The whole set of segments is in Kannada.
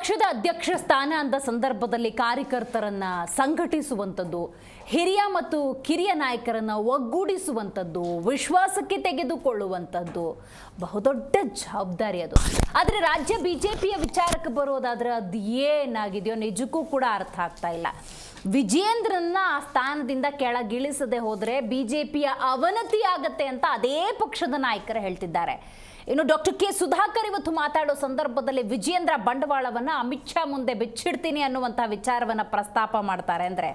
ಪಕ್ಷದ ಅಧ್ಯಕ್ಷ ಸ್ಥಾನ ಅಂದ ಸಂದರ್ಭದಲ್ಲಿ ಕಾರ್ಯಕರ್ತರನ್ನ ಸಂಘಟಿಸುವಂಥದ್ದು, ಹಿರಿಯ ಮತ್ತು ಕಿರಿಯ ನಾಯಕರನ್ನ ಒಗ್ಗೂಡಿಸುವಂಥದ್ದು, ವಿಶ್ವಾಸಕ್ಕೆ ತೆಗೆದುಕೊಳ್ಳುವಂಥದ್ದು ಬಹುದೊಡ್ಡ ಜವಾಬ್ದಾರಿ ಅದು. ಆದರೆ ರಾಜ್ಯ ಬಿಜೆಪಿಯ ವಿಚಾರಕ್ಕೆ ಬರೋದಾದ್ರೆ ಅದು ಏನಾಗಿದೆಯೋ ನಿಜಕ್ಕೂ ಕೂಡ ಅರ್ಥ ಆಗ್ತಾ ಇಲ್ಲ. ವಿಜಯೇಂದ್ರನ್ನ ಆ ಸ್ಥಾನದಿಂದ ಕೆಳಗಿಳಿಸದೆ ಹೋದರೆ ಬಿಜೆಪಿಯ ಅವನತಿ ಆಗತ್ತೆ ಅಂತ ಅದೇ ಪಕ್ಷದ ನಾಯಕರು ಹೇಳ್ತಿದ್ದಾರೆ. ಇನ್ನು ಡಾಕ್ಟರ್ ಕೆ ಸುಧಾಕರ್ ಇವತ್ತು ಮಾತಾಡೋ ಸಂದರ್ಭದಲ್ಲಿ ವಿಜಯೇಂದ್ರ ಬಂಡವಾಳವನ್ನು ಅಮಿತ್ ಶಾ ಮುಂದೆ ಬಿಚ್ಚಿಡ್ತೀನಿ ಅನ್ನುವಂಥ ವಿಚಾರವನ್ನು ಪ್ರಸ್ತಾಪ ಮಾಡ್ತಾರೆ. ಅಂದರೆ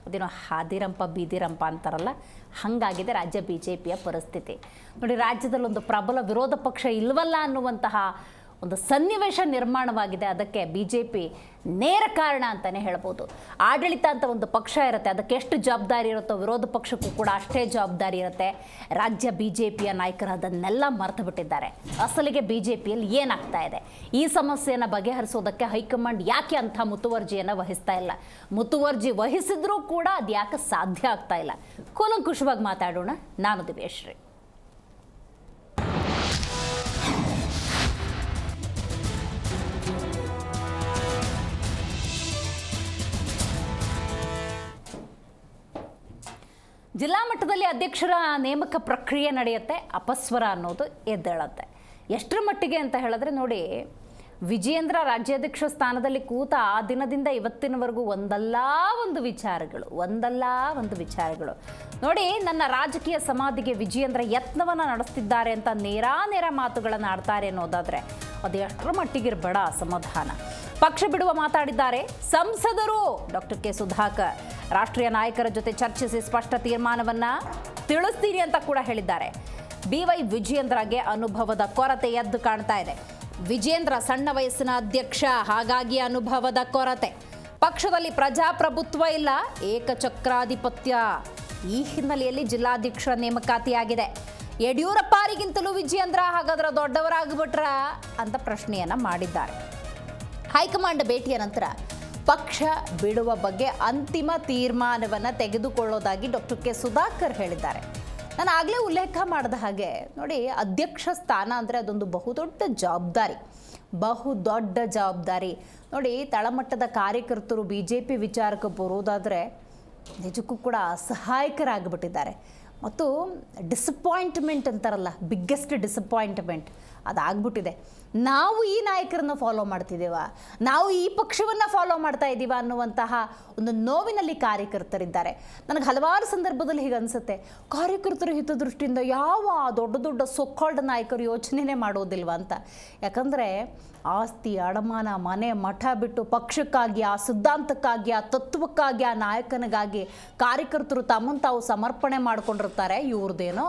ಅದೇನೋ ಹಾದಿರಂಪ ಬೀದಿರಂಪ ಅಂತಾರಲ್ಲ, ಹಾಗಾಗಿದೆ ರಾಜ್ಯ ಬಿಜೆಪಿಯ ಪರಿಸ್ಥಿತಿ. ನೋಡಿ, ರಾಜ್ಯದಲ್ಲಿ ಒಂದು ಪ್ರಬಲ ವಿರೋಧ ಪಕ್ಷ ಇಲ್ವಲ್ಲ ಅನ್ನುವಂತಹ ಒಂದು ಸನ್ನಿವೇಶ ನಿರ್ಮಾಣವಾಗಿದೆ. ಅದಕ್ಕೆ ಬಿಜೆಪಿ ನೇರ ಕಾರಣ ಅಂತಲೇ ಹೇಳ್ಬೋದು. ಆಡಳಿತ ಅಂತ ಒಂದು ಪಕ್ಷ ಇರುತ್ತೆ, ಅದಕ್ಕೆ ಎಷ್ಟು ಜವಾಬ್ದಾರಿ ಇರುತ್ತೋ ವಿರೋಧ ಪಕ್ಷಕ್ಕೂ ಕೂಡ ಅಷ್ಟೇ ಜವಾಬ್ದಾರಿ ಇರುತ್ತೆ. ರಾಜ್ಯ ಬಿಜೆಪಿಯ ನಾಯಕರು ಅದನ್ನೆಲ್ಲ ಮರೆತು ಬಿಟ್ಟಿದ್ದಾರೆ. ಅಸಲಿಗೆ ಬಿಜೆಪಿಯಲ್ಲಿ ಏನಾಗ್ತಾ ಇದೆ, ಈ ಸಮಸ್ಯೆಯನ್ನು ಬಗೆಹರಿಸೋದಕ್ಕೆ ಹೈಕಮಾಂಡ್ ಯಾಕೆ ಅಂಥ ಮುತುವರ್ಜಿಯನ್ನು ವಹಿಸ್ತಾ ಇಲ್ಲ, ಮುತುವರ್ಜಿ ವಹಿಸಿದ್ರೂ ಕೂಡ ಅದು ಯಾಕೆ ಸಾಧ್ಯ ಆಗ್ತಾ ಇಲ್ಲ, ಕೂಲಂಕುಷವಾಗಿ ಮಾತಾಡೋಣ. ನಾನು ದಿವ್ಯಶ್ರೀ. ಜಿಲ್ಲಾ ಮಟ್ಟದಲ್ಲಿ ಅಧ್ಯಕ್ಷರ ನೇಮಕ ಪ್ರಕ್ರಿಯೆ ನಡೆಯುತ್ತೆ, ಅಪಸ್ವರ ಅನ್ನೋದು ಎದ್ದೇಳುತ್ತೆ. ಎಷ್ಟರ ಮಟ್ಟಿಗೆ ಅಂತ ಹೇಳಿದ್ರೆ ನೋಡಿ, ವಿಜಯೇಂದ್ರ ರಾಜ್ಯಾಧ್ಯಕ್ಷ ಸ್ಥಾನದಲ್ಲಿ ಕೂತ ಆ ದಿನದಿಂದ ಇವತ್ತಿನವರೆಗೂ ಒಂದಲ್ಲ ಒಂದು ವಿಚಾರಗಳು ನೋಡಿ, ನನ್ನ ರಾಜಕೀಯ ಸಮಾಧಿಗೆ ವಿಜಯೇಂದ್ರ ಯತ್ನವನ್ನು ನಡೆಸ್ತಿದ್ದಾರೆ ಅಂತ ನೇರ ಮಾತುಗಳನ್ನು ಆಡ್ತಾರೆ ಅನ್ನೋದಾದರೆ ಅದು ಎಷ್ಟರ ಮಟ್ಟಿಗಿರಬೇಡ ಅಸಮಾಧಾನ. ಪಕ್ಷ ಬಿಡುವ ಮಾತಾಡಿದ್ದಾರೆ ಸಂಸದರು. ಡಾಕ್ಟರ್ ಕೆ ಸುಧಾಕರ್ ರಾಷ್ಟ್ರೀಯ ನಾಯಕರ ಜೊತೆ ಚರ್ಚಿಸಿ ಸ್ಪಷ್ಟ ತೀರ್ಮಾನವನ್ನು ತಿಳಿಸ್ತೀನಿ ಅಂತ ಕೂಡ ಹೇಳಿದ್ದಾರೆ. BY ವಿಜಯೇಂದ್ರಗೆ ಅನುಭವದ ಕೊರತೆ ಎದ್ದು ಕಾಣ್ತಾ ಇದೆ. ವಿಜಯೇಂದ್ರ ಸಣ್ಣ ವಯಸ್ಸಿನ ಅಧ್ಯಕ್ಷ, ಹಾಗಾಗಿ ಅನುಭವದ ಕೊರತೆ. ಪಕ್ಷದಲ್ಲಿ ಪ್ರಜಾಪ್ರಭುತ್ವ ಇಲ್ಲ, ಏಕಚಕ್ರಾಧಿಪತ್ಯ. ಈ ಹಿನ್ನೆಲೆಯಲ್ಲಿ ಜಿಲ್ಲಾಧ್ಯಕ್ಷರ ನೇಮಕಾತಿಯಾಗಿದೆ. ಯಡಿಯೂರಪ್ಪರಿಗಿಂತಲೂ ವಿಜಯೇಂದ್ರ ಹಾಗಾದ್ರೆ ದೊಡ್ಡವರಾಗ್ಬಿಟ್ರ ಅಂತ ಪ್ರಶ್ನೆಯನ್ನ ಮಾಡಿದ್ದಾರೆ. ಹೈಕಮಾಂಡ್ ಭೇಟಿಯ ನಂತರ ಪಕ್ಷ ಬಿಡುವ ಬಗ್ಗೆ ಅಂತಿಮ ತೀರ್ಮಾನವನ್ನು ತೆಗೆದುಕೊಳ್ಳೋದಾಗಿ ಡಾಕ್ಟರ್ ಕೆ ಸುಧಾಕರ್ ಹೇಳಿದ್ದಾರೆ. ನಾನು ಆಗಲೇ ಉಲ್ಲೇಖ ಮಾಡಿದ ಹಾಗೆ ನೋಡಿ, ಅಧ್ಯಕ್ಷ ಸ್ಥಾನ ಅಂದರೆ ಅದೊಂದು ಬಹುದೊಡ್ಡ ಜವಾಬ್ದಾರಿ. ನೋಡಿ, ತಳಮಟ್ಟದ ಕಾರ್ಯಕರ್ತರು BJP ವಿಚಾರಕ್ಕೆ ಬರೋದಾದರೆ ನಿಜಕ್ಕೂ ಕೂಡ ಅಸಹಾಯಕರಾಗಿಬಿಟ್ಟಿದ್ದಾರೆ. ಮತ್ತು ಡಿಸಪಾಯಿಂಟ್ಮೆಂಟ್ ಅಂತಾರಲ್ಲ, ಬಿಗ್ಗೆಸ್ಟ್ ಡಿಸಪಾಯಿಂಟ್ಮೆಂಟ್ ಅದಾಗ್ಬಿಟ್ಟಿದೆ. ನಾವು ಈ ನಾಯಕರನ್ನು ಫಾಲೋ ಮಾಡ್ತಿದ್ದೇವ, ನಾವು ಈ ಪಕ್ಷವನ್ನು ಫಾಲೋ ಮಾಡ್ತಾ ಇದ್ದೀವ ಅನ್ನುವಂತಹ ಒಂದು ನೋವಿನಲ್ಲಿ ಕಾರ್ಯಕರ್ತರಿದ್ದಾರೆ. ನನಗೆ ಹಲವಾರು ಸಂದರ್ಭದಲ್ಲಿ ಹೀಗೆ ಅನಿಸುತ್ತೆ, ಕಾರ್ಯಕರ್ತರ ಹಿತದೃಷ್ಟಿಯಿಂದ ಯಾವ ದೊಡ್ಡ ಸೊಕ್ಕಾಲ್ಡ್ ನಾಯಕರು ಯೋಚನೆ ಮಾಡೋದಿಲ್ವ ಅಂತ. ಯಾಕಂದರೆ ಆಸ್ತಿ, ಅಡಮಾನ, ಮನೆ, ಮಠ ಬಿಟ್ಟು ಪಕ್ಷಕ್ಕಾಗಿ, ಆ ಸಿದ್ಧಾಂತಕ್ಕಾಗಿ, ಆ ತತ್ವಕ್ಕಾಗಿ, ಆ ನಾಯಕನಿಗಾಗಿ ಕಾರ್ಯಕರ್ತರು ತಮ್ಮನ್ನು ತಾವು ಸಮರ್ಪಣೆ ಮಾಡ್ಕೊಂಡಿರ್ತಾರೆ. ಇವ್ರದ್ದೇನೋ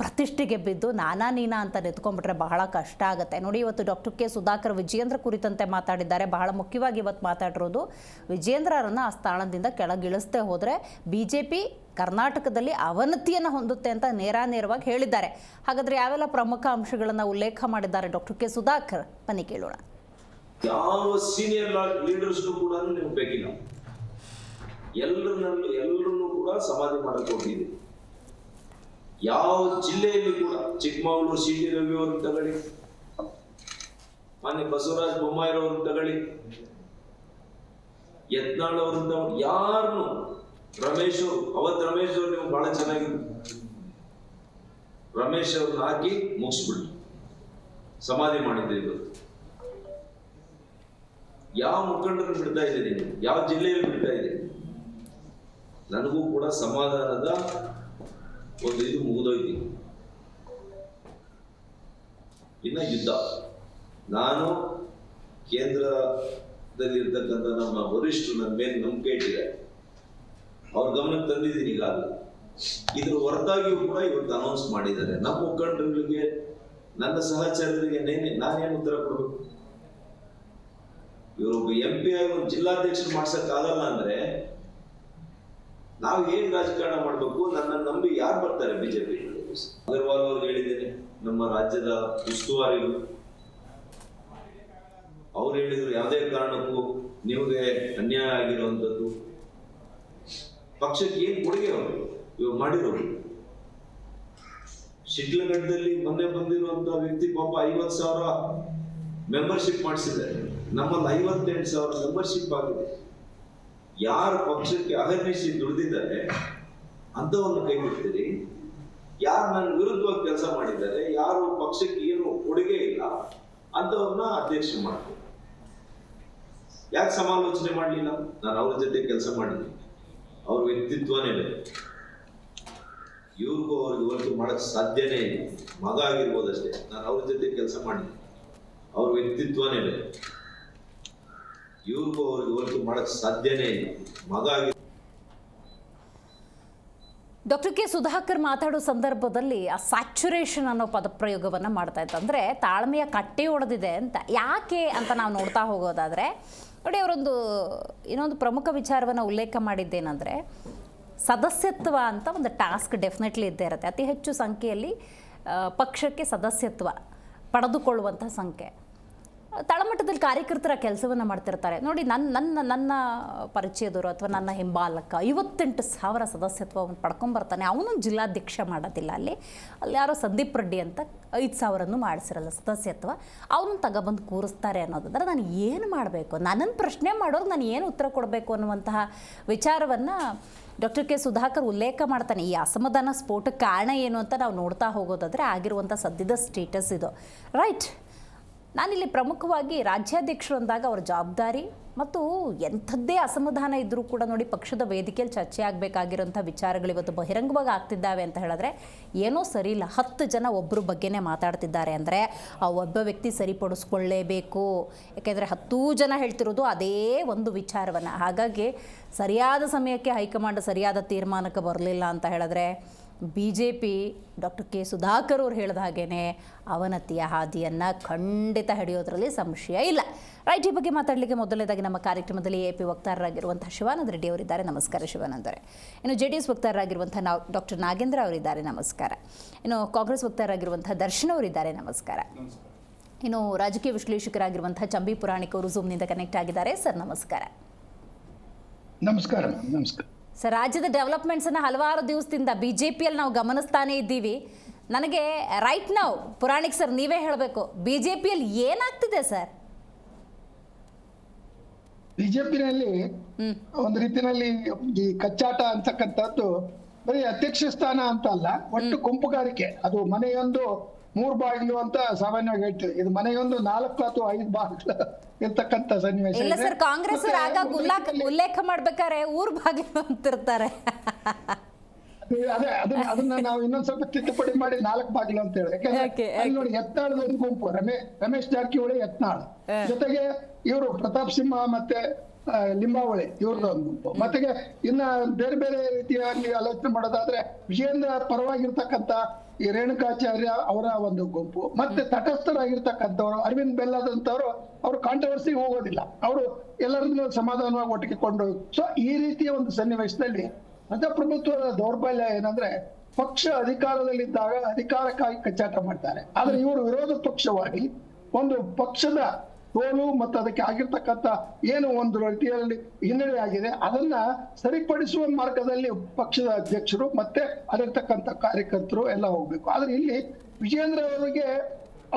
ಪ್ರತಿಷ್ಠೆಗೆ ಬಿದ್ದು ನಾನಾ ನೀನಾ ಅಂತ ನಿಂತ್ಕೊಂಡ್ಬಿಟ್ರೆ ಬಹಳ ಕಷ್ಟ ಆಗುತ್ತೆ. ನೋಡಿ, ಇವತ್ತು ಡಾಕ್ಟರ್ ಕೆ ಸುಧಾಕರ್ ವಿಜಯೇಂದ್ರ ಕುರಿತಂತೆ ಮಾತಾಡಿದ್ದಾರೆ. ಬಹಳ ಮುಖ್ಯವಾಗಿ ಇವತ್ತು ಮಾತಾಡಿರೋದು ವಿಜಯೇಂದ್ರರನ್ನು ಆ ಸ್ಥಾನದಿಂದ ಕೆಳಗಿಳಿಸದೆ ಹೋದರೆ BJP ಕರ್ನಾಟಕದಲ್ಲಿ ಅವನತಿಯನ್ನು ಹೊಂದುತ್ತೆ ಅಂತ ನೇರವಾಗಿ ಹೇಳಿದ್ದಾರೆ. ಹಾಗಾದರೆ ಯಾವೆಲ್ಲ ಪ್ರಮುಖ ಅಂಶಗಳನ್ನು ಉಲ್ಲೇಖ ಮಾಡಿದ್ದಾರೆ ಡಾಕ್ಟರ್ ಕೆ ಸುಧಾಕರ್, ಬನ್ನಿ ಕೇಳೋಣ. ಯಾವ ಸೀನಿಯರ್ ಲೀಡರ್ಸ್ ಕೂಡ ನಿಮ್ಗೆ ಬೇಕಿಲ್ಲ, ಎಲ್ಲರನ್ನೂ ಕೂಡ ಸಮಾಧಿ ಮಾಡಕ್ಕೆ ಹೋಗಿದ್ದೀವಿ. ಯಾವ ಜಿಲ್ಲೆಯಲ್ಲಿ ಕೂಡ ಚಿಕ್ಕಮಗಳೂರು CT ರವಿ ಅವ್ರನ್ನ ತಗೊಳ್ಳಿ, ಮಾನ್ಯ ಬಸವರಾಜ ಬೊಮ್ಮಾಯಿರವ್ರನ್ನ ತಗೊಳ್ಳಿ, ಯತ್ನಾಳ್ ಅವ್ರನ್ನ, ಯಾರನ್ನು ರಮೇಶ್ ಅವರು ನೀವು ಬಹಳ ಚೆನ್ನಾಗಿದ್ರು, ರಮೇಶ್ ಅವ್ರನ್ನ ಹಾಕಿ ಮುಗಿಸ್ಬಿಟ್ಟು ಸಮಾಧಿ ಮಾಡಿದ್ದೆ. ಇವತ್ತು ಯಾವ ಮುಖಂಡರನ್ನು ಬಿಡ್ತಾ ಇದ್ದೀನಿ, ಯಾವ ಜಿಲ್ಲೆಯಲ್ಲಿ ಬಿಡ್ತಾ ಇದ್ದೀನಿ. ನನಗೂ ಕೂಡ ಸಮಾಧಾನದ ಒಂದು ಇದು ಮುಗಿದೋಯ್ತು. ಇನ್ನ ಯುದ್ಧ. ನಾನು ಕೇಂದ್ರದಲ್ಲಿ ಇರ್ತಕ್ಕಂಥ ನಮ್ಮ ವರಿಷ್ಠರು ನನ್ನ ಮೇಲೆ ನಂಬಿಕೆ ಇಟ್ಟಿದ್ದಾರೆ, ಅವ್ರ ಗಮನಕ್ಕೆ ತಂದಿದ್ದೀನಿ. ಈಗಾಗಲೇ ಇದ್ರ ಹೊರತಾಗಿಯೂ ಕೂಡ ಇವತ್ತು ಅನೌನ್ಸ್ ಮಾಡಿದ್ದಾರೆ. ನಮ್ಮ ಮುಖಂಡರುಗಳಿಗೆ, ನನ್ನ ಸಹಚರರಿಗೆ ನಾನೇನು ಉತ್ತರ ಕೊಡಬೇಕು? ಇವರೊಬ್ಬ MP ಆಗಿ ಒಂದು ಜಿಲ್ಲಾಧ್ಯಕ್ಷರು ಮಾಡ್ಸಕ್ಕಾಗಲ್ಲ ಅಂದ್ರೆ ನಾವು ಹೇಗೆ ರಾಜಕಾರಣ ಮಾಡಬೇಕು? ನನ್ನ ನಂಬಿ ಯಾರು ಬರ್ತಾರೆ BJP? ಅಗರ್ವಾಲ್ ಅವ್ರಿಗೆ ಹೇಳಿದ್ದೇನೆ, ನಮ್ಮ ರಾಜ್ಯದ ಉಸ್ತುವಾರಿಗಳು, ಅವ್ರು ಹೇಳಿದ್ರು ಯಾವುದೇ ಕಾರಣಕ್ಕೂ ನಿಮಗೆ ಅನ್ಯಾಯ ಆಗಿರುವಂಥದ್ದು, ಪಕ್ಷಕ್ಕೆ ಏನು ಕೊಡುಗೆ ಅವರು ಇವಾಗ ಮಾಡಿರೋರು. ಶಿಡ್ಲಘಟ್ಟದಲ್ಲಿ ಮೊನ್ನೆ ಬಂದಿರುವಂತ ವ್ಯಕ್ತಿ ಪಾಪ 50,000 ಮೆಂಬರ್ಶಿಪ್ ಮಾಡಿಸಿದ್ದಾರೆ. ನಮ್ಮಲ್ಲಿ 58,000 ಮೆಂಬರ್ಶಿಪ್ ಆಗಿದೆ. ಯಾರು ಪಕ್ಷಕ್ಕೆ ಅಹರ್ನಿಶಿ ದುಡಿದಿದ್ದಾರೆ ಅಂಥವನ್ನು ಕೈ ಬಿಡ್ತೀರಿ, ಯಾರು ನನ್ನ ವಿರುದ್ಧವಾಗಿ ಕೆಲಸ ಮಾಡಿದ್ದಾರೆ, ಯಾರು ಪಕ್ಷಕ್ಕೆ ಏನು ಕೊಡುಗೆ ಇಲ್ಲ ಅಂಥವ್ರನ್ನ ಅಧ್ಯಕ್ಷ ಮಾಡ್ತೀನಿ. ಯಾಕೆ ಸಮಾಲೋಚನೆ ಮಾಡಲಿಲ್ಲ? ನಾನು ಅವ್ರ ಜೊತೆ ಕೆಲಸ ಮಾಡಿದ್ದೀನಿ, ಅವ್ರ ವ್ಯಕ್ತಿತ್ವನೇ ಬೇರೆ. ಇವ್ರಿಗೂ ಅವ್ರಿಗೆ ಇವತ್ತು ಮಾಡಕ್ ಸಾಧ್ಯನೇ ಇಲ್ಲ. ಮಗ ಆಗಿರ್ಬೋದಷ್ಟೇ, ನಾನು ಅವ್ರ ಜೊತೆ ಕೆಲಸ ಮಾಡಿದ್ದೀನಿ, ಅವ್ರ ವ್ಯಕ್ತಿತ್ವನೇ ಬೇರೆ. ಇವ್ರಿಗೂ ಅವ್ರಿಗೆ ಇವತ್ತು ಮಾಡಕ್ ಸಾಧ್ಯನೇ ಇಲ್ಲ. ಮಗ ಆಗಿ ಡಾಕ್ಟರ್ ಕೆ ಸುಧಾಕರ್ ಮಾತಾಡೋ ಸಂದರ್ಭದಲ್ಲಿ ಆ ಸ್ಯಾಚುರೇಷನ್ ಅನ್ನೋ ಪದಪ್ರಯೋಗವನ್ನು ಮಾಡ್ತಾ ಇತ್ತು. ಅಂದರೆ ತಾಳ್ಮೆಯ ಕಟ್ಟೆ ಒಡೆದಿದೆ ಅಂತ. ಯಾಕೆ ಅಂತ ನಾವು ನೋಡ್ತಾ ಹೋಗೋದಾದರೆ ನೋಡಿ, ಅವರೊಂದು ಇನ್ನೊಂದು ಪ್ರಮುಖ ವಿಚಾರವನ್ನು ಉಲ್ಲೇಖ ಮಾಡಿದ್ದೇನೆಂದರೆ, ಸದಸ್ಯತ್ವ ಅಂತ ಒಂದು ಟಾಸ್ಕ್ ಡೆಫಿನೆಟ್ಲಿ ಇದ್ದೇ ಇರುತ್ತೆ. ಅತಿ ಹೆಚ್ಚು ಸಂಖ್ಯೆಯಲ್ಲಿ ಪಕ್ಷಕ್ಕೆ ಸದಸ್ಯತ್ವ ಪಡೆದುಕೊಳ್ಳುವಂಥ ಸಂಖ್ಯೆ. ತಳಮಟ್ಟದಲ್ಲಿ ಕಾರ್ಯಕರ್ತರ ಕೆಲಸವನ್ನು ಮಾಡ್ತಿರ್ತಾರೆ ನೋಡಿ. ನನ್ನ ಪರಿಚಯದವರು ಅಥವಾ ನನ್ನ ಹಿಂಬಾಲಕ 58,000 ಸದಸ್ಯತ್ವವನ್ನು ಪಡ್ಕೊಂಬರ್ತಾನೆ. ಅವನು ಜಿಲ್ಲಾಧ್ಯಕ್ಷ ಮಾಡೋದಿಲ್ಲ. ಅಲ್ಲಿ ಯಾರೋ ಸಂದೀಪ್ ರೆಡ್ಡಿ ಅಂತ 5,000 ಮಾಡಿಸಿರಲ್ಲ ಸದಸ್ಯತ್ವ. ಅವನು ತಗೊಬಂದು ಕೂರಿಸ್ತಾರೆ ಅನ್ನೋದಾದ್ರೆ ನಾನು ಏನು ಮಾಡಬೇಕು, ನನ್ನನ್ನು ಪ್ರಶ್ನೆ ಮಾಡೋರು ನಾನು ಏನು ಉತ್ತರ ಕೊಡಬೇಕು ಅನ್ನುವಂತಹ ವಿಚಾರವನ್ನು ಡಾಕ್ಟರ್ ಕೆ ಸುಧಾಕರ್ ಉಲ್ಲೇಖ ಮಾಡ್ತಾನೆ. ಈ ಅಸಮಾಧಾನ ಸ್ಫೋಟಕ್ಕೆ ಕಾರಣ ಏನು ಅಂತ ನಾವು ನೋಡ್ತಾ ಹೋಗೋದಾದರೆ ಆಗಿರುವಂಥ ಸದ್ಯದ ಸ್ಟೇಟಸ್ ಇದು. ರೈಟ್, ನಾನಿಲ್ಲಿ ಪ್ರಮುಖವಾಗಿ ರಾಜ್ಯಾಧ್ಯಕ್ಷರು ಅಂದಾಗ ಅವರ ಜವಾಬ್ದಾರಿ ಮತ್ತು ಎಂಥದ್ದೇ ಅಸಮಾಧಾನ ಇದ್ದರೂ ಕೂಡ ನೋಡಿ, ಪಕ್ಷದ ವೇದಿಕೆಯಲ್ಲಿ ಚರ್ಚೆ ಆಗಬೇಕಾಗಿರೋಂಥ ವಿಚಾರಗಳು ಇವತ್ತು ಬಹಿರಂಗವಾಗಿ ಆಗ್ತಿದ್ದಾವೆ ಅಂತ ಹೇಳಿದ್ರೆ ಏನೋ ಸರಿ ಇಲ್ಲ. 10 ಜನ ಒಬ್ಬರ ಬಗ್ಗೆನೇ ಮಾತಾಡ್ತಿದ್ದಾರೆ ಅಂದರೆ ಆ ಒಬ್ಬ ವ್ಯಕ್ತಿ ಸರಿಪಡಿಸ್ಕೊಳ್ಳೇಬೇಕು. ಯಾಕೆಂದರೆ 10 ಜನ ಹೇಳ್ತಿರೋದು ಅದೇ ಒಂದು ವಿಚಾರವನ್ನು. ಹಾಗಾಗಿ ಸರಿಯಾದ ಸಮಯಕ್ಕೆ ಹೈಕಮಾಂಡ್ ಸರಿಯಾದ ತೀರ್ಮಾನಕ್ಕೆ ಬರಲಿಲ್ಲ ಅಂತ ಹೇಳಿದ್ರೆ BJP ಡಾಕ್ಟರ್ ಕೆ ಸುಧಾಕರ್ ಅವರು ಹೇಳಿದ ಹಾಗೇ ಅವನತಿಯ ಹಾದಿಯನ್ನು ಖಂಡಿತ ಹಿಡಿಯೋದ್ರಲ್ಲಿ ಸಂಶಯ ಇಲ್ಲ. ರೈಟ್, ಈ ಬಗ್ಗೆ ಮಾತಾಡಲಿಕ್ಕೆ ಮೊದಲನೇದಾಗಿ ನಮ್ಮ ಕಾರ್ಯಕ್ರಮದಲ್ಲಿ AP ವಕ್ತಾರರಾಗಿರುವಂಥ ಶಿವಾನಂದ ರೆಡ್ಡಿ ಅವರಿದ್ದಾರೆ. ನಮಸ್ಕಾರ ಶಿವಾನಂದರೆ. ಇನ್ನು JDS ವಕ್ತಾರರಾಗಿರುವಂಥ ಡಾಕ್ಟರ್ ನಾಗೇಂದ್ರ ಅವರಿದ್ದಾರೆ. ನಮಸ್ಕಾರ. ಇನ್ನು ಕಾಂಗ್ರೆಸ್ ವಕ್ತಾರರಾಗಿರುವಂಥ ದರ್ಶನ್ ಅವರಿದ್ದಾರೆ. ನಮಸ್ಕಾರ. ಇನ್ನು ರಾಜಕೀಯ ವಿಶ್ಲೇಷಕರಾಗಿರುವಂಥ ಚಂಬಿ ಪುರಾಣಿಕ್ ಅವರು ಝೂಮ್ನಿಂದ ಕನೆಕ್ಟ್ ಆಗಿದ್ದಾರೆ. ಸರ್ ನಮಸ್ಕಾರ. ನಮಸ್ಕಾರ. ನಮಸ್ಕಾರ ಸರ್, ರಾಜ್ಯದ ಡೆವಲಪ್ಮೆಂಟ್ಸನ್ನು ಹಲವಾರು ದಿವಸದಿಂದ BJPಯಲ್ಲಿ ನಾವು ಗಮನಿಸ್ತಾನೇ ಇದ್ದೀವಿ. ನನಗೆ ರೈಟ್ ನಾವು ಪುರಾಣಿಕ್ ಸರ್ ನೀವೇ ಹೇಳಬೇಕು, BJPಯಲ್ಲಿ ಏನಾಗ್ತಿದೆ ಸರ್? ಬಿಜೆಪಿನಲ್ಲಿ ಒಂದು ರೀತಿಯಲ್ಲಿ ಈ ಕಚ್ಚಾಟ ಅಂತಕ್ಕಂಥದ್ದು ಬರೀ ಅಧ್ಯಕ್ಷ ಸ್ಥಾನ ಅಂತ ಅಲ್ಲ, ಒಟ್ಟು ಗುಂಪುಗಾರಿಕೆ. ಅದು ಮನೆಯೊಂದು 3 ಬಾಗಿಲು ಅಂತ ಸಾಮಾನ್ಯವಾಗಿ ಹೇಳ್ತೀವಿ. ಇದು ಮನೆಯೊಂದು 4 ಅಥವಾ 5 ಬಾಗಿಲು ಇರ್ತಕ್ಕಂಥ ಸನ್ನಿವೇಶ. ಇಲ್ಲ ಸರ್, ಕಾಂಗ್ರೆಸ್ ಆಗಾಗ ಉಲ್ಲೇಖ ಮಾಡ್ಬೇಕಾದ್ರೆ ಊರ್ ಬಾಗಿಲು ಅಂತಿರ್ತಾರೆ. ಅದೇ ಅದನ್ನ ನಾವು ಇನ್ನೊಂದ್ ಸ್ವಲ್ಪ ತಿದ್ದುಪಡಿ ಮಾಡಿ 4 ಬಾಗಿಲು ಅಂತ ಹೇಳಿ. ಯಾಕಂದ್ರೆ ಅಲ್ಲಿ ನೋಡಿ, ಯತ್ನಾಳದ ಒಂದು ಗುಂಪು, ರಮೇಶ್ ಜಾರಕಿಹೊಳಿ ಯತ್ನಾಳ್, ಜೊತೆಗೆ ಇವರು ಪ್ರತಾಪ್ ಸಿಂಹ ಮತ್ತೆ ಲಿಂಬಾವಳಿ ಇವ್ರದ್ದು ಒಂದು ಗುಂಪು. ಮತ್ತೆ ಇನ್ನ ಬೇರೆ ಬೇರೆ ರೀತಿಯಾಗಿ ಆಲೋಚನೆ ಮಾಡೋದಾದ್ರೆ ವಿಜಯೇಂದ್ರ ಪರವಾಗಿರ್ತಕ್ಕಂಥ ಈ ರೇಣುಕಾಚಾರ್ಯ ಅವರ ಒಂದು ಗುಂಪು, ಮತ್ತೆ ತಟಸ್ಥರಾಗಿರ್ತಕ್ಕಂಥವ್ರು ಅರವಿಂದ್ ಬೆಲ್ಲದಂತವ್ರು, ಅವರು ಕಾಂಟ್ರವರ್ಸಿಗೆ ಹೋಗೋದಿಲ್ಲ, ಅವರು ಎಲ್ಲರನ್ನೂ ಸಮಾಧಾನವಾಗಿ ಒಟ್ಟಿಗೆ ಕೊಂಡೋಗಿ. ಸೊ ಈ ರೀತಿಯ ಒಂದು ಸನ್ನಿವೇಶದಲ್ಲಿ ಪ್ರಜಾಪ್ರಭುತ್ವದ ದೌರ್ಬಲ್ಯ ಏನಂದ್ರೆ, ಪಕ್ಷ ಅಧಿಕಾರದಲ್ಲಿದ್ದಾಗ ಅಧಿಕಾರಕ್ಕಾಗಿ ಕಚ್ಚಾಟ ಮಾಡ್ತಾರೆ. ಆದ್ರೆ ಇವರು ವಿರೋಧ ಪಕ್ಷವಾಗಿ ಒಂದು ಪಕ್ಷದ ಸೋಲು ಮತ್ತು ಅದಕ್ಕೆ ಆಗಿರ್ತಕ್ಕಂಥ ಏನು ಒಂದು ರೀತಿಯಲ್ಲಿ ಹಿನ್ನಡೆ ಆಗಿದೆ ಅದನ್ನ ಸರಿಪಡಿಸುವ ಮಾರ್ಗದಲ್ಲಿ ಪಕ್ಷದ ಅಧ್ಯಕ್ಷರು ಮತ್ತೆ ಅಲ್ಲಿರ್ತಕ್ಕಂಥ ಕಾರ್ಯಕರ್ತರು ಎಲ್ಲ ಹೋಗ್ಬೇಕು. ಆದ್ರೆ ಇಲ್ಲಿ ವಿಜಯೇಂದ್ರ ಅವರಿಗೆ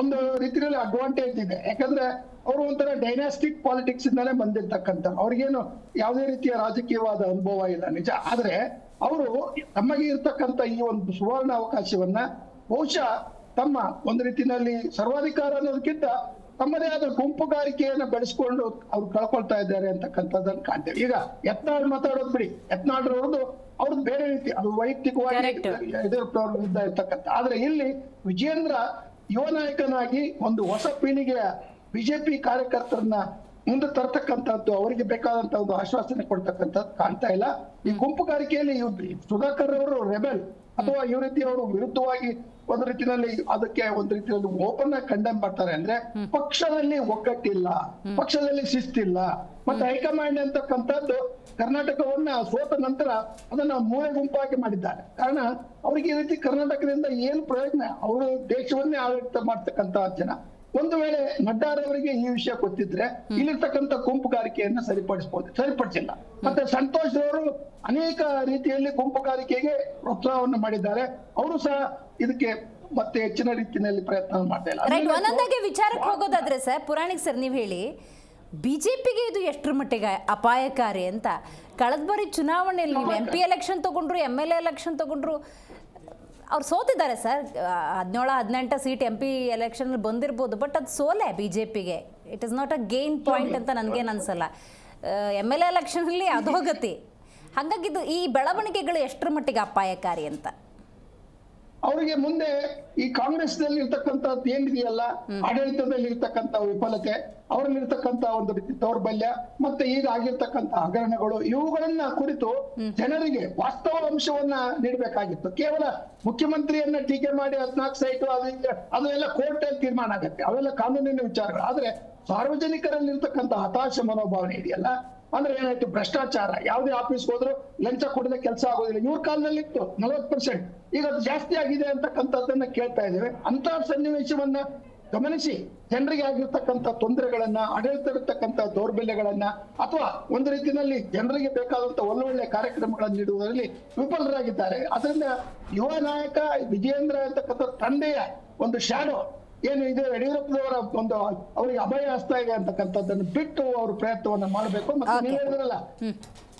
ಒಂದು ರೀತಿಯಲ್ಲಿ ಅಡ್ವಾಂಟೇಜ್ ಇದೆ. ಯಾಕಂದ್ರೆ ಅವರು ಒಂಥರ ಡೈನಾಸ್ಟಿಕ್ ಪಾಲಿಟಿಕ್ಸ್ ಇಂದಾನೆ ಬಂದಿರ್ತಕ್ಕಂಥ, ಅವ್ರಿಗೇನು ಯಾವುದೇ ರೀತಿಯ ರಾಜಕೀಯವಾದ ಅನುಭವ ಇಲ್ಲ ನಿಜ. ಆದ್ರೆ ಅವರು ತಮಗೆ ಇರ್ತಕ್ಕಂಥ ಈ ಒಂದು ಸುವರ್ಣ ಅವಕಾಶವನ್ನ ಬಹುಶಃ ತಮ್ಮ ಒಂದು ರೀತಿಯಲ್ಲಿ ಸರ್ವಾಧಿಕಾರ ಅನ್ನೋದಕ್ಕಿಂತ ತಮ್ಮದೇ ಆದ ಗುಂಪುಗಾರಿಕೆಯನ್ನ ಬೆಳೆಸ್ಕೊಂಡು ಅವ್ರು ಕಳ್ಕೊಳ್ತಾ ಇದ್ದಾರೆ ಅಂತಕ್ಕಂಥದ್ದನ್ನು ಕಾಣ್ತೇವೆ. ಈಗ ಯತ್ನಾಳ್ ಮಾತಾಡೋದು ಬಿಡಿ, ಯತ್ನಾಳ್ರವ್ರದ್ದು ಅವ್ರದ್ದು ಬೇರೆ ರೀತಿ, ಅದು ವೈಯಕ್ತಿಕವಾಗಿ ಇದ್ದ ಇರ್ತಕ್ಕಂಥ. ಆದ್ರೆ ಇಲ್ಲಿ ವಿಜಯೇಂದ್ರ ಯುವ ನಾಯಕನಾಗಿ ಒಂದು ಹೊಸ ಪೀಳಿಗೆಯ BJP ಕಾರ್ಯಕರ್ತರನ್ನ ಮುಂದೆ ತರ್ತಕ್ಕಂಥದ್ದು, ಅವರಿಗೆ ಬೇಕಾದಂತ ಒಂದು ಆಶ್ವಾಸನೆ ಕೊಡ್ತಕ್ಕಂಥದ್ದು ಕಾಣ್ತಾ ಇಲ್ಲ. ಈ ಗುಂಪುಗಾರಿಕೆಯಲ್ಲಿ ಸುಧಾಕರ್ ಅವರು ರೆಬೆಲ್ ಅಥವಾ ಈ ರೀತಿ ಅವರು ವಿರುದ್ಧವಾಗಿ ಒಂದು ರೀತಿಯಲ್ಲಿ ಅದಕ್ಕೆ ಒಂದು ರೀತಿಯಲ್ಲಿ ಓಪನ್ ಆಗಿ ಕಂಡೆಮ್ ಮಾಡ್ತಾರೆ. ಅಂದ್ರೆ ಪಕ್ಷದಲ್ಲಿ ಒಗ್ಗಟ್ಟಿಲ್ಲ, ಪಕ್ಷದಲ್ಲಿ ಶಿಸ್ತಿಲ್ಲ, ಮತ್ತೆ ಹೈಕಮಾಂಡ್ ಅಂತಕ್ಕಂಥದ್ದು ಕರ್ನಾಟಕವನ್ನ ಸೋತ ನಂತರ ಅದನ್ನ ಮೂಲೆ ಗುಂಪಾಗಿ ಮಾಡಿದ್ದಾರೆ. ಕಾರಣ ಅವ್ರಿಗೆ ಈ ರೀತಿ ಕರ್ನಾಟಕದಿಂದ ಏನು ಪ್ರಯೋಜನ? ಅವರು ದೇಶವನ್ನೇ ಆಡಳಿತ ಮಾಡ್ತಕ್ಕಂಥ ಜನ. ಒಂದು ವೇಳೆ ನಡ್ಡಾರವರಿಗೆ ಈ ವಿಷಯ ಗೊತ್ತಿದ್ರೆ ಇಲ್ಲಿರ್ತಕ್ಕಂಥ ಗುಂಪುಗಾರಿಕೆಯನ್ನ ಸರಿಪಡಿಸಿಲ್ಲ. ಮತ್ತೆ ಸಂತೋಷ್ ಅವರು ಅನೇಕ ರೀತಿಯಲ್ಲಿ ಗುಂಪುಗಾರಿಕೆಗೆ ಪ್ರೋತ್ಸಾಹವನ್ನು ಮಾಡಿದ್ದಾರೆ. ಅವರು ಸಹ ಇದಕ್ಕೆ ಮತ್ತೆ ಹೆಚ್ಚಿನ ರೀತಿಯಲ್ಲಿ ಪ್ರಯತ್ನ ಮಾಡ್ತಾ ಇಲ್ಲ. ಒಂದೊಂದಾಗಿ ವಿಚಾರಕ್ಕೆ ಹೋಗೋದಾದ್ರೆ ಸರ್, ಪುರಾಣಿಕ್ ಸರ್ ನೀವು ಹೇಳಿ, ಬಿಜೆಪಿಗೆ ಇದು ಎಷ್ಟರ ಮಟ್ಟಿಗೆ ಅಪಾಯಕಾರಿ ಅಂತ. ಕಳೆದ ಬಾರಿ ಚುನಾವಣೆಯಲ್ಲಿ ನೀವು MP ಎಲೆಕ್ಷನ್ ತಗೊಂಡ್ರು, MLA ಎಲೆಕ್ಷನ್ ತಗೊಂಡ್ರು, ಅವ್ರು ಸೋತಿದ್ದಾರೆ ಸರ್. 17-18 ಸೀಟ್ MP ಎಲೆಕ್ಷನ್ ಬಂದಿರ್ಬೋದು, ಬಟ್ ಅದು ಸೋಲೆ ಬಿಜೆಪಿಗೆ. It is not a gain point ಅಂತ ನನಗೇನು ಅನ್ಸಲ್ಲ. MLA ಎಲೆಕ್ಷನಲ್ಲಿ ಅಧೋಗತಿ. ಹಾಗಾಗಿ ಇದು ಈ ಬೆಳವಣಿಗೆಗಳು ಎಷ್ಟರ ಮಟ್ಟಿಗೆ ಅಪಾಯಕಾರಿ ಅಂತ. ಅವರಿಗೆ ಮುಂದೆ ಈ ಕಾಂಗ್ರೆಸ್ನಲ್ಲಿ ಇರ್ತಕ್ಕಂಥದ್ದು ಏನಿದೆಯಲ್ಲ, ಆಡಳಿತದಲ್ಲಿ ಇರ್ತಕ್ಕಂಥ ವಿಫಲತೆ, ಅವರಲ್ಲಿರ್ತಕ್ಕಂಥ ಒಂದು ರೀತಿ ದೌರ್ಬಲ್ಯ, ಮತ್ತೆ ಈಗ ಆಗಿರ್ತಕ್ಕಂಥ ಹಗರಣಗಳು, ಇವುಗಳನ್ನ ಕುರಿತು ಜನರಿಗೆ ವಾಸ್ತವ ಅಂಶವನ್ನ ನೀಡಬೇಕಾಗಿತ್ತು. ಕೇವಲ ಮುಖ್ಯಮಂತ್ರಿಯನ್ನ ಟೀಕೆ ಮಾಡಿ 14 ಸೈಟು ಅದು ಎಲ್ಲ ಕೋರ್ಟ್ ಅಲ್ಲಿ ತೀರ್ಮಾನ ಆಗತ್ತೆ, ಅವೆಲ್ಲ ಕಾನೂನಿನ ವಿಚಾರಗಳು. ಆದ್ರೆ ಸಾರ್ವಜನಿಕರಲ್ಲಿ ಇರ್ತಕ್ಕಂಥ ಹತಾಶ ಮನೋಭಾವನೆ ಇದೆಯಲ್ಲ, ಅಂದ್ರೆ ಏನಾಯ್ತು, ಭ್ರಷ್ಟಾಚಾರ, ಯಾವುದೇ ಆಫೀಸ್ಗೆ ಹೋದ್ರು ಲಂಚ ಕೊಡದೆ ಕೆಲಸ ಆಗೋದಿಲ್ಲ. ಇವ್ರ ಕಾಲದಲ್ಲಿ ಇತ್ತು 40%, ಈಗ ಅದು ಜಾಸ್ತಿ ಆಗಿದೆ ಅಂತಕ್ಕಂಥದ್ದನ್ನ ಕೇಳ್ತಾ ಇದ್ದೇವೆ. ಅಂತ ಸನ್ನಿವೇಶವನ್ನ ಗಮನಿಸಿ ಜನರಿಗೆ ಆಗಿರ್ತಕ್ಕಂಥ ತೊಂದರೆಗಳನ್ನ, ಆಡಳಿತ ಇರತಕ್ಕಂಥ ದೌರ್ಬಲ್ಯಗಳನ್ನ, ಅಥವಾ ಒಂದು ರೀತಿಯಲ್ಲಿ ಜನರಿಗೆ ಬೇಕಾದಂತ ಒಳ್ಳೊಳ್ಳೆ ಕಾರ್ಯಕ್ರಮಗಳನ್ನು ನೀಡುವುದರಲ್ಲಿ ವಿಫಲರಾಗಿದ್ದಾರೆ. ಅದರಿಂದ ಯುವ ನಾಯಕ ವಿಜಯೇಂದ್ರ ಅಂತಕ್ಕಂಥ ತಂದೆಯ ಒಂದು ಶಾಡೋ ಏನು ಇದೆ, ಯಡಿಯೂರಪ್ಪನವರ ಒಂದು ಅವರಿಗೆ ಅಭಯ ಹಸ್ತ ಇದೆ ಅಂತಕ್ಕಂಥದ್ದನ್ನು ಬಿಟ್ಟು ಅವರು ಪ್ರಯತ್ನವನ್ನ ಮಾಡಬೇಕು. ಮತ್ತೆ ನೀವು ಹೇಳಿದ್ರಲ್ಲ,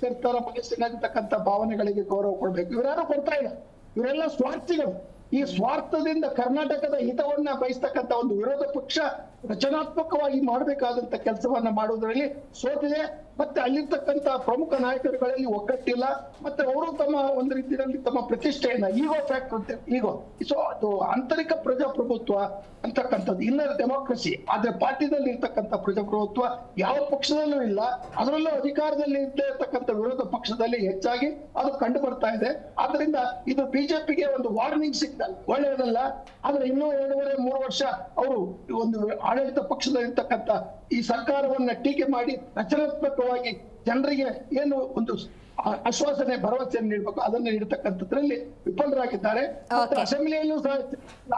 ಸರ್ಕಾರ ಮನಸ್ಸಿನಾಗಿರ್ತಕ್ಕಂಥ ಭಾವನೆಗಳಿಗೆ ಗೌರವ ಕೊಡ್ಬೇಕು. ಇವರ್ಯಾರು ಕೊಡ್ತಾ ಇಲ್ಲ, ಇವರೆಲ್ಲ ಸ್ವಾರ್ಥಿಗಳು. ಈ ಸ್ವಾರ್ಥದಿಂದ ಕರ್ನಾಟಕದ ಹಿತವನ್ನ ಬಯಸ್ತಕ್ಕಂಥ ಒಂದು ವಿರೋಧ ಪಕ್ಷ ರಚನಾತ್ಮಕವಾಗಿ ಮಾಡಬೇಕಾದಂತ ಕೆಲಸವನ್ನ ಮಾಡುವುದರಲ್ಲಿ ಸೋತಿದೆ. ಮತ್ತೆ ಅಲ್ಲಿರ್ತಕ್ಕಂಥ ಪ್ರಮುಖ ನಾಯಕರುಗಳಲ್ಲಿ ಒಗ್ಗಟ್ಟಿಲ್ಲ. ಮತ್ತೆ ಅವರು ತಮ್ಮ ಒಂದು ರೀತಿಯಲ್ಲಿ ತಮ್ಮ ಪ್ರತಿಷ್ಠೆಯನ್ನ, ಈಗೋ ಫ್ಯಾಕ್ಟರ್ ಅಂತ, ಈಗೋ ಸೊ ಅದು ಆಂತರಿಕ ಪ್ರಜಾಪ್ರಭುತ್ವ ಅಂತಕ್ಕಂಥದ್ದು, ಇನ್ನರ್ ಡೆಮೋಕ್ರಸಿ. ಆದ್ರೆ ಪಾರ್ಟಿದಲ್ಲಿ ಇರ್ತಕ್ಕಂಥ ಪ್ರಜಾಪ್ರಭುತ್ವ ಯಾವ ಪಕ್ಷದಲ್ಲೂ ಇಲ್ಲ. ಅದರಲ್ಲೂ ಅಧಿಕಾರದಲ್ಲಿ ಇದ್ದೇ ಇರ್ತಕ್ಕಂಥ ವಿರೋಧ ಪಕ್ಷದಲ್ಲಿ ಹೆಚ್ಚಾಗಿ ಅದು ಕಂಡು ಬರ್ತಾ ಇದೆ. ಆದ್ರಿಂದ ಇದು ಬಿಜೆಪಿಗೆ ಒಂದು ವಾರ್ನಿಂಗ್ ಸಿಗ್ನಲ್, ಒಳ್ಳೆಯದಲ್ಲ. ಆದ್ರೆ ಇನ್ನೂ 2.5-3 ವರ್ಷ ಅವರು ಒಂದು ಆಡಳಿತ ಪಕ್ಷದಲ್ಲಿರ್ತಕ್ಕಂಥ ಈ ಸರ್ಕಾರವನ್ನ ಟೀಕೆ ಮಾಡಿ ರಚನಾತ್ಮಕವಾಗಿ ಜನರಿಗೆ ಏನು ಒಂದು ಆಶ್ವಾಸನೆ, ಭರವಸೆಯನ್ನು ನೀಡಬೇಕು, ಅದನ್ನು ನೀಡತಕ್ಕಂಥದ್ರಲ್ಲಿ ವಿಫಲರಾಗಿದ್ದಾರೆ. ಅಸೆಂಬ್ಲಿಯಲ್ಲೂ ಸಹ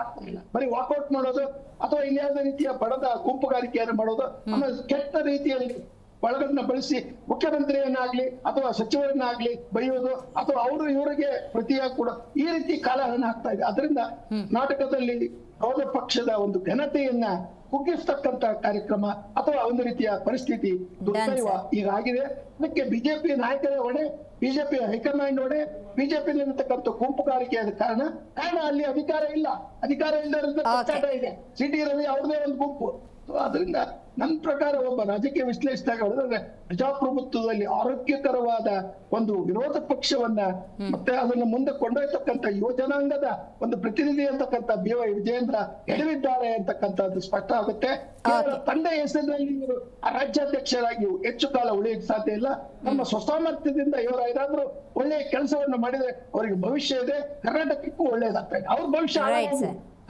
ಆಗ್ತಿಲ್ಲ, ಬರೀ ವಾಕೌಟ್ ಮಾಡೋದು ಅಥವಾ ಇನ್ಯಾವುದೇ ರೀತಿಯ ಬಡದ ಗುಂಪುಗಾರಿಕೆಯನ್ನು ಮಾಡೋದು, ಆಮೇಲೆ ಕೆಟ್ಟ ರೀತಿಯಲ್ಲಿ ಬಳಗನ್ನ ಬಳಸಿ ಮುಖ್ಯಮಂತ್ರಿಯನ್ನಾಗ್ಲಿ ಅಥವಾ ಸಚಿವರನ್ನಾಗ್ಲಿ ಬೈಯೋದು, ಅಥವಾ ಅವರು ಇವರಿಗೆ ಪ್ರತಿಯಾಗಿ ಕೂಡ ಈ ರೀತಿ ಕಾಲಹರಣ ಆಗ್ತಾ ಇದೆ. ಅದರಿಂದ ನಾಟಕದಲ್ಲಿ ವಿರೋಧ ಪಕ್ಷದ ಒಂದು ಘನತೆಯನ್ನ ಕುಗ್ಗಿಸ್ತಕ್ಕಂತ ಕಾರ್ಯಕ್ರಮ ಅಥವಾ ಒಂದು ರೀತಿಯ ಪರಿಸ್ಥಿತಿ ದುರ್ದೈವ ಈಗಾಗಿದೆ. ಅದಕ್ಕೆ ಬಿಜೆಪಿ ನಾಯಕರ ಹೊಣೆ, ಬಿಜೆಪಿ ಹೈಕಮಾಂಡ್ ಹೊಣೆ, ಬಿಜೆಪಿಯಲ್ಲಿರ್ತಕ್ಕಂಥ ಗುಂಪುಗಾರಿಕೆಯಾದ ಕಾರಣ ಅಲ್ಲಿ ಅಧಿಕಾರ ಇಲ್ಲ, ಅಧಿಕಾರ ಇಲ್ಲದ ಕಚ್ಚಾಟ ಇದೆ. ಸಿಟಿ ರವಿ ಅವ್ರದೇ ಒಂದು ಗುಂಪು. ಅದರಿಂದ ನನ್ನ ಪ್ರಕಾರ ಒಬ್ಬ ರಾಜಕೀಯ ವಿಶ್ಲೇಷಕ ಹೇಳಿದ್ರೆ, ಪ್ರಜಾಪ್ರಭುತ್ವದಲ್ಲಿ ಆರೋಗ್ಯಕರವಾದ ಒಂದು ವಿರೋಧ ಪಕ್ಷವನ್ನ ಮತ್ತೆ ಅದನ್ನು ಮುಂದೆ ಕೊಂಡೊಯ್ತಕ್ಕಂಥ ಯುವ ಜನಾಂಗದ ಒಂದು ಪ್ರತಿನಿಧಿ ಅಂತಕ್ಕಂಥ BY ವಿಜಯೇಂದ್ರ ಎಡವಿದ್ದಾರೆ ಅಂತಕ್ಕಂಥದ್ದು ಸ್ಪಷ್ಟ ಆಗುತ್ತೆ. ತಂದೆ ಹೆಸರಿನಲ್ಲಿ ಇವರು ರಾಜ್ಯಾಧ್ಯಕ್ಷರಾಗಿ ಹೆಚ್ಚು ಕಾಲ ಉಳಿಯಕ್ಕೆ ಸಾಧ್ಯ ಇಲ್ಲ. ನಮ್ಮ ಸ್ವಸಾಮರ್ಥ್ಯದಿಂದ ಇವರು ಏನಾದ್ರೂ ಒಳ್ಳೆಯ ಕೆಲಸವನ್ನು ಮಾಡಿದ್ರೆ ಅವರಿಗೆ ಭವಿಷ್ಯ ಇದೆ, ಕರ್ನಾಟಕಕ್ಕೂ ಒಳ್ಳೇದಾಗ್ತದೆ. ಅವ್ರ ಭವಿಷ್ಯ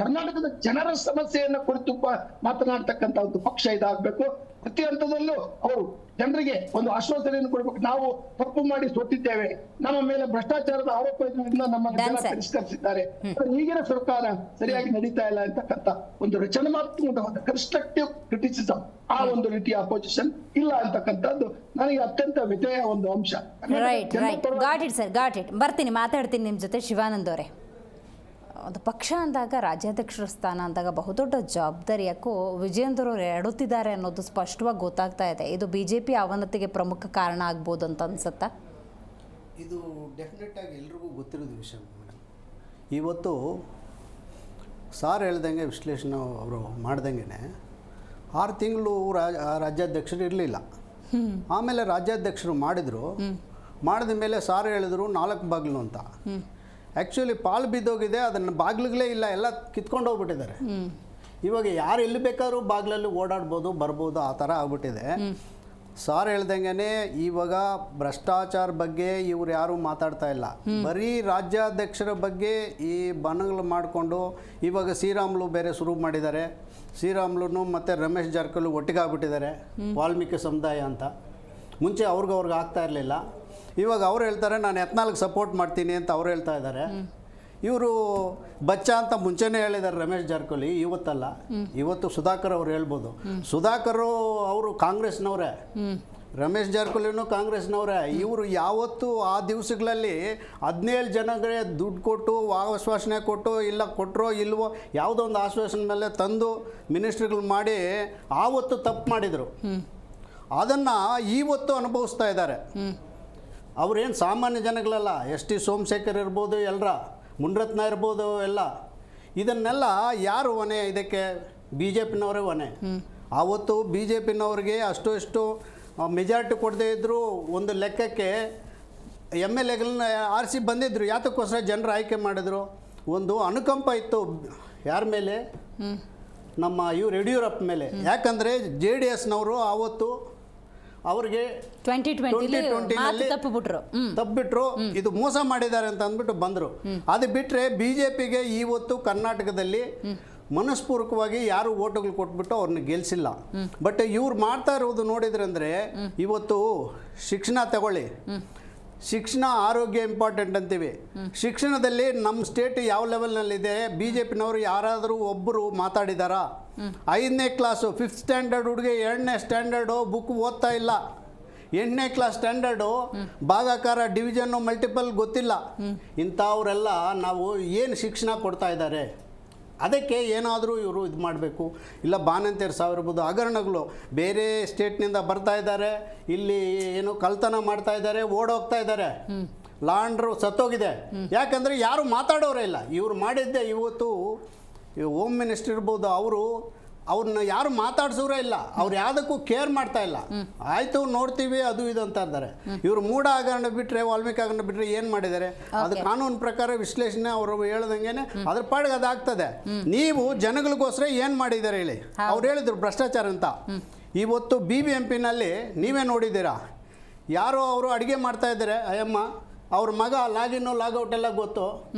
ಕರ್ನಾಟಕದ ಜನರ ಸಮಸ್ಯೆಯನ್ನ ಕುರಿತು ಮಾತನಾಡ್ತಕ್ಕಂಥ ಒಂದು ಪಕ್ಷ ಇದಾಗಬೇಕು. ಪ್ರತಿ ಹಂತದಲ್ಲೂ ಅವರು ಜನರಿಗೆ ಒಂದು ಆಶ್ವಾಸನೆಯನ್ನು ಕೊಡ್ಬೇಕು. ನಾವು ತಪ್ಪು ಮಾಡಿ ಸೋತಿದ್ದೇವೆ, ನಮ್ಮ ಮೇಲೆ ಭ್ರಷ್ಟಾಚಾರದ ಆರೋಪದಿಂದ ನಮ್ಮನ್ನು ಜನ ತಿರಸ್ಕರಿಸಿದ್ದಾರೆ, ಈಗಿನ ಸರ್ಕಾರ ಸರಿಯಾಗಿ ನಡೀತಾ ಇಲ್ಲ ಅಂತಕ್ಕಂಥ ಒಂದು ರಚನಾತ್ಮಕವಾದ ಕನ್ಸ್ಟ್ರಕ್ಟಿವ್ ಕ್ರಿಟಿಸಿಸಂ, ಆ ಒಂದು ರೀತಿಯ ಅಪೋಸಿಷನ್ ಇಲ್ಲ ಅಂತಕ್ಕಂಥದ್ದು ನನಗೆ ಅತ್ಯಂತ ವ್ಯತ್ಯಯ ಒಂದು ಅಂಶ. Got it sir, got it. ಬರ್ತೀನಿ, ಮಾತಾಡ್ತೀನಿ ನಿಮ್ಮ ಜೊತೆ. ಶಿವಾನಂದ್ ಅವರೇ, ಒಂದು ಪಕ್ಷ ಅಂದಾಗ, ರಾಜ್ಯಾಧ್ಯಕ್ಷರ ಸ್ಥಾನ ಅಂದಾಗ ಬಹುದೊಡ್ಡ ಜವಾಬ್ದಾರಿ ಯಾಕೋ ವಿಜಯೇಂದ್ರ ಅವರು ಎಡುತ್ತಿದ್ದಾರೆ ಅನ್ನೋದು ಸ್ಪಷ್ಟವಾಗಿ ಗೊತ್ತಾಗ್ತಾ ಇದೆ. ಇದು BJP ಅವನತಿಗೆ ಪ್ರಮುಖ ಕಾರಣ ಆಗ್ಬೋದು ಅಂತ ಅನ್ಸುತ್ತಾ? ಇದು ಡೆಫಿನೆಟ್ ಆಗಿ ಎಲ್ರಿಗೂ ಗೊತ್ತಿರೋದು ವಿಷಯ ಮೇಡಮ್. ಇವತ್ತು ಸಾರ್ ಹೇಳ್ದಂಗೆ ವಿಶ್ಲೇಷಣೆ ಅವರು ಮಾಡ್ದಂಗೆ 6 ತಿಂಗಳು ರಾಜ್ಯಾಧ್ಯಕ್ಷರು ಇರಲಿಲ್ಲ. ಆಮೇಲೆ ರಾಜ್ಯಾಧ್ಯಕ್ಷರು ಮಾಡಿದ ಮೇಲೆ ಸಾರ್ ಹೇಳಿದ್ರು 4 ಬಾಗಿಲು ಅಂತ. ಆ್ಯಕ್ಚುಲಿ ಪಾಲ್ ಬಿದ್ದೋಗಿದೆ, ಅದನ್ನು ಬಾಗಿಲುಗಳೇ ಇಲ್ಲ, ಎಲ್ಲ ಕಿತ್ಕೊಂಡು ಹೋಗ್ಬಿಟ್ಟಿದ್ದಾರೆ. ಇವಾಗ ಯಾರು ಎಲ್ಲಿ ಬೇಕಾದ್ರೂ ಬಾಗಿಲಲ್ಲಿ ಓಡಾಡ್ಬೋದು, ಬರ್ಬೋದು, ಆ ಥರ ಆಗ್ಬಿಟ್ಟಿದೆ. ಸಾರ್ ಹೇಳ್ದಂಗೆ ಇವಾಗ ಭ್ರಷ್ಟಾಚಾರ ಬಗ್ಗೆ ಇವ್ರು ಯಾರೂ ಮಾತಾಡ್ತಾ ಇಲ್ಲ. ಬರೀ ರಾಜ್ಯಾಧ್ಯಕ್ಷರ ಬಗ್ಗೆ ಈ ಬನಗಳು ಮಾಡಿಕೊಂಡು ಇವಾಗ ಶ್ರೀರಾಮುಲು ಬೇರೆ ಶುರು ಮಾಡಿದ್ದಾರೆ. ಶ್ರೀರಾಮುಲು ಮತ್ತು ರಮೇಶ್ ಜಾರಕಿಹೊಳಿ ಒಟ್ಟಿಗೆ ಆಗ್ಬಿಟ್ಟಿದ್ದಾರೆ, ವಾಲ್ಮೀಕಿ ಸಮುದಾಯ ಅಂತ. ಮುಂಚೆ ಅವ್ರಿಗೆ ಆಗ್ತಾ ಇರಲಿಲ್ಲ. ಇವಾಗ ಅವ್ರು ಹೇಳ್ತಾರೆ ನಾನು ಯತ್ನಾಳ್ಗೆ ಸಪೋರ್ಟ್ ಮಾಡ್ತೀನಿ ಅಂತ ಅವ್ರು ಹೇಳ್ತಾ ಇದ್ದಾರೆ. ಇವರು ಬಚ್ಚ ಅಂತ ಮುಂಚೆನೇ ಹೇಳಿದ್ದಾರೆ ರಮೇಶ್ ಜಾರಕಿಹೊಳಿ, ಇವತ್ತಲ್ಲ. ಇವತ್ತು ಸುಧಾಕರ್ ಅವ್ರು ಹೇಳ್ಬೋದು. ಸುಧಾಕರ್ ಅವರು ಕಾಂಗ್ರೆಸ್ನವರೇ, ರಮೇಶ್ ಜಾರಕಿಹೊಳಿನೂ ಕಾಂಗ್ರೆಸ್ನವರೇ. ಇವರು ಯಾವತ್ತು ಆ ದಿವಸಗಳಲ್ಲಿ 17 ಜನಗಳಿಗೆ ದುಡ್ಡು ಕೊಟ್ಟು ಆಶ್ವಾಸನೆ ಕೊಟ್ಟು, ಇಲ್ಲ ಕೊಟ್ಟರೋ ಇಲ್ವೋ ಯಾವುದೋ ಒಂದು ಆಶ್ವಾಸನೆ ಮೇಲೆ ತಂದು ಮಿನಿಸ್ಟ್ರಿಗಳು ಮಾಡಿ ಆವತ್ತು ತಪ್ಪು ಮಾಡಿದರು. ಅದನ್ನು ಇವತ್ತು ಅನುಭವಿಸ್ತಾ ಇದ್ದಾರೆ. ಅವ್ರೇನು ಸಾಮಾನ್ಯ ಜನಗಳಲ್ಲ. ಎಸ್ ಟಿ ಸೋಮಶೇಖರ್ ಇರ್ಬೋದು, ಎಲ್ಲರ ಮುನ್ರತ್ನ ಇರ್ಬೋದು, ಎಲ್ಲ ಇದನ್ನೆಲ್ಲ ಯಾರು ಹೊಣೆ? ಇದಕ್ಕೆ ಬಿ ಜೆ ಪಿನವರೇ ಹೊಣೆ. ಆವತ್ತು ಬಿ ಜೆ ಪಿನವ್ರಿಗೆ ಅಷ್ಟು ಮೆಜಾರಿಟಿ ಕೊಡದೇ ಇದ್ದರೂ ಒಂದು ಲೆಕ್ಕಕ್ಕೆ MLAಗಳನ್ನ ಆರಿಸಿ ಬಂದಿದ್ದರು. ಯಾತಕ್ಕೋಸ್ಕರ ಜನರು ಆಯ್ಕೆ ಮಾಡಿದ್ರು? ಒಂದು ಅನುಕಂಪ ಇತ್ತು ಯಾರ ಮೇಲೆ? ನಮ್ಮ ಯಡಿಯೂರಪ್ಪ ಮೇಲೆ. ಯಾಕಂದರೆ JDSನವರು ಆವತ್ತು ಅವ್ರಿಗೆ 2020 ತಪ್ಪಿಬಿಟ್ರು, ಇದು ಮೋಸ ಮಾಡಿದ್ದಾರೆ ಅಂತ ಅಂದ್ಬಿಟ್ಟು ಬಂದರು. ಅದು ಬಿಟ್ಟರೆ BJPಗೆ ಇವತ್ತು ಕರ್ನಾಟಕದಲ್ಲಿ ಮನಸ್ಪೂರ್ವಕವಾಗಿ ಯಾರು ಓಟುಗಳು ಕೊಟ್ಬಿಟ್ಟು ಅವ್ರನ್ನ ಗೆಲ್ಸಿಲ್ಲ. ಬಟ್ ಇವ್ರು ಮಾಡ್ತಾ ಇರೋದು ನೋಡಿದ್ರೆ ಅಂದರೆ, ಇವತ್ತು ಶಿಕ್ಷಣ ತಗೊಳ್ಳಿ, ಶಿಕ್ಷಣ ಆರೋಗ್ಯ ಇಂಪಾರ್ಟೆಂಟ್ ಅಂತೀವಿ. ಶಿಕ್ಷಣದಲ್ಲಿ ನಮ್ಮ ಸ್ಟೇಟ್ ಯಾವ ಲೆವೆಲ್ನಲ್ಲಿದೆ? BJPನವರು ಯಾರಾದರೂ ಒಬ್ಬರು ಮಾತಾಡಿದಾರಾ? 5ನೇ ಕ್ಲಾಸು 5th ಸ್ಟ್ಯಾಂಡರ್ಡ್ ಹುಡುಗಿ 2ನೇ ಸ್ಟ್ಯಾಂಡರ್ಡು ಬುಕ್ ಓದ್ತಾ ಇಲ್ಲ. 8ನೇ ಕ್ಲಾಸ್ ಸ್ಟ್ಯಾಂಡರ್ಡು ಭಾಗಾಕಾರ ಡಿವಿಷನ್ನು ಮಲ್ಟಿಪಲ್ ಗೊತ್ತಿಲ್ಲ. ಇಂಥವರೆಲ್ಲ ನಾವು ಏನು ಶಿಕ್ಷಣ ಕೊಡ್ತಾ ಇದ್ದಾರೆ? ಅದಕ್ಕೆ ಏನಾದರೂ ಇವರು ಇದು ಮಾಡಬೇಕು. ಇಲ್ಲ ಬಾಣಂತಿಯರು ಸಾವಿರಬಹುದು ಹಗರಣಗಳು ಬೇರೆ ಸ್ಟೇಟ್ನಿಂದ ಬರ್ತಾ ಇದ್ದಾರೆ, ಇಲ್ಲಿ ಏನು ಕಳ್ತನ ಮಾಡ್ತಾ ಇದ್ದಾರೆ, ಓಡೋಗ್ತಾ ಇದ್ದಾರೆ, ಲಾಂಡ್ರು ಸತ್ತೋಗಿದೆ. ಯಾಕಂದರೆ ಯಾರು ಮಾತಾಡೋರೇ ಇಲ್ಲ. ಇವರು ಮಾಡಿದ್ದೆ ಇವತ್ತು ಹೋಮ್ ಮಿನಿಸ್ಟರ್ ಇರ್ಬೋದು, ಅವ್ರನ್ನ ಯಾರು ಮಾತಾಡ್ಸೋರೇ ಇಲ್ಲ. ಅವ್ರು ಯಾವುದಕ್ಕೂ ಕೇರ್ ಮಾಡ್ತಾ ಇಲ್ಲ. ಆಯಿತು ನೋಡ್ತೀವಿ ಅದು ಇದು ಅಂತ ಇದ್ದಾರೆ. ಇವರು ಮೂಢ ಹಗರಣ ಬಿಟ್ಟರೆ, ವಾಲ್ಮೀಕಿ ಹಗರಣ ಬಿಟ್ಟರೆ ಏನು ಮಾಡಿದ್ದಾರೆ? ಅದು ಕಾನೂನು ಪ್ರಕಾರ ವಿಶ್ಲೇಷಣೆ ಅವರು ಹೇಳ್ದಂಗೆ ಅದ್ರ ಪಾಡಿಗೆ ಅದಾಗ್ತದೆ. ನೀವು ಜನಗಳಿಗೋಸ್ಕರ ಏನು ಮಾಡಿದ್ದಾರೆ ಹೇಳಿ? ಅವ್ರು ಹೇಳಿದ್ರು ಭ್ರಷ್ಟಾಚಾರ ಅಂತ. ಇವತ್ತು BBMPನಲ್ಲಿ ನೀವೇ ನೋಡಿದ್ದೀರಾ, ಯಾರೋ ಅವರು ಅಡುಗೆ ಮಾಡ್ತಾ ಇದ್ದಾರೆ, ಅಯ್ಯಮ್ಮ ಅವ್ರ ಮಗ ಲಾಗಿನ್ನು ಲಾಗೌಟ್ ಎಲ್ಲ ಗೊತ್ತು,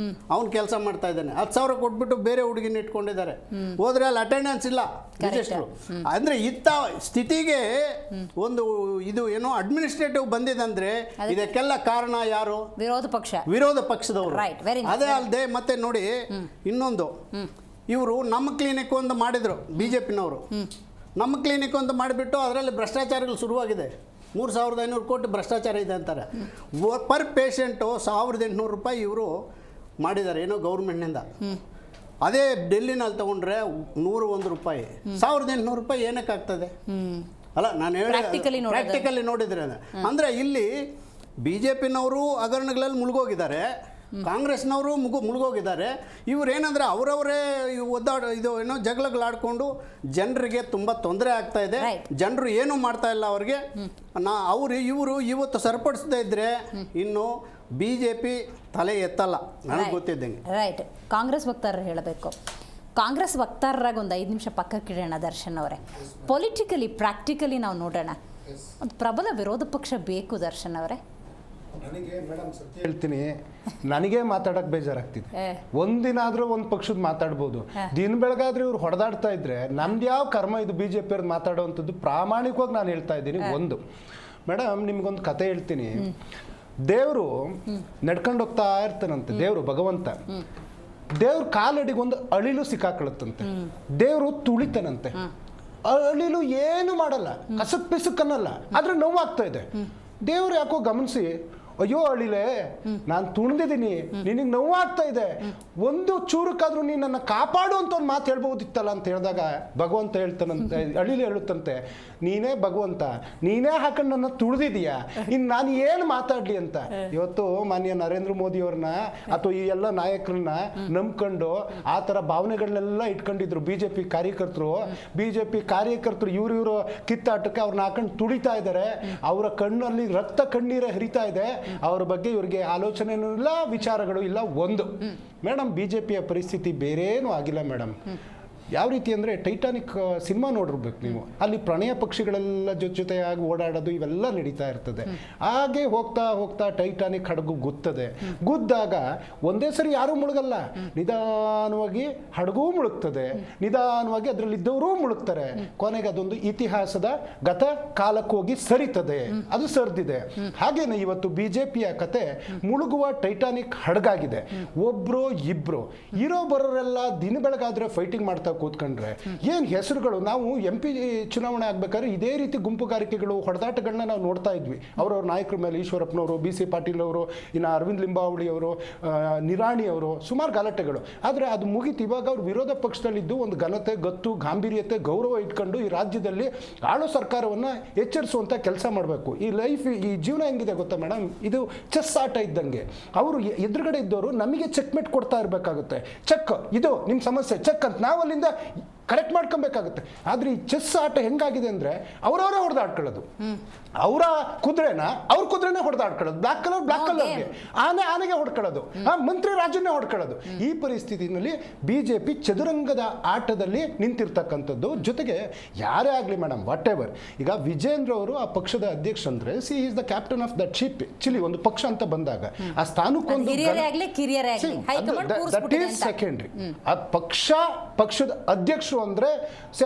ಅವ್ನು ಕೆಲಸ ಮಾಡ್ತಾ ಇದ್ದಾನೆ. 10,000 ಕೊಟ್ಬಿಟ್ಟು ಬೇರೆ ಹುಡುಗಿನ ಇಟ್ಕೊಂಡಿದ್ದಾರೆ. ಹೋದ್ರೆ ಅಲ್ಲಿ ಅಟೆಂಡೆನ್ಸ್ ಇಲ್ಲ ರಿಜಿಸ್ಟ್ರು. ಅಂದರೆ ಇಂಥ ಸ್ಥಿತಿಗೆ ಒಂದು ಇದು ಏನೋ ಅಡ್ಮಿನಿಸ್ಟ್ರೇಟಿವ್ ಬಂದಿದಂದ್ರೆ ಇದಕ್ಕೆಲ್ಲ ಕಾರಣ ಯಾರು? ವಿರೋಧ ಪಕ್ಷದವರು. ಅದೇ ಅಲ್ಲದೆ ಮತ್ತೆ ನೋಡಿ ಇನ್ನೊಂದು, ಇವರು ನಮ್ಮ ಕ್ಲಿನಿಕ್ ಒಂದು ಮಾಡಿದ್ರು BJPನವರು. ನಮ್ಮ ಕ್ಲಿನಿಕ್ ಒಂದು ಮಾಡಿಬಿಟ್ಟು ಅದರಲ್ಲಿ ಭ್ರಷ್ಟಾಚಾರಗಳು ಶುರುವಾಗಿದೆ. 3,500 ಕೋಟಿ ಭ್ರಷ್ಟಾಚಾರ ಇದೆ ಅಂತಾರೆ. ಪರ್ ಪೇಷಂಟು 1,800 ರೂಪಾಯಿ ಇವರು ಮಾಡಿದ್ದಾರೆ ಏನೋ ಗೌರ್ಮೆಂಟ್ನಿಂದ. ಅದೇ ಡೆಲ್ಲಿನಲ್ಲಿ ತೊಗೊಂಡ್ರೆ 101 ರೂಪಾಯಿ. 1,800 ರೂಪಾಯಿ ಏನಕ್ಕಾಗ್ತದೆ? ಅಲ್ಲ, ನಾನು ಪ್ರಾಕ್ಟಿಕಲಿ ನೋಡಿದ್ರೆ ಅಂದರೆ ಇಲ್ಲಿ BJPನವರು ಹಗರಣಗಳಲ್ಲಿ ಮುಳುಗೋಗಿದ್ದಾರೆ, ಕಾಂಗ್ರೆಸ್ನವರು ಮುಳುಗೋಗಿದ್ದಾರೆ. ಇವ್ರೇನಂದ್ರೆ ಅವರವರೇ ಇದು ಏನೋ ಜಗಳಗಳಾಡ್ಕೊಂಡು ಜನರಿಗೆ ತುಂಬ ತೊಂದರೆ ಆಗ್ತಾ ಇದೆ. ಜನರು ಏನು ಮಾಡ್ತಾ ಇಲ್ಲ ಅವ್ರಿಗೆ. ಇವರು ಇವತ್ತು ಸರಿಪಡಿಸದೇ ಇದ್ರೆ ಇನ್ನು BJP ತಲೆ ಎತ್ತಲ್ಲ, ನನಗೆ ಗೊತ್ತಿದ್ದಂಗೆ. ರೈಟ್. ಕಾಂಗ್ರೆಸ್ ವಕ್ತಾರರು ಹೇಳಬೇಕು. ಕಾಂಗ್ರೆಸ್ ವಕ್ತಾರರಾಗ ಒಂದು 5 ನಿಮಿಷ ಪಕ್ಕಕ್ಕಿಡೋಣ ದರ್ಶನ್ ಅವರೇ. ಪೊಲಿಟಿಕಲಿ ಪ್ರಾಕ್ಟಿಕಲಿ ನಾವು ನೋಡೋಣ, ಒಂದು ಪ್ರಬಲ ವಿರೋಧ ಪಕ್ಷ ಬೇಕು ದರ್ಶನ್ ಅವರೇ. ನನಗೆ ಮೇಡಮ್ ಸತ್ಯ ಹೇಳ್ತೀನಿ, ನನಗೆ ಮಾತಾಡಕ್ಕೆ ಬೇಜಾರಾಗ್ತಿದೆ. ಒಂದಿನ ಆದ್ರೂ ಒಂದು ಪಕ್ಷದ ಮಾತಾಡ್ಬೋದು, ದಿನ ಬೆಳಗಾದ್ರೆ ಇವ್ರು ಹೊಡೆದಾಡ್ತಾ ಇದ್ರೆ ನಮ್ದು ಯಾವ ಕರ್ಮ ಇದು? BJP ಅವ್ರು ಮಾತಾಡುವಂಥದ್ದು ಪ್ರಾಮಾಣಿಕವಾಗಿ ನಾನು ಹೇಳ್ತಾ ಇದ್ದೀನಿ. ಒಂದು ಮೇಡಮ್ ನಿಮ್ಗೊಂದು ಕತೆ ಹೇಳ್ತೀನಿ. ದೇವರು ನಡ್ಕೊಂಡು ಹೋಗ್ತಾ ಇರ್ತಾನಂತೆ, ದೇವರು ಭಗವಂತ. ದೇವ್ರ ಕಾಲಡಿಗೊಂದು ಅಳಿಲು ಸಿಕ್ಕಾಕೊಳ್ಳುತ್ತಂತೆ. ದೇವರು ತುಳಿತಾನಂತೆ. ಅಳಿಲು ಏನು ಮಾಡಲ್ಲ, ಕಸಕ್ ಪಿಸಕ್ ಅನ್ನಲ್ಲ, ಆದ್ರೆ ನೋವಾಗ್ತಾ ಇದೆ. ದೇವ್ರು ಯಾಕೋ ಗಮನಿಸಿ, ಅಯ್ಯೋ ಅಳಿಲೆ, ನಾನು ತುಣಿದಿದ್ದೀನಿ, ನಿನಗೆ ನೋವಾಗ್ತಾ ಇದೆ, ಒಂದು ಚೂರಕ್ಕಾದ್ರೂ ನೀನು ನನ್ನ ಕಾಪಾಡು ಅಂತ ಒಂದು ಮಾತು ಹೇಳ್ಬೋದಿತ್ತಲ್ಲ ಅಂತ ಹೇಳಿದಾಗ ಭಗವಂತ ಹೇಳ್ತಾನಂತೆ, ಅಳಿಲೆ ಹೇಳುತ್ತಂತೆ, ನೀನೇ ಭಗವಂತ, ನೀನೇ ಹಾಕೊಂಡು ನನ್ನ ತುಳಿದಿದೀಯಾ, ಇನ್ನು ನಾನು ಏನು ಮಾತಾಡ್ಲಿ ಅಂತ. ಇವತ್ತು ಮಾನ್ಯ ನರೇಂದ್ರ ಮೋದಿ ಅವ್ರನ್ನ ಅಥವಾ ಈ ಎಲ್ಲ ನಾಯಕರನ್ನ ನಂಬ್ಕೊಂಡು ಆ ಥರ ಭಾವನೆಗಳನ್ನೆಲ್ಲ ಇಟ್ಕೊಂಡಿದ್ರು BJP ಕಾರ್ಯಕರ್ತರು ಇವರು ಕಿತ್ತಾಟಕ್ಕೆ ಅವ್ರನ್ನ ಹಾಕೊಂಡು ತುಳಿತಾ ಇದ್ದಾರೆ. ಅವರ ಕಣ್ಣಲ್ಲಿ ರಕ್ತ ಕಣ್ಣೀರೇ ಹರಿತಾ ಇದೆ. ಅವ್ರ ಬಗ್ಗೆ ಇವ್ರಿಗೆ ಆಲೋಚನೆನೂ ಇಲ್ಲ, ವಿಚಾರಗಳು ಇಲ್ಲ. ಒಂದು ಮೇಡಮ್, BJPಯ ಪರಿಸ್ಥಿತಿ ಬೇರೇನೂ ಆಗಿಲ್ಲ ಮೇಡಮ್. ಯಾವ ರೀತಿ ಅಂದರೆ ಟೈಟಾನಿಕ್ ಸಿನಿಮಾ ನೋಡಿರ್ಬೇಕು ನೀವು. ಅಲ್ಲಿ ಪ್ರಣಯ ಪಕ್ಷಿಗಳೆಲ್ಲ ಜೊತೆಯಾಗಿ ಓಡಾಡೋದು ಇವೆಲ್ಲ ನಡೀತಾ ಇರ್ತದೆ. ಹಾಗೆ ಹೋಗ್ತಾ ಹೋಗ್ತಾ ಟೈಟಾನಿಕ್ ಹಡಗು ಗುದ್ದಾಗ ಒಂದೇ ಸರಿ ಯಾರೂ ಮುಳುಗಲ್ಲ, ನಿಧಾನವಾಗಿ ಹಡಗೂ ಮುಳುಗ್ತದೆ, ನಿಧಾನವಾಗಿ ಅದರಲ್ಲಿದ್ದವರೂ ಮುಳುಗ್ತಾರೆ. ಕೊನೆಗೆ ಅದೊಂದು ಇತಿಹಾಸದ ಗತ ಕಾಲಕ್ಕೆ ಹೋಗಿ ಸರಿತದೆ, ಅದು ಸರಿದಿದೆ. ಹಾಗೇನೆ ಇವತ್ತು BJPಯ ಕತೆ ಮುಳುಗುವ ಟೈಟಾನಿಕ್ ಹಡಗಾಗಿದೆ. ಒಬ್ರು ಇಬ್ರು ಇರೋ ಬರೋರೆಲ್ಲ ದಿನ ಬೆಳಗಾದ್ರೆ ಫೈಟಿಂಗ್ ಮಾಡ್ತಾ ಕೂತ್ಕೊಂಡ್ರೆ ಏನ್ ಹೆಸರುಗಳು. ನಾವು MP ಚುನಾವಣೆ ಆಗ್ಬೇಕಾದ್ರೆ ಇದೇ ರೀತಿ ಗುಂಪುಗಾರಿಕೆಗಳು, ಹೊಡೆದಾಟಗಳನ್ನ ನಾವು ನೋಡ್ತಾ ಇದ್ವಿ. ಅವ್ರವ್ರ ನಾಯಕರ ಮೇಲೆ, ಈಶ್ವರಪ್ಪನವರು, BC ಪಾಟೀಲ್ ಅವರು, ಇನ್ನು ಅರವಿಂದ್ ಲಿಂಬಾವಳಿ ಅವರು, ನಿರಾಣಿ ಅವರು, ಸುಮಾರು ಗಲಾಟೆಗಳು. ಆದರೆ ಅದು ಮುಗಿತು. ಇವಾಗ ಅವ್ರು ವಿರೋಧ ಪಕ್ಷದಲ್ಲಿದ್ದು ಒಂದು ಘನತೆ, ಗತ್ತು, ಗಾಂಭೀರ್ಯತೆ, ಗೌರವ ಇಟ್ಕೊಂಡು ಈ ರಾಜ್ಯದಲ್ಲಿ ಆಳೋ ಸರ್ಕಾರವನ್ನ ಎಚ್ಚರಿಸುವಂತ ಕೆಲಸ ಮಾಡಬೇಕು. ಈ ಜೀವನ ಹೆಂಗಿದೆ ಗೊತ್ತಾ ಮೇಡಮ್, ಇದು ಚೆಸ್ ಆಟ ಇದ್ದಂಗೆ. ಅವರು ಎದುರುಗಡೆ ಇದ್ದವರು ನಮಗೆ ಚೆಕ್ಮೇಟ್ ಕೊಡ್ತಾ ಇರಬೇಕಾಗುತ್ತೆ. ಚೆಕ್, ಇದು ನಿಮ್ಮ ಸಮಸ್ಯೆ ಚೆಕ್ ಅಂತ ನಾವು ಅಲ್ಲಿಂದ ಕರೆಕ್ಟ್ ಮಾಡ್ಕೊಬೇಕಾಗುತ್ತೆ. ಆದ್ರೆ ಈ ಚೆಸ್ ಆಟ ಹೆಂಗಾಗಿದೆ ಅಂದ್ರೆ ಅವರವರೇ ಹೊಡೆದಾಡ್ಕೊಳ್ಳೋದು. ಅವರ ಕುದುರೆನ ಅವ್ರ ಕುದುರೆನೇ ಹೊಡೆದಾಡ್ಕೊಳ್ಳೋದು. ಬ್ಲಾಕ್ ಕಲರ್ಗೆ ಆನೆಗೆ ಹೊಡ್ಕೊಳ್ಳೋದು, ಮಂತ್ರಿ ರಾಜನ್ನೇ ಹೊಡ್ಕೊಳ್ಳೋದು. ಈ ಪರಿಸ್ಥಿತಿನಲ್ಲಿ BJP ಚದುರಂಗದ ಆಟದಲ್ಲಿ ನಿಂತಿರ್ತಕ್ಕಂಥದ್ದು. ಜೊತೆಗೆ ಯಾರೇ ಆಗಲಿ ಮೇಡಮ್, ವಾಟ್ ಎವರ್, ಈಗ ವಿಜೇಂದ್ರ ಅವರು ಆ ಪಕ್ಷದ ಅಧ್ಯಕ್ಷ ಅಂದ್ರೆ is the captain of that ship. ಚಿಲಿ ಒಂದು ಪಕ್ಷ ಅಂತ ಬಂದಾಗ ಆ ಸ್ಥಾನಕ್ಕೊಂದು ದಟ್ ಈಸ್ ಸೆಕೆಂಡ್ರಿ. ಆ ಪಕ್ಷದ ಅಧ್ಯಕ್ಷರು ಅಂದ್ರೆ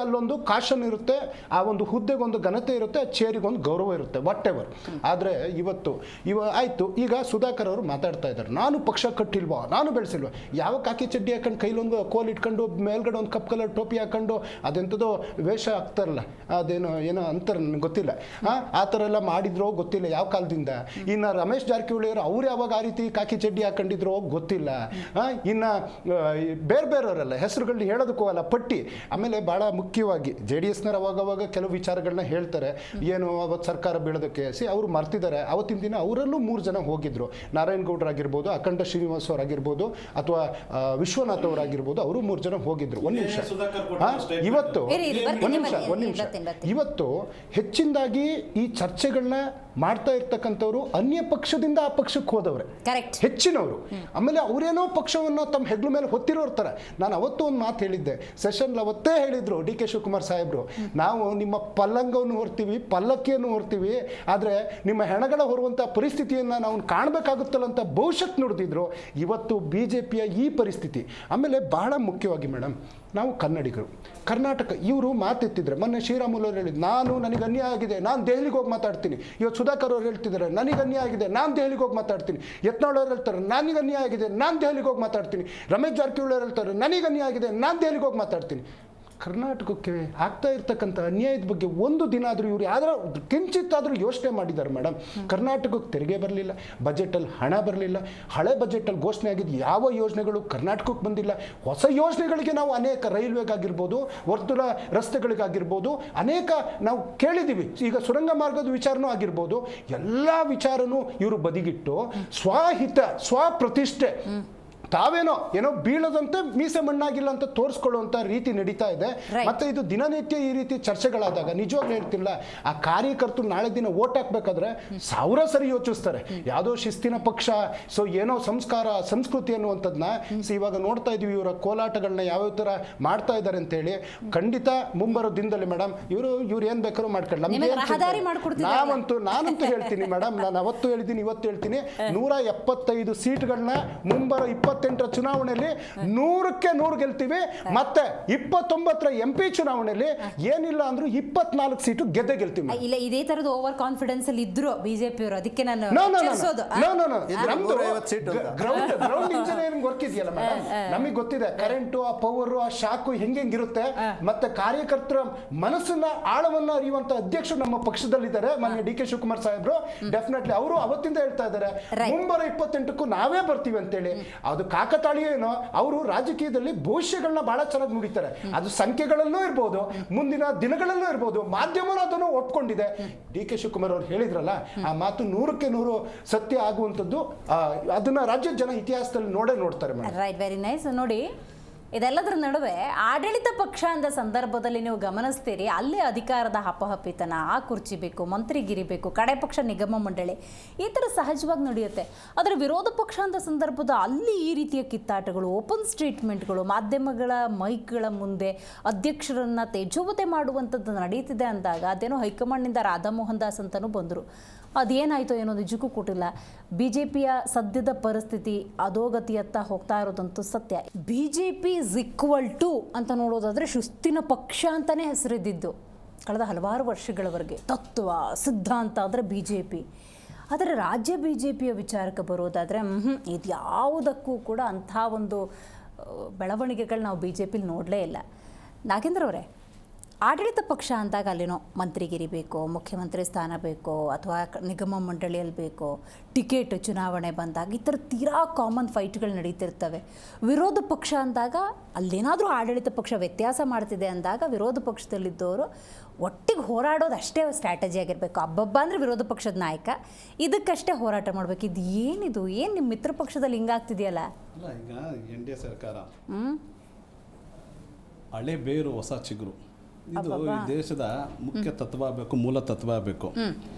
ಅಲ್ಲೊಂದು ಕಾಶನ್ ಇರುತ್ತೆ, ಆ ಒಂದು ಹುದ್ದೆಗೊಂದು ಘನತೆ ಇರುತ್ತೆ, ಚೇರಿಗೊಂದು ಗೌರವ ಇರುತ್ತೆ, ವಾಟ್ ಎವರ್. ಆದ್ರೆ ಆಯ್ತು, ಈಗ ಸುಧಾಕರ್ ಅವರು ಮಾತಾಡ್ತಾ ಇದ್ದಾರೆ, ನಾನು ಪಕ್ಷ ಕಟ್ಟಿಲ್ವಾ, ನಾನು ಬೆಳೆಸಿಲ್ವಾ. ಯಾವ ಕಾಕಿ ಚಡ್ಡಿ ಹಾಕೊಂಡು ಕೈಲೊಂದು ಕೋಲ್ ಇಟ್ಕೊಂಡು ಮೇಲ್ಗಡೆ ಒಂದು ಕಪ್ ಕಲರ್ ಟೋಪಿ ಹಾಕೊಂಡು ಅದೆಂಥದ್ದು ವೇಷ ಹಾಕ್ತಾರಲ್ಲ, ಏನೋ ಅಂತಾರೆ, ನನಗೆ ಗೊತ್ತಿಲ್ಲ. ಆ ಥರ ಎಲ್ಲ ಮಾಡಿದ್ರೋ ಗೊತ್ತಿಲ್ಲ ಯಾವ ಕಾಲದಿಂದ. ಇನ್ನು ರಮೇಶ್ ಜಾರಕಿಹೊಳಿ ಅವರು ಅವ್ರು ಯಾವಾಗ ಆ ರೀತಿ ಕಾಕಿ ಚಡ್ಡಿ ಹಾಕೊಂಡಿದ್ರೋ ಗೊತ್ತಿಲ್ಲ. ಇನ್ನು ಬೇರೆಯವರೆಲ್ಲ ಹೆಸರುಗಳನ್ನ ಹೇಳೋದಕ್ಕೂ ಅಲ್ಲ, ಪಟ್ಟಿ. ಆಮೇಲೆ ಬಹಳ ಮುಖ್ಯವಾಗಿ JDSನವ್ರು ಅವಾಗವಾಗ ಕೆಲವು ವಿಚಾರಗಳನ್ನ ಹೇಳ್ತಾರೆ, ಏನು ಅವತ್ತು ಸರ್ಕಾರ ಬೀಳೋದಕ್ಕೆ ಅವರು ಮರ್ತಿದ್ದಾರೆ. ಅವತ್ತಿನ ದಿನ ಅವರಲ್ಲೂ 3 ಜನ ಹೋಗಿದ್ರು. ನಾರಾಯಣಗೌಡರಾಗಿರ್ಬೋದು, ಅಖಂಡ ಶ್ರೀನಿವಾಸ್ ಅವರಾಗಿರ್ಬೋದು, ಅಥವಾ ವಿಶ್ವನಾಥ್ ಅವರಾಗಿರ್ಬೋದು, ಅವರು 3 ಜನ ಹೋಗಿದ್ರು. ಒಂದು ನಿಮಿಷ, ಇವತ್ತು ಹೆಚ್ಚಿನದಾಗಿ ಈ ಚರ್ಚೆಗಳನ್ನ ಮಾಡ್ತಾ ಇರ್ತಕ್ಕಂಥವ್ರು ಅನ್ಯ ಪಕ್ಷದಿಂದ ಆ ಪಕ್ಷಕ್ಕೆ ಹೋದವ್ರೆ ಹೆಚ್ಚಿನವರು. ಆಮೇಲೆ ಅವರೇನೋ ಪಕ್ಷವನ್ನು ತಮ್ಮ ಹೆಗ್ಲ ಮೇಲೆ ಹೊತ್ತಿರೋರ್ ತರ. ನಾನು ಅವತ್ತು ಒಂದು ಮಾತು ಹೇಳಿದ್ದೆ, ಸೆಷನ್ ಅವತ್ತೇ ಹೇಳಿದ್ರು DK ಶಿವಕುಮಾರ್ ಸಾಹೇಬ್ರು, ನಾವು ನಿಮ್ಮ ಪಲ್ಲಂಗವನ್ನು ಹೊರ್ತೀವಿ, ಪಲ್ಲಕ್ಕಿಯನ್ನು ಹೊರ್ತೀವಿ, ಆದ್ರೆ ನಿಮ್ಮ ಹೆಣಗಳ ಹೊರುವಂತ ಪರಿಸ್ಥಿತಿಯನ್ನ ನಾವು ಕಾಣಬೇಕಾಗುತ್ತಲ್ಲ ಅಂತ ಭವಿಷ್ಯತ್ ನುಡಿದಿದ್ರು. ಇವತ್ತು BJPಯ ಈ ಪರಿಸ್ಥಿತಿ. ಆಮೇಲೆ ಬಹಳ ಮುಖ್ಯವಾಗಿ ಮೇಡಮ್, ನಾವು ಕನ್ನಡಿಗರು, ಕರ್ನಾಟಕ, ಇವರು ಮಾತೆತ್ತಿದ್ರೆ ಮೊನ್ನೆ ಶ್ರೀರಾಮುಲು ಅವರು ಹೇಳಿದ್ರು, ನನಗೆ ಅನ್ಯಾಯ ಆಗಿದೆ, ನಾನು ದೆಹಲಿಗೆ ಹೋಗಿ ಮಾತಾಡ್ತೀನಿ. ಇವತ್ತು ಸುಧಾಕರ್ ಅವರು ಹೇಳ್ತಿದ್ದಾರೆ, ನನಗೆ ಅನ್ಯಾಯ ಆಗಿದೆ, ನಾನು ದೆಹಲಿಗೆ ಹೋಗಿ ಮಾತಾಡ್ತೀನಿ. ಯತ್ನಾಳ್ ಅವರು ಹೇಳ್ತಾರೆ, ನನಗೆ ಅನ್ಯಾಯ ಆಗಿದೆ, ನಾನು ದೆಹಲಿಗೆ ಹೋಗಿ ಮಾತಾಡ್ತೀನಿ. ರಮೇಶ್ ಜಾರಕಿಹೊಳಿ ಅವರು ಹೇಳ್ತಾರೆ, ನನಗೆ ಅನ್ಯಾಯ ಆಗಿದೆ, ನಾನು ದೆಹಲಿಗೆ ಹೋಗಿ ಮಾತಾಡ್ತೀನಿ. ಕರ್ನಾಟಕಕ್ಕೆ ಆಗ್ತಾ ಇರ್ತಕ್ಕಂಥ ಅನ್ಯಾಯದ ಬಗ್ಗೆ ಒಂದು ದಿನ ಆದರೂ ಇವರು ಯಾವ್ದಾದ್ರು ಕಿಂಚಿತ್ತಾದರೂ ಯೋಚನೆ ಮಾಡಿದ್ದಾರೆ ಮೇಡಮ್? ಕರ್ನಾಟಕಕ್ಕೆ ತೆರಿಗೆ ಬರಲಿಲ್ಲ, ಬಜೆಟಲ್ಲಿ ಹಣ ಬರಲಿಲ್ಲ, ಹಳೆ ಬಜೆಟಲ್ಲಿ ಘೋಷಣೆ ಆಗಿದ್ದು ಯಾವ ಯೋಜನೆಗಳು ಕರ್ನಾಟಕಕ್ಕೆ ಬಂದಿಲ್ಲ. ಹೊಸ ಯೋಜನೆಗಳಿಗೆ ನಾವು ಅನೇಕ ರೈಲ್ವೆಗಾಗಿರ್ಬೋದು, ವರ್ತುಲ ರಸ್ತೆಗಳಿಗಾಗಿರ್ಬೋದು, ಅನೇಕ ನಾವು ಕೇಳಿದ್ದೀವಿ. ಈಗ ಸುರಂಗ ಮಾರ್ಗದ ವಿಚಾರನೂ ಆಗಿರ್ಬೋದು, ಎಲ್ಲ ವಿಚಾರನೂ ಇವರು ಬದಿಗಿಟ್ಟು ಸ್ವಹಿತ, ಸ್ವಪ್ರತಿಷ್ಠೆ, ತಾವೇನೋ ಬೀಳದಂತೆ ಮೀಸೆ ಮಣ್ಣಾಗಿಲ್ಲ ಅಂತ ತೋರಿಸ್ಕೊಳ್ಳುವಂತ ರೀತಿ ನಡೀತಾ ಇದೆ. ಮತ್ತೆ ಇದು ದಿನನಿತ್ಯ ಈ ರೀತಿ ಚರ್ಚೆಗಳಾದಾಗ ನಿಜವಾಗ್ಲೂ ಹೇಳ್ತಿಲ್ಲ, ಆ ಕಾರ್ಯಕರ್ತರು ನಾಳೆ ದಿನ ಓಟ್ ಹಾಕ್ಬೇಕಾದ್ರೆ ಸರಿ ಯೋಚಿಸ್ತಾರೆ. ಯಾವುದೋ ಶಿಸ್ತಿನ ಪಕ್ಷ, ಸೊ ಏನೋ ಸಂಸ್ಕಾರ ಸಂಸ್ಕೃತಿ ಅನ್ನುವಂಥದ್ದನ್ನ ಇವಾಗ ನೋಡ್ತಾ ಇದೀವಿ. ಇವರ ಕೋಲಾಟಗಳನ್ನ ಯಾವ ತರ ಮಾಡ್ತಾ ಇದ್ದಾರೆ ಅಂತ ಹೇಳಿ ಖಂಡಿತ ಮುಂಬರೋ ದಿನದಲ್ಲಿ ಮೇಡಮ್ ಇವ್ರು ಏನ್ ಬೇಕಾದ್ರೂ ಮಾಡ್ಕೊಳ್ಳಿ. ನಾನಂತೂ ಹೇಳ್ತೀನಿ ಮೇಡಮ್, ನಾನು ಅವತ್ತು ಹೇಳಿದ್ದೀನಿ, ಇವತ್ತು ಹೇಳ್ತೀನಿ, 175 ಸೀಟ್ಗಳನ್ನ ಮುಂಬರೋ 28ರ ಚುನಾವಣೆಯಲ್ಲಿ 100ಕ್ಕೆ 100 ಗೆಲ್ತೀವಿ. ಮತ್ತೆ 29ರ MP ಚುನಾವಣೆಯಲ್ಲಿ ಏನಿಲ್ಲ ಅಂದ್ರೂ 24 ಸೀಟು ಗೆಲ್ತೀವಿ. ಇಲ್ಲ, ಇದೇ ತರದ ಓವರ್ ಕಾನ್ಫಿಡೆನ್ಸ್ ಅಲ್ಲಿ ಇದ್ರು BJP ಅವರು, ಅದಕ್ಕೆ ನಾನು ಗ್ರೌಂಡ್ ಇಂಜಿನಿಯರಿಂಗ್ ವರ್ಕ್ ಇದೆಯಲ್ಲ ಮೇಡಮ್, ನಮಗೆ ಗೊತ್ತಿದೆ ಕರೆಂಟು, ಆ ಪವರು, ಆ ಶಾಕು ಹೆಂಗಿರುತ್ತೆ. ಮತ್ತೆ ಕಾರ್ಯಕರ್ತರ ಮನಸ್ಸನ್ನ ಆಳವನ್ನ ಅರಿಯುವಂತ ಅಧ್ಯಕ್ಷರು ನಮ್ಮ ಪಕ್ಷದಲ್ಲಿದ್ದಾರೆ, ಮಾನ್ಯ DK ಶಿವಕುಮಾರ್ ಸಾಹೇಬ್ರು. ಡೆಫಿನೆಟ್ಲಿ ಅವರು ಅವತ್ತಿಂದ ಹೇಳ್ತಾ ಇದ್ದಾರೆ, ಮುಂಬರೋ 28ಕ್ಕೂ ನಾವೇ ಬರ್ತೀವಿ ಅಂತೇಳಿ. ಅದು ಕಾಕತಾಳೀಯ ಏನೋ, ಅವರು ರಾಜಕೀಯದಲ್ಲಿ ಭವಿಷ್ಯಗಳನ್ನ ಬಹಳ ಚೆನ್ನಾಗಿ ನುಡಿತಾರೆ. ಅದು ಸಂಖ್ಯೆಗಳಲ್ಲೂ ಇರ್ಬೋದು, ಮುಂದಿನ ದಿನಗಳಲ್ಲೂ ಇರ್ಬೋದು, ಮಾಧ್ಯಮನೂ ಅದನ್ನು ಒಪ್ಕೊಂಡಿದೆ. DK ಶಿವಕುಮಾರ್ ಅವರು ಹೇಳಿದ್ರಲ್ಲ, ಆ ಮಾತು 100ಕ್ಕೆ 100 ಸತ್ಯ ಆಗುವಂಥದ್ದು. ಅದನ್ನ ರಾಜ್ಯದ ಜನ ಇತಿಹಾಸದಲ್ಲಿ ನೋಡ್ತಾರೆ ಮೇಡಮ್. Right, very nice. ನೋಡಿ, ಇದೆಲ್ಲದರ ನಡುವೆ ಆಡಳಿತ ಪಕ್ಷ ಅಂದ ಸಂದರ್ಭದಲ್ಲಿ ನೀವು ಗಮನಿಸ್ತೀರಿ, ಅಲ್ಲಿ ಅಧಿಕಾರದ ಹಪಹಪಿತನ, ಆ ಕುರ್ಚಿ ಬೇಕು, ಮಂತ್ರಿಗಿರಿ ಬೇಕು, ಕಡೆ ಪಕ್ಷ ನಿಗಮ ಮಂಡಳಿ, ಈ ಥರ ಸಹಜವಾಗಿ ನಡೆಯುತ್ತೆ. ಆದರೆ ವಿರೋಧ ಪಕ್ಷ ಅಂದ ಸಂದರ್ಭದ ಅಲ್ಲಿ ಈ ರೀತಿಯ ಕಿತ್ತಾಟಗಳು, ಓಪನ್ ಸ್ಟೇಟ್ಮೆಂಟ್ಗಳು, ಮಾಧ್ಯಮಗಳ ಮೈಕ್ಗಳ ಮುಂದೆ ಅಧ್ಯಕ್ಷರನ್ನ ತೇಜೋವಧೆ ಮಾಡುವಂಥದ್ದು ನಡೀತಿದೆ ಅಂದಾಗ ಅದೇನೋ ಹೈಕಮಾಂಡ್ನಿಂದ ರಾಧಾಮೋಹನ್ ದಾಸ್ ಅಂತಲೂ ಬಂದರು. ಅದೇನಾಯಿತೋ ಏನೋ ನಿಜಕ್ಕೂ ಕೊಟ್ಟಿಲ್ಲ. BJPಯ ಸದ್ಯದ ಪರಿಸ್ಥಿತಿ ಅಧೋಗತಿಯತ್ತ ಹೋಗ್ತಾ ಇರೋದಂತೂ ಸತ್ಯ. BJP ಇಸ್ ಈಕ್ವಲ್ ಟು ಅಂತ ನೋಡೋದಾದರೆ ಶಿಸ್ತಿನ ಪಕ್ಷ ಅಂತಲೇ ಹೆಸರಿದ್ದಿದ್ದು ಕಳೆದ ಹಲವಾರು ವರ್ಷಗಳವರೆಗೆ. ತತ್ವ ಸಿದ್ಧಾಂತ ಅಂದರೆ BJP. ಆದರೆ ರಾಜ್ಯ BJPಯ ವಿಚಾರಕ್ಕೆ ಬರೋದಾದರೆ ಇದು ಯಾವುದಕ್ಕೂ ಕೂಡ ಅಂಥ ಒಂದು ಬೆಳವಣಿಗೆಗಳು ನಾವು BJPಲಿ ನೋಡಲೇ ಇಲ್ಲ. ನಾಗೇಂದ್ರ ಅವರೇ, ಆಡಳಿತ ಪಕ್ಷ ಅಂದಾಗ ಅಲ್ಲೇನೋ ಮಂತ್ರಿಗಿರಿ ಬೇಕೋ, ಮುಖ್ಯಮಂತ್ರಿ ಸ್ಥಾನ ಬೇಕೋ, ಅಥವಾ ನಿಗಮ ಮಂಡಳಿಯಲ್ಲಿ ಬೇಕೋ, ಟಿಕೆಟ್ ಚುನಾವಣೆ ಬಂದಾಗ ಈ ಥರ ತೀರಾ ಕಾಮನ್ ಫೈಟ್ಗಳು ನಡೀತಿರ್ತವೆ. ವಿರೋಧ ಪಕ್ಷ ಅಂದಾಗ ಅಲ್ಲೇನಾದರೂ ಆಡಳಿತ ಪಕ್ಷ ವ್ಯತ್ಯಾಸ ಮಾಡ್ತಿದೆ ಅಂದಾಗ ವಿರೋಧ ಪಕ್ಷದಲ್ಲಿದ್ದವರು ಒಟ್ಟಿಗೆ ಹೋರಾಡೋದು ಅಷ್ಟೇ ಸ್ಟ್ರಾಟಜಿ ಆಗಿರಬೇಕು. ಹಬ್ಬಬ್ಬ ಅಂದರೆ ವಿರೋಧ ಪಕ್ಷದ ನಾಯಕ, ಇದಕ್ಕಷ್ಟೇ ಹೋರಾಟ ಮಾಡಬೇಕು. ಇದು ಏನಿದು, ಏನು ನಿಮ್ಮ ಮಿತ್ರ ಪಕ್ಷದಲ್ಲಿ ಹಿಂಗಾಗ್ತಿದೆಯಲ್ಲ? ಅಲ್ಲ, ಈಗ NDA ಸರ್ಕಾರ ಹಳೆ ಬೇರು ಹೊಸ ಚಿಗುರು, ಇದು ಈ ದೇಶದ ಮುಖ್ಯ ತತ್ವ ಆಗಬೇಕು, ಮೂಲ ತತ್ವ ಆಗಬೇಕು.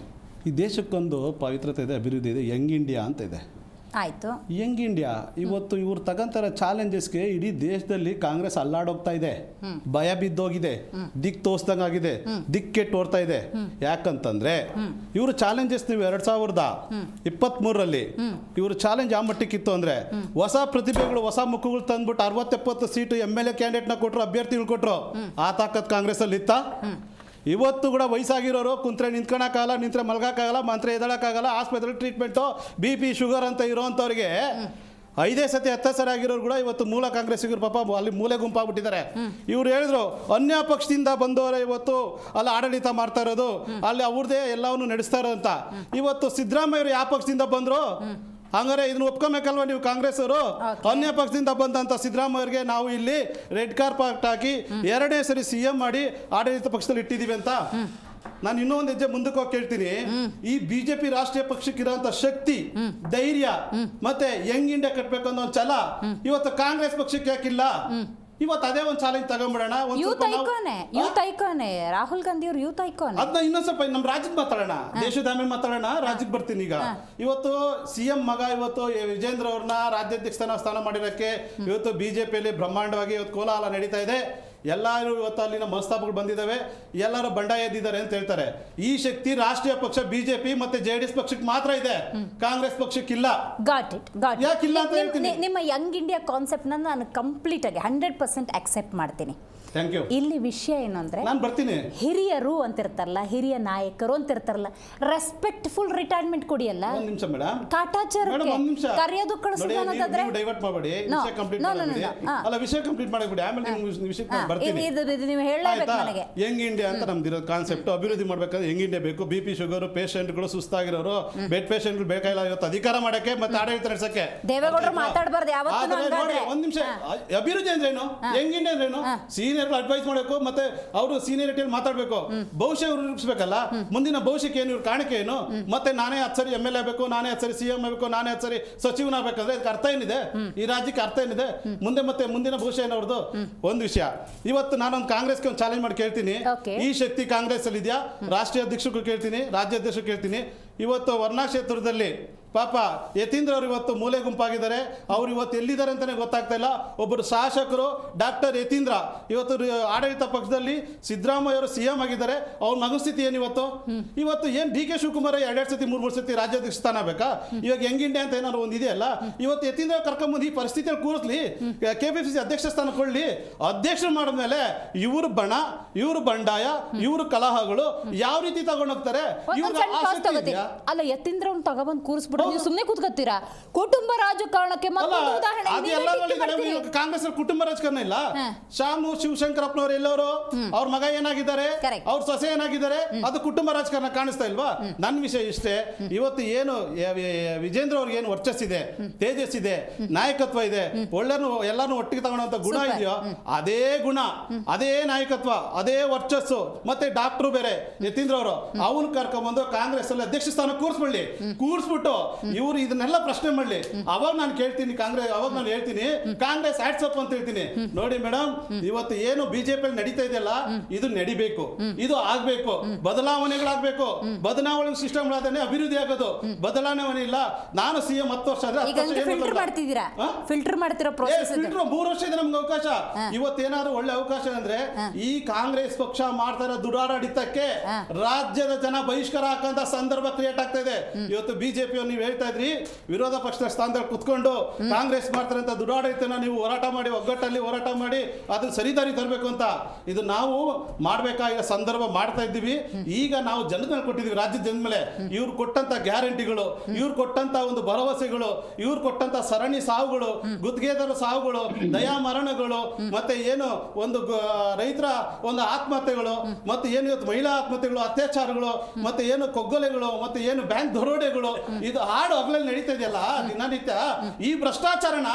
ಈ ದೇಶಕ್ಕೊಂದು ಪವಿತ್ರತೆ ಇದೆ, ಅಭಿವೃದ್ಧಿ ಇದೆ, ಯಂಗ್ ಇಂಡಿಯಾ ಅಂತ ಇದೆ. ಆಯಿತು, ಯಂಗ್ ಇಂಡಿಯಾ ಇವತ್ತು ಇವ್ರು ತಗಂತಾರ ಚಾಲೆಂಜಸ್ಗೆ ಇಡೀ ದೇಶದಲ್ಲಿ ಕಾಂಗ್ರೆಸ್ ಅಲ್ಲಾಡೋಗ್ತಾ ಇದೆ, ಭಯ ಬಿದ್ದೋಗಿದೆ, ದಿಕ್ ತೋರ್ಸ್ದಂಗಾಗಿದೆ, ದಿಕ್ ಕೆಟ್ಟು ಓಡ್ತಾ ಇದೆ. ಯಾಕಂತಂದ್ರೆ ಇವರು ಚಾಲೆಂಜಸ್ ನೀವು 2023ರಲ್ಲಿ ಇವರು ಚಾಲೆಂಜ್ ಯಾವ ಮಟ್ಟಕ್ಕಿತ್ತು ಅಂದ್ರೆ, ಹೊಸ ಪ್ರತಿಭೆಗಳು, ಹೊಸ ಮುಖಗಳು ತಂದ್ಬಿಟ್ಟು 60-70 ಸೀಟು MLA ಕ್ಯಾಂಡಿಡೇಟ್ನ ಕೊಟ್ಟರು, ಅಭ್ಯರ್ಥಿಗಳು ಕೊಟ್ಟರು. ಆ ತಾಕತ್ ಕಾಂಗ್ರೆಸ್ ಅಲ್ಲಿ ಇತ್ತ? ಇವತ್ತು ಕೂಡ ವಯಸ್ಸಾಗಿರೋರು ಕುಂತ್ರೆ ನಿಂತ್ಕೊಳಕ್ಕಾಗಲ್ಲ, ನಿಂತ್ರೆ ಮಲ್ಗೋಕ್ಕಾಗಲ್ಲ, ಮಂತ್ರ ಎದಳಕ್ಕಾಗಲ್ಲ, ಆಸ್ಪತ್ರೆ ಟ್ರೀಟ್ಮೆಂಟು, BP ಶುಗರ್ ಅಂತ ಇರೋವಂಥವ್ರಿಗೆ 5 ಸತಿ 10 ಸರಿ ಆಗಿರೋರು ಕೂಡ ಇವತ್ತು ಮೂಲ ಕಾಂಗ್ರೆಸ್ಸಿಗರು ಪಾಪ ಅಲ್ಲಿ ಮೂಲೆ ಗುಂಪಾಗ್ಬಿಟ್ಟಿದ್ದಾರೆ. ಇವ್ರು ಹೇಳಿದ್ರು ಅನ್ಯ ಪಕ್ಷದಿಂದ ಬಂದವರೇ ಇವತ್ತು ಅಲ್ಲಿ ಆಡಳಿತ ಮಾಡ್ತಾ ಇರೋದು, ಅಲ್ಲಿ ಅವ್ರದ್ದೇ ಎಲ್ಲವನ್ನು ನಡೆಸ್ತಾ ಇರೋ ಅಂತ. ಇವತ್ತು ಸಿದ್ದರಾಮಯ್ಯರು ಯಾವ ಪಕ್ಷದಿಂದ ಬಂದ್ರು? ಹಂಗಾರೆ ಇದನ್ನ ಒಪ್ಕೊಬೇಕಲ್ವ ನೀವು ಕಾಂಗ್ರೆಸ್ ಅವರು? ಅನ್ಯ ಪಕ್ಷದಿಂದ ಬಂದಂತ ಸಿದ್ದರಾಮಯ್ಯರಿಗೆ ನಾವು ಇಲ್ಲಿ ರೆಡ್ ಕಾರ್ಪೆಟ್ ಹಾಕಿ 2ನೇ ಸರಿ CM ಮಾಡಿ ಆಡಳಿತ ಪಕ್ಷದಲ್ಲಿ ಇಟ್ಟಿದ್ದೀವಿ ಅಂತ. ನಾನು ಇನ್ನೊಂದು ಹೆಜ್ಜೆ ಮುಂದಕ್ಕೆ ಹೋಗಿ ಕೇಳ್ತೀನಿ, ಈ BJP ರಾಷ್ಟ್ರೀಯ ಪಕ್ಷಕ್ಕಿರೋಂಥ ಶಕ್ತಿ, ಧೈರ್ಯ ಮತ್ತೆ ಯಂಗ್ ಇಂಡಿಯಾ ಕಟ್ಟಬೇಕು ಅನ್ನೋ ಒಂದು ಛಲ ಇವತ್ತು ಕಾಂಗ್ರೆಸ್ ಪಕ್ಷಕ್ಕೆ ಯಾಕಿಲ್ಲ? ಇವತ್ತು ಅದೇ ಒಂದು ಚಾಲೆಂಜ್ ತಗೊಂಡ್ಬಿಡೋಣ. ಯೂತ್ ಐಕಾನೆ ರಾಹುಲ್ ಗಾಂಧಿ ಅವರು ಯೂತ್ ಐಕಾನ್. ಅದನ್ನ ಇನ್ನೊಂದ್ ಸ್ವಲ್ಪ ನಮ್ಮ ರಾಜ್ಯದ ಮಾತಾಡೋಣ, ದೇಶದ ಆಮೇಲೆ ಮಾತಾಡೋಣ. ರಾಜ್ಯಕ್ಕೆ ಬರ್ತೀನಿ ಈಗ. ಇವತ್ತು CM ಮಗ ಇವತ್ತು ವಿಜೇಂದ್ರ ಅವ್ರನ್ನ ರಾಜ್ಯಾಧ್ಯಕ್ಷ ಸ್ಥಾನ ಮಾಡಿರೋಕ್ಕೆ ಇವತ್ತು BJPಯಲ್ಲಿ ಬ್ರಹ್ಮಾಂಡವಾಗಿ ಇವತ್ತು ಕೋಲಾಹಲ ನಡೀತಾ ಇದೆ. ಎಲ್ಲರೂ ಇವತ್ತು ಅಲ್ಲಿನ ಮನಸ್ತಾಪಗಳು ಬಂದಿದ್ದಾವೆ, ಎಲ್ಲರೂ ಬಂಡಾಯ ಎದ್ದಿದ್ದಾರೆ ಅಂತ ಹೇಳ್ತಾರೆ. ಈ ಶಕ್ತಿ ರಾಷ್ಟ್ರೀಯ ಪಕ್ಷ BJP ಮತ್ತೆ JDS ಪಕ್ಷಕ್ಕೆ ಮಾತ್ರ ಇದೆ, ಕಾಂಗ್ರೆಸ್ ಪಕ್ಷಕ್ಕಿಲ್ಲ. ಯಾಕಿಲ್ಲ ಅಂತ ಹೇಳ್ತೀನಿ. ನಿಮ್ಮ ಯಂಗ್ ಇಂಡಿಯಾ ಕಾನ್ಸೆಪ್ಟ್ ನಾನು ಕಂಪ್ಲೀಟ್ ಆಗಿ 100% ಅಕ್ಸೆಪ್ಟ್ ಮಾಡ್ತೀನಿ. Thank you. ಇಲ್ಲಿ ವಿಷಯ ಏನು ಅಂದ್ರೆ, ನಾನು ಬರ್ತೀನಿ. ಹಿರಿಯರು ಅಂತಿರ್ತಾರಲ್ಲ, ಹಿರಿಯ ನಾಯಕರು ಅಂತಿರ್ತಾರಲ್ಲ, ರೆಸ್ಪೆಕ್ಟ್ಫುಲ್ ರಿಟೈರ್ಮೆಂಟ್ ಕೊಡಿಯಲ್ಲ. ಒಂದು ನಿಮಿಷ ಮೇಡಮ್, ಕಾಟಾಚಾರಕ್ಕೆ ಕರೆಯೋದು ಕಳಿಸೋದಾದ್ರೆ ಡೈವರ್ಟ್ ಮಾಡಬೇಡಿ, ವಿಷಯ ಕಂಪ್ಲೀಟ್ ಮಾಡಬೇಡಿ. ಅಲ್ಲ, ವಿಷಯ ಕಂಪ್ಲೀಟ್ ಮಾಡಬೇಡಿ, ಆಮೇಲೆ ವಿಷಯಕ್ಕೆ ಬರ್ತೀನಿ. ನೀವು ಹೇಳಬೇಕು ನನಗೆ. ಯಂಗ್ ಇಂಡಿಯಾ ಅಂತ ನಮ್ದಿರೋ ಕಾನ್ಸೆಪ್ಟ್, ಅಭಿವೃದ್ಧಿ ಮಾಡ್ಬೇಕಾದ್ರೆ ಯಂಗ್ ಇಂಡಿಯಾ ಬೇಕು. BP ಶುಗರ್ ಪೇಷಂಟ್ಗಳು, ಸುಸ್ತಾಗಿರೋರು, ಬೆಡ್ ಪೇಷಂಟ್ಗಳು ಬೇಕಾಗಿಲ್ಲ ಇವತ್ತು ಅಧಿಕಾರ ಮಾಡಕ್ಕೆ ಮತ್ತೆ ಆಡಳಿತ ನಡೆಸಕ್ಕೆ. ದೇವೇಗೌಡರು ಮಾತಾಡಬಾರ್ದು ಯಾವತ್ತೂ. ಒಂದ್ ನಿಮಿಷ, ಅಭಿವೃದ್ಧಿ ಅಂದ್ರೇನು, ಯಂಗ್ ಇಂಡಿಯಾ ಅಂದ್ರೇನು? ಸೀನಿಯರ್ ಅಡ್ವೈಸ್ ಮಾಡಬೇಕು, ಮತ್ತೆ ಅವರು ಸೀನಿಯರಿಟಿಯಲ್ಲಿ ಮಾತಾಡಬೇಕು, ಭವಿಷ್ಯ ರೂಪಿಸಬೇಕಲ್ಲ. ಮುಂದಿನ ಭವಿಷ್ಯಕ್ಕೆ ಏನು, ಇವ್ರ ಕಾಣಿಕೆ ಏನು? ಮತ್ತೆ ನಾನೇ 10 ಸರಿ MLA ಆಗಬೇಕು, ನಾನೇ 10 ಸರಿ CM ಆಗಬೇಕು, ನಾನೇ 10 ಸರಿ ಸಚಿವನಾಗಬೇಕಂದ್ರೆ ಇದಕ್ಕೆ ಅರ್ಥ ಏನಿದೆ? ಈ ರಾಜ್ಯಕ್ಕೆ ಅರ್ಥ ಏನಿದೆ? ಮತ್ತೆ ಮುಂದಿನ ಭವಿಷ್ಯ ಏನು ಅವ್ರದ್ದು? ಒಂದು ವಿಷಯ, ಇವತ್ತು ನಾನೊಂದು ಕಾಂಗ್ರೆಸ್ಗೆ ಒಂದು ಚಾಲೆಂಜ್ ಮಾಡಿ ಕೇಳ್ತೀನಿ. ಈ ಶಕ್ತಿ ಕಾಂಗ್ರೆಸ್ ಅಲ್ಲಿ ಇದೆಯಾ? ರಾಷ್ಟ್ರೀಯ ಅಧ್ಯಕ್ಷರು ಕೇಳ್ತೀನಿ, ರಾಜ್ಯಾಧ್ಯಕ್ಷರು ಕೇಳ್ತೀನಿ. ಇವತ್ತು ವರ್ಣಾ ಕ್ಷೇತ್ರದಲ್ಲಿ ಪಾಪ ಯತೀಂದ್ರ ಅವರು ಇವತ್ತು ಮೂಲೆ ಗುಂಪಾಗಿದ್ದಾರೆ. ಅವ್ರು ಇವತ್ತು ಎಲ್ಲಿದ್ದಾರೆ ಅಂತಾನೆ ಗೊತ್ತಾಗ್ತಾ ಇಲ್ಲ. ಒಬ್ಬರು ಶಾಸಕರು ಡಾಕ್ಟರ್ ಯತೀಂದ್ರ ಇವತ್ತು ಆಡಳಿತ ಪಕ್ಷದಲ್ಲಿ ಸಿದ್ದರಾಮಯ್ಯ ಅವರು CM ಆಗಿದ್ದಾರೆ. ಅವ್ರ ಮನಸ್ಥಿತಿ ಏನು ಇವತ್ತು? ಏನು DK ಶಿವಕುಮಾರ್ 2 ಸತಿ 3 ಸತಿ ರಾಜ್ಯಾಧ್ಯಕ್ಷ ಸ್ಥಾನ ಬೇಕಾ? ಇವಾಗ ಯಂಗ್ ಇಂಡಿಯಾ ಅಂತ ಏನಾದ್ರು ಒಂದು ಇದೆಯಲ್ಲ, ಇವತ್ತು ಯತೀಂದ್ರ ಕರ್ಕೊಂಬಂದು ಈ ಪರಿಸ್ಥಿತಿಯಲ್ಲಿ ಕೂರಿಸ್ಲಿ, KPCC ಅಧ್ಯಕ್ಷ ಸ್ಥಾನ ಕೊಡ್ಲಿ. ಅಧ್ಯಕ್ಷರು ಮಾಡಿದ್ಮೇಲೆ ಇವರು ಬಣ, ಇವರು ಬಂಡಾಯ, ಇವರು ಕಲಹಗಳು ಯಾವ ರೀತಿ ತಗೊಂಡೋಗ್ತಾರೆ? ಅಲ್ಲ, ಯತೀಂದ್ರ ತಗೊಬಂದು ಕೂರಿಸ್ಬಿಟ್ಟು ನೀವು ಸುಮ್ಮನೆ ಕೂತ್ಕೊತೀರಾ? ಕುಟುಂಬ ರಾಜಕಾರಣಕ್ಕೆ ಮತ್ತೊಂದು ಉದಾಹರಣೆ. ಕಾಂಗ್ರೆಸ್ ಕುಟುಂಬ ರಾಜಕಾರಣ ಇಲ್ಲ. ಶಾಮು ಶಿವಶಂಕರಪ್ಪನವರು ಎಲ್ಲವರು, ಅವ್ರ ಮಗ ಏನಾಗಿದ್ದಾರೆ, ಅವ್ರ ಸೊಸೆ ಏನಾಗಿದ್ದಾರೆ, ಅದು ಕುಟುಂಬ ರಾಜಕಾರಣ ಕಾಣಿಸ್ತಾ ಇಲ್ವಾ? ನನ್ನ ವಿಷಯ ಇಷ್ಟೇ. ಇವತ್ತು ಏನು ವಿಜೇಂದ್ರ ಅವ್ರಿಗೆ ಏನು ವರ್ಚಸ್ಸಿದೆ, ತೇಜಸ್ಸಿದೆ, ನಾಯಕತ್ವ ಇದೆ, ಒಳ್ಳೆನು ಎಲ್ಲಾನು ಒಟ್ಟಿಗೆ ತಗೊಳ್ಳೋಂಥ ಗುಣ ಇದೆಯೋ, ಅದೇ ಗುಣ, ಅದೇ ನಾಯಕತ್ವ, ಅದೇ ವರ್ಚಸ್ಸು, ಮತ್ತೆ ಡಾಕ್ಟ್ರು ಬೇರೆ ಯತೀಂದ್ರ ಅವರು, ಅವನು ಕರ್ಕೊಂಡ್ಬಂದು ಕಾಂಗ್ರೆಸ್ ಅಲ್ಲಿ ಅಧ್ಯಕ್ಷ ಸ್ಥಾನ ಕೂರಿಸ್ಬಿಟ್ಟು ಇವರು ಇದನ್ನೆಲ್ಲ ಪ್ರಶ್ನೆ ಮಾಡಲಿ. ಅವಾಗ ನಾನು ಕೇಳ್ತೀನಿ ಅವಾಗ ನಾನು ಹೇಳ್ತೀನಿ ಕಾಂಗ್ರೆಸ್ ಹ್ಯಾಟ್ಸ್ ಅಪ್ ಅಂತ ಹೇಳ್ತೀನಿ. ನೋಡಿ ಮೇಡಮ್, ಇವತ್ತು ಏನು BJP ನಡೀತಾ ಇದೆಯಲ್ಲ, ಇದು ನಡಿಬೇಕು, ಇದು ಆಗ್ಬೇಕು, ಬದಲಾವಣೆಗಳಾಗಬೇಕು. ಬದಲಾವಣೆ ಸಿಸ್ಟಮ್ ಆದ್ರೆ ಅಭಿವೃದ್ಧಿ ಆಗೋದು. ಬದಲಾವಣೆ ಇಲ್ಲ. ನಾನು CM 10 ವರ್ಷ ಆದ್ರೆ ಫಿಲ್ಟರ್ ಮಾಡ್ತಿರೋ ಪ್ರೋಸೆಸ್ 3 ವರ್ಷ ಇದೆ ನಮ್ಗೆ ಅವಕಾಶ. ಇವತ್ತೇನಾದ್ರು ಒಳ್ಳೆ ಅವಕಾಶ ಅಂದ್ರೆ ಈ ಕಾಂಗ್ರೆಸ್ ಪಕ್ಷ ಮಾಡ್ತಾ ಇರೋ ದುರಾಡಳಿತಕ್ಕೆ ರಾಜ್ಯದ ಜನ ಬಹಿಷ್ಕಾರ ಹಾಕಂತ ಸಂದರ್ಭ ಕ್ರಿಯೇಟ್ ಆಗ್ತಾ ಇದೆ. ಇವತ್ತು BJP ನೀವು ಹೇಳ್ತಾ ಇದ್ರಿ ವಿರೋಧ ಪಕ್ಷದ ಸ್ಥಾನದಲ್ಲಿ ಕುತ್ಕೊಂಡು ಕಾಂಗ್ರೆಸ್ ಮಾಡ್ತಾರೆ ಅಂತ ದುರಾಡಳಿತನ ನೀವು ಹೋರಾಟ ಮಾಡಿ ಒಗ್ಗಟ್ಟಲ್ಲಿ ಹೋರಾಟ ಮಾಡಿ ಅದನ್ನ ಸರಿದಾರಿ ತರಬೇಕು ಅಂತ. ಇದು ನಾವು ಮಾಡ್ಬೇಕಾಗಿರೋ ಸಂದರ್ಭ ಮಾಡ್ತಾ ಇದ್ದೀವಿ. ಈಗ ನಾವು ಜನದ ಮೇಲೆ ಕೊಟ್ಟಿದ್ದೀವಿ, ರಾಜ್ಯದ ಜನದ ಮೇಲೆ. ಇವ್ರು ಕೊಟ್ಟಂತ ಗ್ಯಾರಂಟಿಗಳು, ಇವ್ರು ಕೊಟ್ಟಂತ ಒಂದು ಭರವಸೆಗಳು, ಇವ್ರು ಕೊಟ್ಟಂತ ಸರಣಿ ಸಾವುಗಳು, ಗುತ್ತಿಗೆದಾರ ಸಾವುಗಳು, ದಯಾ ಮರಣಗಳು, ಮತ್ತೆ ಏನು ಒಂದು ರೈತರ ಒಂದು ಆತ್ಮಹತ್ಯೆಗಳು, ಮತ್ತೆ ಏನು ಇವತ್ತು ಮಹಿಳಾ ಆತ್ಮಹತ್ಯೆಗಳು, ಅತ್ಯಾಚಾರಗಳು, ಮತ್ತೆ ಏನು ಕೊಗ್ಗೊಲೆಗಳು, ಮತ್ತೆ ಏನು ಬ್ಯಾಂಕ್ ದರೋಡೆಗಳು, ಇದು ಹಾಡು ಹಗಲಲ್ಲಿ ನಡೀತಾ ಇದೆಯಲ್ಲ ದಿನನಿತ್ಯ. ಈ ಭ್ರಷ್ಟಾಚಾರನ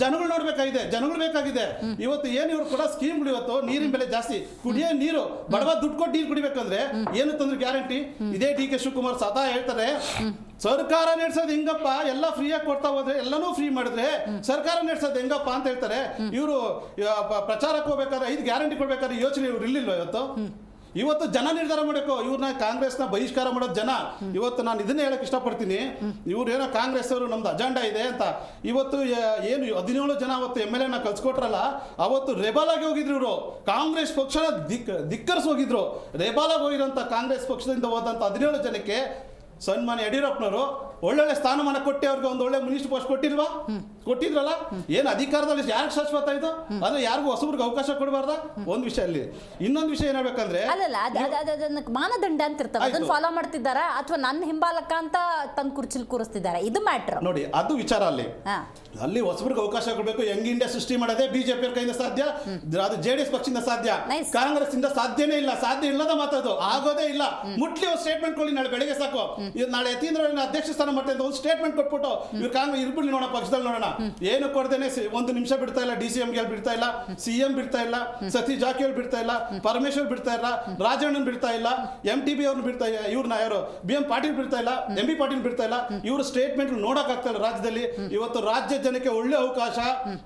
ಜನಗಳು ನೋಡ್ಬೇಕಾಗಿದೆ, ಜನಗಳು ಬೇಕಾಗಿದೆ. ಇವತ್ತು ಏನು ಇವ್ರು ಕೊಡೋ ಸ್ಕೀಮ್ಗಳು, ಇವತ್ತು ನೀರಿನ ಬೆಲೆ ಜಾಸ್ತಿ, ಕುಡಿಯೋ ನೀರು ಬಡವ ದುಡ್ಡು ಕೊಟ್ಟು ನೀರು ಕುಡಿಬೇಕಂದ್ರೆ ಏನು ತಂದ್ರೆ ಗ್ಯಾರಂಟಿ? ಇದೇ ಡಿ ಕೆ ಶಿವಕುಮಾರ್ ಸದಾ ಹೇಳ್ತಾರೆ, ಸರ್ಕಾರ ನಡೆಸೋದು ಹೆಂಗಪ್ಪ, ಎಲ್ಲ ಫ್ರೀಯಾಗಿ ಕೊಡ್ತಾ ಹೋದ್ರೆ, ಎಲ್ಲನೂ ಫ್ರೀ ಮಾಡಿದ್ರೆ ಸರ್ಕಾರ ನಡೆಸೋದು ಹೆಂಗಪ್ಪ ಅಂತ ಹೇಳ್ತಾರೆ. ಇವರು ಪ್ರಚಾರಕ್ಕೆ ಹೋಗ್ಬೇಕಾದ್ರೆ 5 ಗ್ಯಾರಂಟಿ ಕೊಡ್ಬೇಕಾದ್ರೆ ಯೋಚನೆ ಇವ್ರು ಇರ್ಲಿಲ್ವ? ಇವತ್ತು ಜನ ನಿರ್ಧಾರ ಮಾಡಬೇಕು. ಇವ್ರನ್ನ ಕಾಂಗ್ರೆಸ್ನ ಬಹಿಷ್ಕಾರ ಮಾಡೋದು ಜನ. ಇವತ್ತು ನಾನು ಇದನ್ನೇ ಹೇಳಕ್ ಇಷ್ಟಪಡ್ತೀನಿ, ಇವ್ರು ಏನೋ ಕಾಂಗ್ರೆಸ್ ಅವರು ನಮ್ದು ಅಜೆಂಡಾ ಇದೆ ಅಂತ. ಇವತ್ತು ಏನು 17 ಜನ ಅವತ್ತು MLA ಕಳ್ಸಿಕೊಟ್ರಲ್ಲ, ಅವತ್ತು ರೆಬಲ್ ಆಗಿ ಹೋಗಿದ್ರು ಇವರು. ಕಾಂಗ್ರೆಸ್ ಪಕ್ಷನ ಧಿಕ್ಕರಿಸಿ ಹೋಗಿದ್ರು. ರೆಬಲ್ ಆಗಿ ಹೋಗಿರೋಂಥ ಕಾಂಗ್ರೆಸ್ ಪಕ್ಷದಿಂದ ಹೋದಂಥ 17 ಜನಕ್ಕೆ ಸನ್ಮಾನ್ಯ ಯಡಿಯೂರಪ್ಪನವರು ಒಳ್ಳೊಳ್ಳೆ ಸ್ಥಾನಮಾನ ಕೊಟ್ಟು ಅವ್ರಿಗೆ ಒಂದು ಒಳ್ಳೆ ಮಿನಿಸ್ಟರ್ ಪೋಸ್ಟ್ ಕೊಟ್ಟಿಲ್ವಾ? ಕೊಟ್ಟಿದ್ರಲ್ಲ. ಏನು ಅಧಿಕಾರದಲ್ಲಿ ಯಾರಿಗೆ ಶಾಶ್ವತ ಇದು? ಅಂದ್ರೆ ಯಾರಿಗೂ ಹೊಸಬ್ರಿಗೆ ಅವಕಾಶ ಕೊಡಬಾರ್ದ? ಒಂದು ವಿಷಯ ಅಲ್ಲಿ. ಇನ್ನೊಂದು ವಿಷಯ ಏನ್ ಹೇಳ್ಬೇಕಂದ್ರೆ, ಅದನ್ನ ಮಾನದಂಡ ಅಂತ ಇರ್ತಾವೆ, ಅದನ್ನ ಫಾಲೋ ಮಾಡ್ತಿದ್ದಾರಾ ಅಥವಾ ನನ್ನ ಹಿಂಬಾಲಕ ಅಂತ ತಂದು ಕುರ್ಚಿಲ್ ಕೂರಿಸ್ತಿದ್ದಾರೆ, ಇದು ಮ್ಯಾಟ್ರ್ ನೋಡಿ. ಅದು ವಿಚಾರ ಅಲ್ಲಿ ಹೊಸಬ್ರಿಗೆ ಅವಕಾಶ ಕೊಡಬೇಕು. ಯಂಗ್ ಇಂಡಿಯಾ ಸೃಷ್ಟಿ ಮಾಡೋದೇ ಬಿಜೆಪಿ ಕೈಯಿಂದ ಸಾಧ್ಯ, ಅದು JDS ಪಕ್ಷದಿಂದ ಸಾಧ್ಯ, ಕಾಂಗ್ರೆಸ್ ಇಂದ ಸಾಧ್ಯನೇ ಇಲ್ಲ. ಸಾಧ್ಯ ಇಲ್ಲದ ಮಾತದು, ಆಗೋದೇ ಇಲ್ಲ. ಮುಟ್ಲಿ ಒಂದು ಸ್ಟೇಟ್ಮೆಂಟ್ ಕೊಡಿ, ನಾಳೆ ಬೆಳಗ್ಗೆ ಸಾಕು. ನಾಳೆ ಯತೀಂದ್ರ ಅಧ್ಯಕ್ಷ ಸ್ಥಾನ ಮಾಡ್ತಾ ಒಂದು ಸ್ಟೇಟ್ಮೆಂಟ್ ಕೊಟ್ಬಿಟ್ಟು ಇವ್ರು ಕಾಂಗ್ರೆಸ್ ಇರ್ಬಿಡ್ಲಿ ನೋಡೋಣ, ಪಕ್ಷದಲ್ಲಿ ನೋಡೋಣ. ಏನು ಕೊಡ್ದೇನೆ 1 ನಿಮಿಷ ಬಿಡ್ತಾ ಇಲ್ಲ. DCM ಬಿಡ್ತಾ ಇಲ್ಲ, CM ಬಿಡ್ತಾ ಇಲ್ಲ, ಸತೀಶ್ ಜಾರಕಿಹೊಳಿ ಬಿಡ್ತಾ ಇಲ್ಲ, ಪರಮೇಶ್ವರ್ ಬಿಡ್ತಾ ಇಲ್ಲ, ರಾಜಣ್ಣನ್ ಬಿಡ್ತಾ ಇಲ್ಲ, MTB ಅವ್ರನ್ನ ಬಿಡ್ತಾ ಇಲ್ಲ, ಇವ್ರನ್ನ ಯಾರು BM ಪಾಟೀಲ್ ಬಿಡ್ತಾ ಇಲ್ಲ, MB ಪಾಟೀಲ್ ಬಿಡ್ತಾ ಇಲ್ಲ. ಇವ್ರ ಸ್ಟೇಟ್ಮೆಂಟ್ ನೋಡಕ್ ಆಗ್ತಾ ಇಲ್ಲ ರಾಜ್ಯದಲ್ಲಿ. ಇವತ್ತು ರಾಜ್ಯ ಜನಕ್ಕೆ ಒಳ್ಳೆ ಅವಕಾಶ.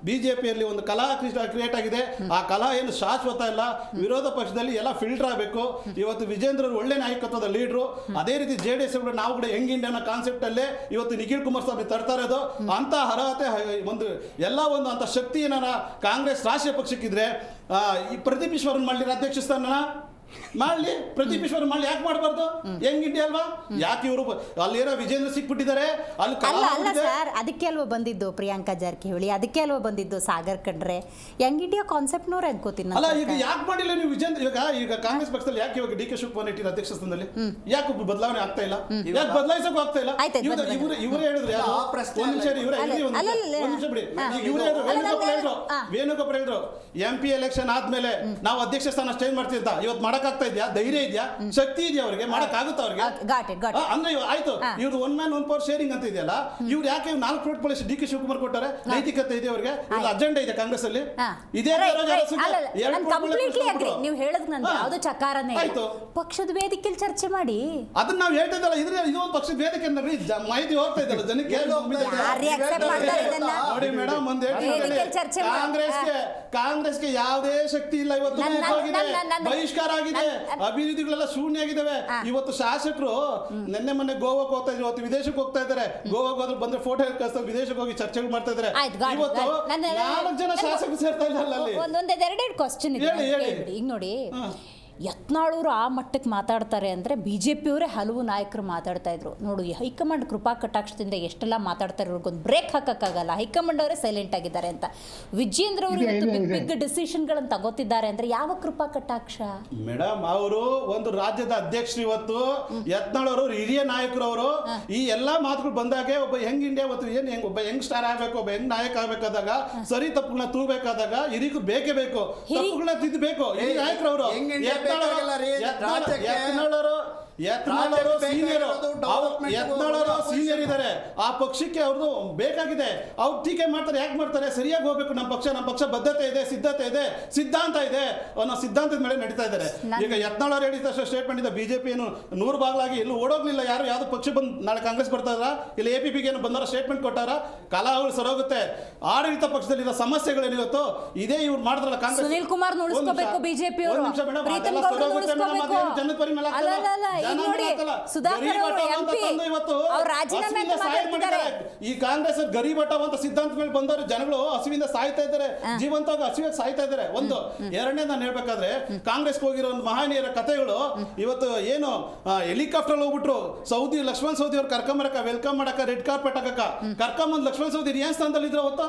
ಬಿಜೆಪಿಯಲ್ಲಿ ಒಂದು ಕಲಾ ಕ್ರಿಯೇಟ್ ಆಗಿದೆ. ಆ ಕಲಾ ಏನು ಶಾಶ್ವತ ಇಲ್ಲ. ವಿರೋಧ ಪಕ್ಷದಲ್ಲಿ ಎಲ್ಲ ಫಿಲ್ಟರ್ ಆಗಬೇಕು. ಇವತ್ತು ವಿಜೇಂದ್ರ ಒಳ್ಳೆ ನಾಯಕತ್ವದ ಲೀಡ್ರು. ಅದೇ ರೀತಿ JDS ನಾವು ಕೂಡ ಯಂಗ್ ಇಂಡಿಯಾ ಕಾನ್ಸೆಪ್ಟ್ ಅಲ್ಲೇ ಇವತ್ತು ನಿಖಿಲ್ ಕುಮಾರಸ್ವಾಮಿ ತರ್ತಾ ಇರೋದು. ಅಂತ ಅರ್ಹತೆ ಒಂದು ಎಲ್ಲ ಒಂದು ಅಂತ ಶಕ್ತಿ ಏನಾರ ಕಾಂಗ್ರೆಸ್ ರಾಷ್ಟ್ರೀಯ ಪಕ್ಷಕ್ಕಿದ್ರೆ ಈ ಪ್ರದೀಪ್ ಈಶ್ವರನ್ ಮಾಡಲಿ ಅಧ್ಯಕ್ಷ ಸ್ಥಾನ ಮಾಡ್ಲಿ. ಪ್ರದೀಪ್ ಈಶ್ವರ್ ಮಾಡ್ಲಿ, ಯಾಕೆ ಮಾಡಬಾರ್ದು? ಯಂಗ್ ಇಂಡಿಯಾ ಅಲ್ವಾ? ಯಾಕೆ ಇವರು ಅಲ್ಲಿರೋ ವಿಜೇಂದ್ರ ಸಿಕ್ಬಿಟ್ಟಿದ್ದಾರೆ ಅಲ್ಲಿ? ಅಲ್ಲ ಸರ್, ಅದಕ್ಕೆ ಅಲ್ವಾ ಬಂದಿದ್ದು ಪ್ರಿಯಾಂಕಾ ಜಾರಕಿಹೊಳಿ, ಅದಕ್ಕೆ ಅಲ್ವಾ ಬಂದಿದ್ದು Sagar Khandre. Young India concept ನೋರ್ ಅನ್ಕೋತೀನಿ ಅಲ್ಲ. ಈಗ ಯಾಕೆ ಮಾಡಿಲ್ಲ ನೀವು ವಿಜೇಂದ್ರ? ಈಗ ಕಾಂಗ್ರೆಸ್ ಪಕ್ಷದಲ್ಲಿ ಯಾಕೆ ಇವಾಗ DK ಶಿವಕುಮಾರ್ ಇಟ್ಟಿರೋ ಅಧ್ಯಕ್ಷ ಸ್ಥಾನದಲ್ಲಿ ಯಾಕೆ ಬದಲಾವಣೆ ಆಗ್ತಾ ಇಲ್ಲ? ಯಾಕೆ ಬದಲಾಯಿಸೋಕೆ ಆಗ್ತಾ ಇಲ್ಲ? ಇವರೇ ಹೇಳಿದ್ರು. ಒಂದ್ ನಿಮಿಷ ಬಿಡಿ. ವೇಣುಗೋಪಾಲ್ ಹೇಳಿದ್ರು MP ಎಲೆಕ್ಷನ್ ಆದ್ಮೇಲೆ ನಾವು ಅಧ್ಯಕ್ಷ ಸ್ಥಾನ ಚೇಂಜ್ ಮಾಡ್ತೀವಿ ಅಂತ. ಇವತ್ತು ಮಾಡಕ್ಕಾಗ್ತಾ ಇದೆಯಾ? ಧೈರ್ಯ ಇದೆಯಾ? ಶಕ್ತಿ ಇದೆಯಾ ಅವ್ರಿಗೆ? ಮಾಡಕ್ಕಾಗುತ್ತಾ ಅವ್ರಿಗೆ? ಅಂದ್ರೆ ಆಯ್ತು, ಇವ್ರು 1 man 1 power ಶೇರಿಂಗ್ ಅಂತ ಇದೆಯಲ್ಲ, ಇವ್ರು ಯಾಕೆ 4 ಕೋಟಿ ಪೊಲೀಸ್ DK ಶಿವಕುಮಾರ್ ಕೊಟ್ಟಾರೆ? ನೈತಿಕತೆ ಇದೆ ಅವ್ರಿಗೆ? ಇಲ್ಲ ಅಜೆಂಡಾ ಇದೆ ಕಾಂಗ್ರೆಸ್ ಅಲ್ಲಿ? ಇದೇ ನೀವು ಹೇಳದ್ ನನ್ಗೆ ಯಾವ್ದು ಚಕಾರನೇ ಆಯ್ತು. ಪಕ್ಷದ ವೇದಿಕೆಯಲ್ಲಿ ಚರ್ಚೆ ಮಾಡಿ ಅದನ್ನ ನಾವು ಹೇಳ್ತಾ ಇದ್ದಲ್ಲ. ಇದು ಒಂದು ಪಕ್ಷದ ವೇದಿಕೆ ಮಾಹಿತಿ ಹೋಗ್ತಾ ಇದ್ದಲ್ಲ ಜನಕ್ಕೆ. ನೋಡಿ ಮೇಡಮ್, ಒಂದ್ ಕಾಂಗ್ರೆಸ್ಗೆ ಯಾವುದೇ ಶಕ್ತಿ ಇಲ್ಲ. ಇವತ್ತು ಬಹಿಷ್ಕಾರ ಆಗಿದೆ, ಅಭಿವೃದ್ಧಿಗಳೆಲ್ಲ ಶೂನ್ಯ ಆಗಿದ್ದಾವೆ. ಇವತ್ತು ಶಾಸಕರು ಮೊನ್ನೆ ಗೋವಾಕ್ಕೆ ಹೋಗ್ತಾ ಇದ್ರು, ಇವತ್ತು ವಿದೇಶಕ್ಕೆ ಹೋಗ್ತಾ ಇದ್ದಾರೆ. ಗೋವಾಕ್ಕೆ ಹೋದ್ರೆ ಬಂದ್ರೆ ಫೋಟೋ ಕಳಿಸ್ತಾರೆ, ವಿದೇಶಕ್ಕೆ ಹೋಗಿ ಚರ್ಚೆಗಳು ಮಾಡ್ತಾ ಇದ್ದಾರೆ. ಇವತ್ತು 4 ಜನ ಶಾಸಕರು ಸೇರ್ತಾ ಇಲ್ಲ ಅಲ್ಲಿ. ಒಂದೆರಡೆರಡು ಕ್ವಶನ್ ಇದೆ. ಈಗ ನೋಡಿ, ಯತ್ನಾಳೂರು ಆ ಮಟ್ಟಕ್ಕೆ ಮಾತಾಡ್ತಾರೆ ಅಂದರೆ BJPಯವರೇ ಹಲವು ನಾಯಕರು ಮಾತಾಡ್ತಾ ಇದ್ರು. ನೋಡು, ಹೈಕಮಾಂಡ್ ಕೃಪಾ ಕಟಾಕ್ಷದಿಂದ ಎಷ್ಟೆಲ್ಲ ಮಾತಾಡ್ತಾರೆ, ಇವ್ರಿಗೊಂದು ಬ್ರೇಕ್ ಹಾಕೋಕ್ಕಾಗಲ್ಲ, ಹೈಕಮಾಂಡ್ ಅವರೇ ಸೈಲೆಂಟ್ ಆಗಿದ್ದಾರೆ ಅಂತ. ವಿಜೇಂದ್ರ ಅವರು ಬಿಗ್ ಡಿಸಿಷನ್ಗಳನ್ನು ತಗೋತಿದ್ದಾರೆ ಅಂದರೆ ಯಾವ ಕೃಪಾ ಕಟಾಕ್ಷ? ಮೇಡಮ್, ಅವರು ಒಂದು ರಾಜ್ಯದ ಅಧ್ಯಕ್ಷರು. ಇವತ್ತು ಯತ್ನಾಳ್ ಹಿರಿಯ ನಾಯಕರು. ಅವರು ಈ ಎಲ್ಲಾ ಮಾತುಗಳು ಬಂದಾಗೆ ಒಬ್ಬ ಯಂಗ್ ಇಂಡಿಯಾ ಒಬ್ಬ ಯಂಗ್ ಸ್ಟಾರ್ ಆಗ್ಬೇಕು, ಒಬ್ಬ ಯಂಗ್ ನಾಯಕ ಆಗ್ಬೇಕಾದಾಗ, ಸರಿ ತಪ್ಪುಗಳನ್ನ ತೂಬೇಕಾದಾಗ ಹಿರಿಯರು ಬೇಕೇ ಬೇಕು, ತಪ್ಪುಗಳನ್ನ ತಿದ್ದಬೇಕು. ಹಿರಿಯ ನಾಯಕರು ಅವರು. ಸೀನಿಯರ್ ಇದ್ದಾರೆ ಆ ಪಕ್ಷಕ್ಕೆ. ಅವ್ರದ್ದು ಬೇಕಾಗಿದೆ. ಅವ್ರು ಟೀಕೆ ಮಾಡ್ತಾರೆ. ಯಾಕೆ ಮಾಡ್ತಾರೆ? ಸರಿಯಾಗಿ ಹೋಗ್ಬೇಕು. ನಮ್ಮ ಪಕ್ಷ ಬದ್ಧತೆ ಇದೆ, ಸಿದ್ಧತೆ ಇದೆ, ಸಿದ್ಧಾಂತ ಇದೆ ಅನ್ನೋ ಸಿದ್ಧಾಂತದ ಮೇಲೆ ನಡೀತಾ ಇದ್ದಾರೆ. ಈಗ ಯತ್ನಾಳ್ ಅವರು ಹೇಳಿದ ಸ್ಟೇಟ್ಮೆಂಟ್ ಇದೆ, ಬಿಜೆಪಿ ಏನು 100 ಭಾಗಲಾಗಿ ಎಲ್ಲೂ ಓಡೋಗ್ಲಿಲ್ಲ. ಯಾವ್ದು ಪಕ್ಷ ಬಂದು ನಾಳೆ ಕಾಂಗ್ರೆಸ್ ಬರ್ತಾರ, ಇಲ್ಲ APP ಏನು ಬಂದಾರ, ಸ್ಟೇಟ್ಮೆಂಟ್ ಕೊಟ್ಟಾರ. ಕಲಾಗಳು ಸರೋಗುತ್ತೆ. ಆಡಳಿತ ಪಕ್ಷದಲ್ಲಿರೋ ಸಮಸ್ಯೆಗಳೇನಿರುತ್ತೋ ಇದೇ ಇವ್ರು ಮಾಡಿದ್ರಲ್ಲ ಕಾಂಗ್ರೆಸ್. ಸುನೀಲ್ ಕುಮಾರ್ ಉಳಿಸ್ಕೋಬೇಕು ಬಿಜೆಪಿ ಅವರು. ಜನಪರಿ ಮೇಲೆ ಜನ ನೋಡಿ, ಬಿಡತ್ತಲ್ಲ. ಸುಧಾಕರ್ ಗರೀಬ್ ಅವರು ಹಠಾವ್ ಅಂತ MP, ತಂದು ಇವತ್ತು ಅವ್ರು ರಾಜೀನಾಮೆ ಹಸಿವಿಂದ ಅಂತ ಸಾಯ ಮಾತಾಡ್ತಿದ್ದಾರೆ. ಮಾಡಿದ್ದಾರೆ. ಈ ಕಾಂಗ್ರೆಸ್ ಗರೀಬ್ ಹಠಾವ್ ಅಂತ ಸಿದ್ಧಾಂತಗಳು ಬಂದವರು ಜನಗಳು ಹಸಿವಿಂದ ಸಾಯ್ತಾ ಇದ್ದಾರೆ, ಜೀವಂತವಾಗಿ ಹಸಿವಾಗಿ ಸಾಯ್ತಾ ಇದ್ದಾರೆ. ಒಂದು ಎರಡನೇ ನಾನು ಹೇಳ್ಬೇಕಾದ್ರೆ ಕಾಂಗ್ರೆಸ್ಗೆ ಹೋಗಿರೋ ಒಂದು ಮಹನೀಯರ ಕಥೆಗಳು ಇವತ್ತು ಏನು ಹೆಲಿಕಾಪ್ಟರ್ ಹೋಗ್ಬಿಟ್ರು ಸೌದಿ ಲಕ್ಷ್ಮಣ್ ಸೌದಿ ಅವ್ರು ಕರ್ಕೊಂಬರಕ ವೆಲ್ಕಮ್ ಮಾಡಕ ರೆಡ್ ಕಾರ್ಪೆಟ್ ಹಾಕಕ ಕರ್ಕೊಂಬಂದ್ ಲಕ್ಷ್ಮಣ್ ಸೌದಿ ಏನ್ ಸ್ಥಾನದಲ್ಲಿ ಇದ್ರು ಅವತ್ತು?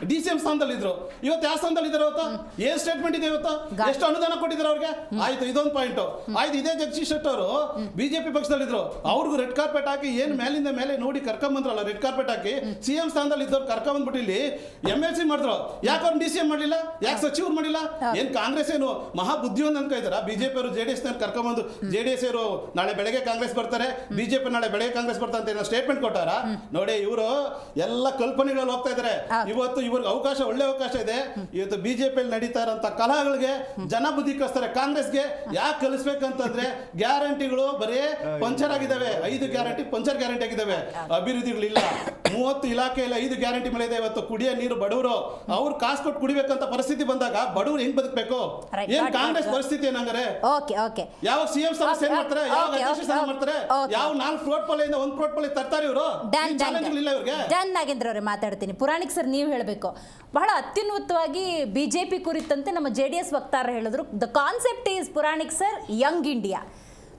DCM ಸ್ಥಾನದಲ್ಲಿ ಇದ್ರು. ಇವತ್ತು ಯಾವ ಸ್ಥಾನದಲ್ಲಿ ಇದ್ದಾರೆ ಅವತ್ತು? ಏನ್ ಸ್ಟೇಟ್ಮೆಂಟ್ ಇದೆ ಇವತ್ತು? ಎಷ್ಟು ಅನುದಾನ ಕೊಟ್ಟಿದ್ದಾರೆ ಅವ್ರಿಗೆ? ಆಯ್ತು, ಇದೊಂದು ಪಾಯಿಂಟ್ ಆಯ್ತು. ಇದೇ ಜಗದೀಶ್ ಶೆಟ್ಟರ್ ಅವರು ಬಿಜೆಪಿ ಪಕ್ಷದಲ್ಲಿದ್ರು, ಅವ್ರಿಗೂ ರೆಡ್ ಕಾರ್ಪೆಟ್ ಹಾಕಿ ಏನ್ ಮೇಲಿಂದ ಮೇಲೆ ನೋಡಿ ಕರ್ಕೊಂಬಂದ್ರಲ್ಲ, ರೆಡ್ ಕಾರ್ಪೆಟ್ ಹಾಕಿ CM ಸ್ಥಾನದಲ್ಲಿ ಇದ್ದವ್ರು ಕರ್ಕೊಂಬಂದ್ಬಿಟ್ಟು ಇಲ್ಲಿ MLC ಮಾಡಿದ್ರು. ಯಾಕೆ ಅವ್ರು DCM ಮಾಡಲಿಲ್ಲ? ಯಾಕೆ ಸಚಿವರು ಮಾಡಿಲ್ಲ? ಏನ್ ಕಾಂಗ್ರೆಸ್ ಏನು ಮಹಾ ಬುದ್ಧಿವಂತ ಅನ್ಕ ಇದ್ದಾರ? ಬಿಜೆಪಿ ಅವರು JDS ಕರ್ಕೊಂಬಂದು JDS ಅವರು ನಾಳೆ ಬೆಳಗ್ಗೆ ಕಾಂಗ್ರೆಸ್ ಬರ್ತಾರೆ, ಬಿಜೆಪಿ ನಾಳೆ ಬೆಳಗ್ಗೆ ಕಾಂಗ್ರೆಸ್ ಬರ್ತಾರೆ ಅಂತ ಸ್ಟೇಟ್ಮೆಂಟ್ ಕೊಟ್ಟಾರ ನೋಡಿ. ಇವರು ಎಲ್ಲ ಕಲ್ಪನೆಗಳಲ್ಲಿ ಹೋಗ್ತಾ ಇದಾರೆ. ಇವತ್ತು ಇವ್ರಿಗೆ ಅವಕಾಶ, ಒಳ್ಳೆ ಅವಕಾಶ ಇದೆ. ಇವತ್ತು ಬಿಜೆಪಿಯಲ್ಲಿ ನಡೀತಾ ಇರೋಂಥ ಕಲಹಗಳಿಗೆ ಜನ ಬುದ್ಧಿ ಕಲಿಸ್ತಾರೆ. ಕಾಂಗ್ರೆಸ್ಗೆ ಯಾಕೆ ಕಲಿಸ್ಬೇಕಂತಂದ್ರೆ ಗ್ಯಾರಂಟಿಗಳು ಬರೀ ಪಂಚರ್ ಆಗಿದ್ದಾವೆ. 5 ಗ್ಯಾರಂಟಿ ಪಂಚರ್ ಗ್ಯಾರಂಟಿ ಆಗಿದ್ದಾವೆ, ಅಭಿವೃದ್ಧಿಗಳಿಲ್ಲ. 30 ಇಲಾಖೆಯಲ್ಲಿ 5 ಗ್ಯಾರಂಟಿ ಮೇಲೆ ಇದೆ. ಇವತ್ತು ಕುಡಿಯೋ ನೀರು ಬಡವರು ಅವ್ರು ಕಾಸು ಕೊಟ್ಟು ಕುಡಿಬೇಕಂತ ಪರಿಸ್ಥಿತಿ ಬಂದಾಗ ಬಡವರು ಹೆಂಗ್ ಬದುಕಬೇಕು? ಏನ್ ಕಾಂಗ್ರೆಸ್ ಪರಿಸ್ಥಿತಿ ಏನಂಗಾರೆ? ಯಾವ CM ಸ್ಥಾನ ಸೇರ್ ಮಾಡ್ತಾರೆ, ಯಾವ ಅಧ್ಯಕ್ಷ ಸ್ಥಾನ ಮಾಡ್ತಾರೆ, ಯಾವ 4 ಪೋರ್ಟ್ಫೋಲಿಯೋದಿಂದ 1 ಪೋರ್ಟ್ಫೋಲಿಯೋ ತರ್ತಾರೆ ಇವರು? ಚಾಲೆಂಜ್ಗಳಿಲ್ಲ ಇವ್ರಿಗೆ. ಡನ್ ನಾಗೇಂದ್ರ ಅವರೇ ಮಾತಾಡ್ತೀನಿ. ಪುರಾಣಿಕ್ ಸರ್ ನೀವು ಹೇಳಬೇಕು. ಬಹಳ ಅತ್ಯುನ್ನತವಾಗಿ ಬಿಜೆಪಿ ಕುರಿತಂತೆ ನಮ್ಮ JDS ವಕ್ತಾರ ಹೇಳಿದ್ರು. The concept is Puranik sir Young India.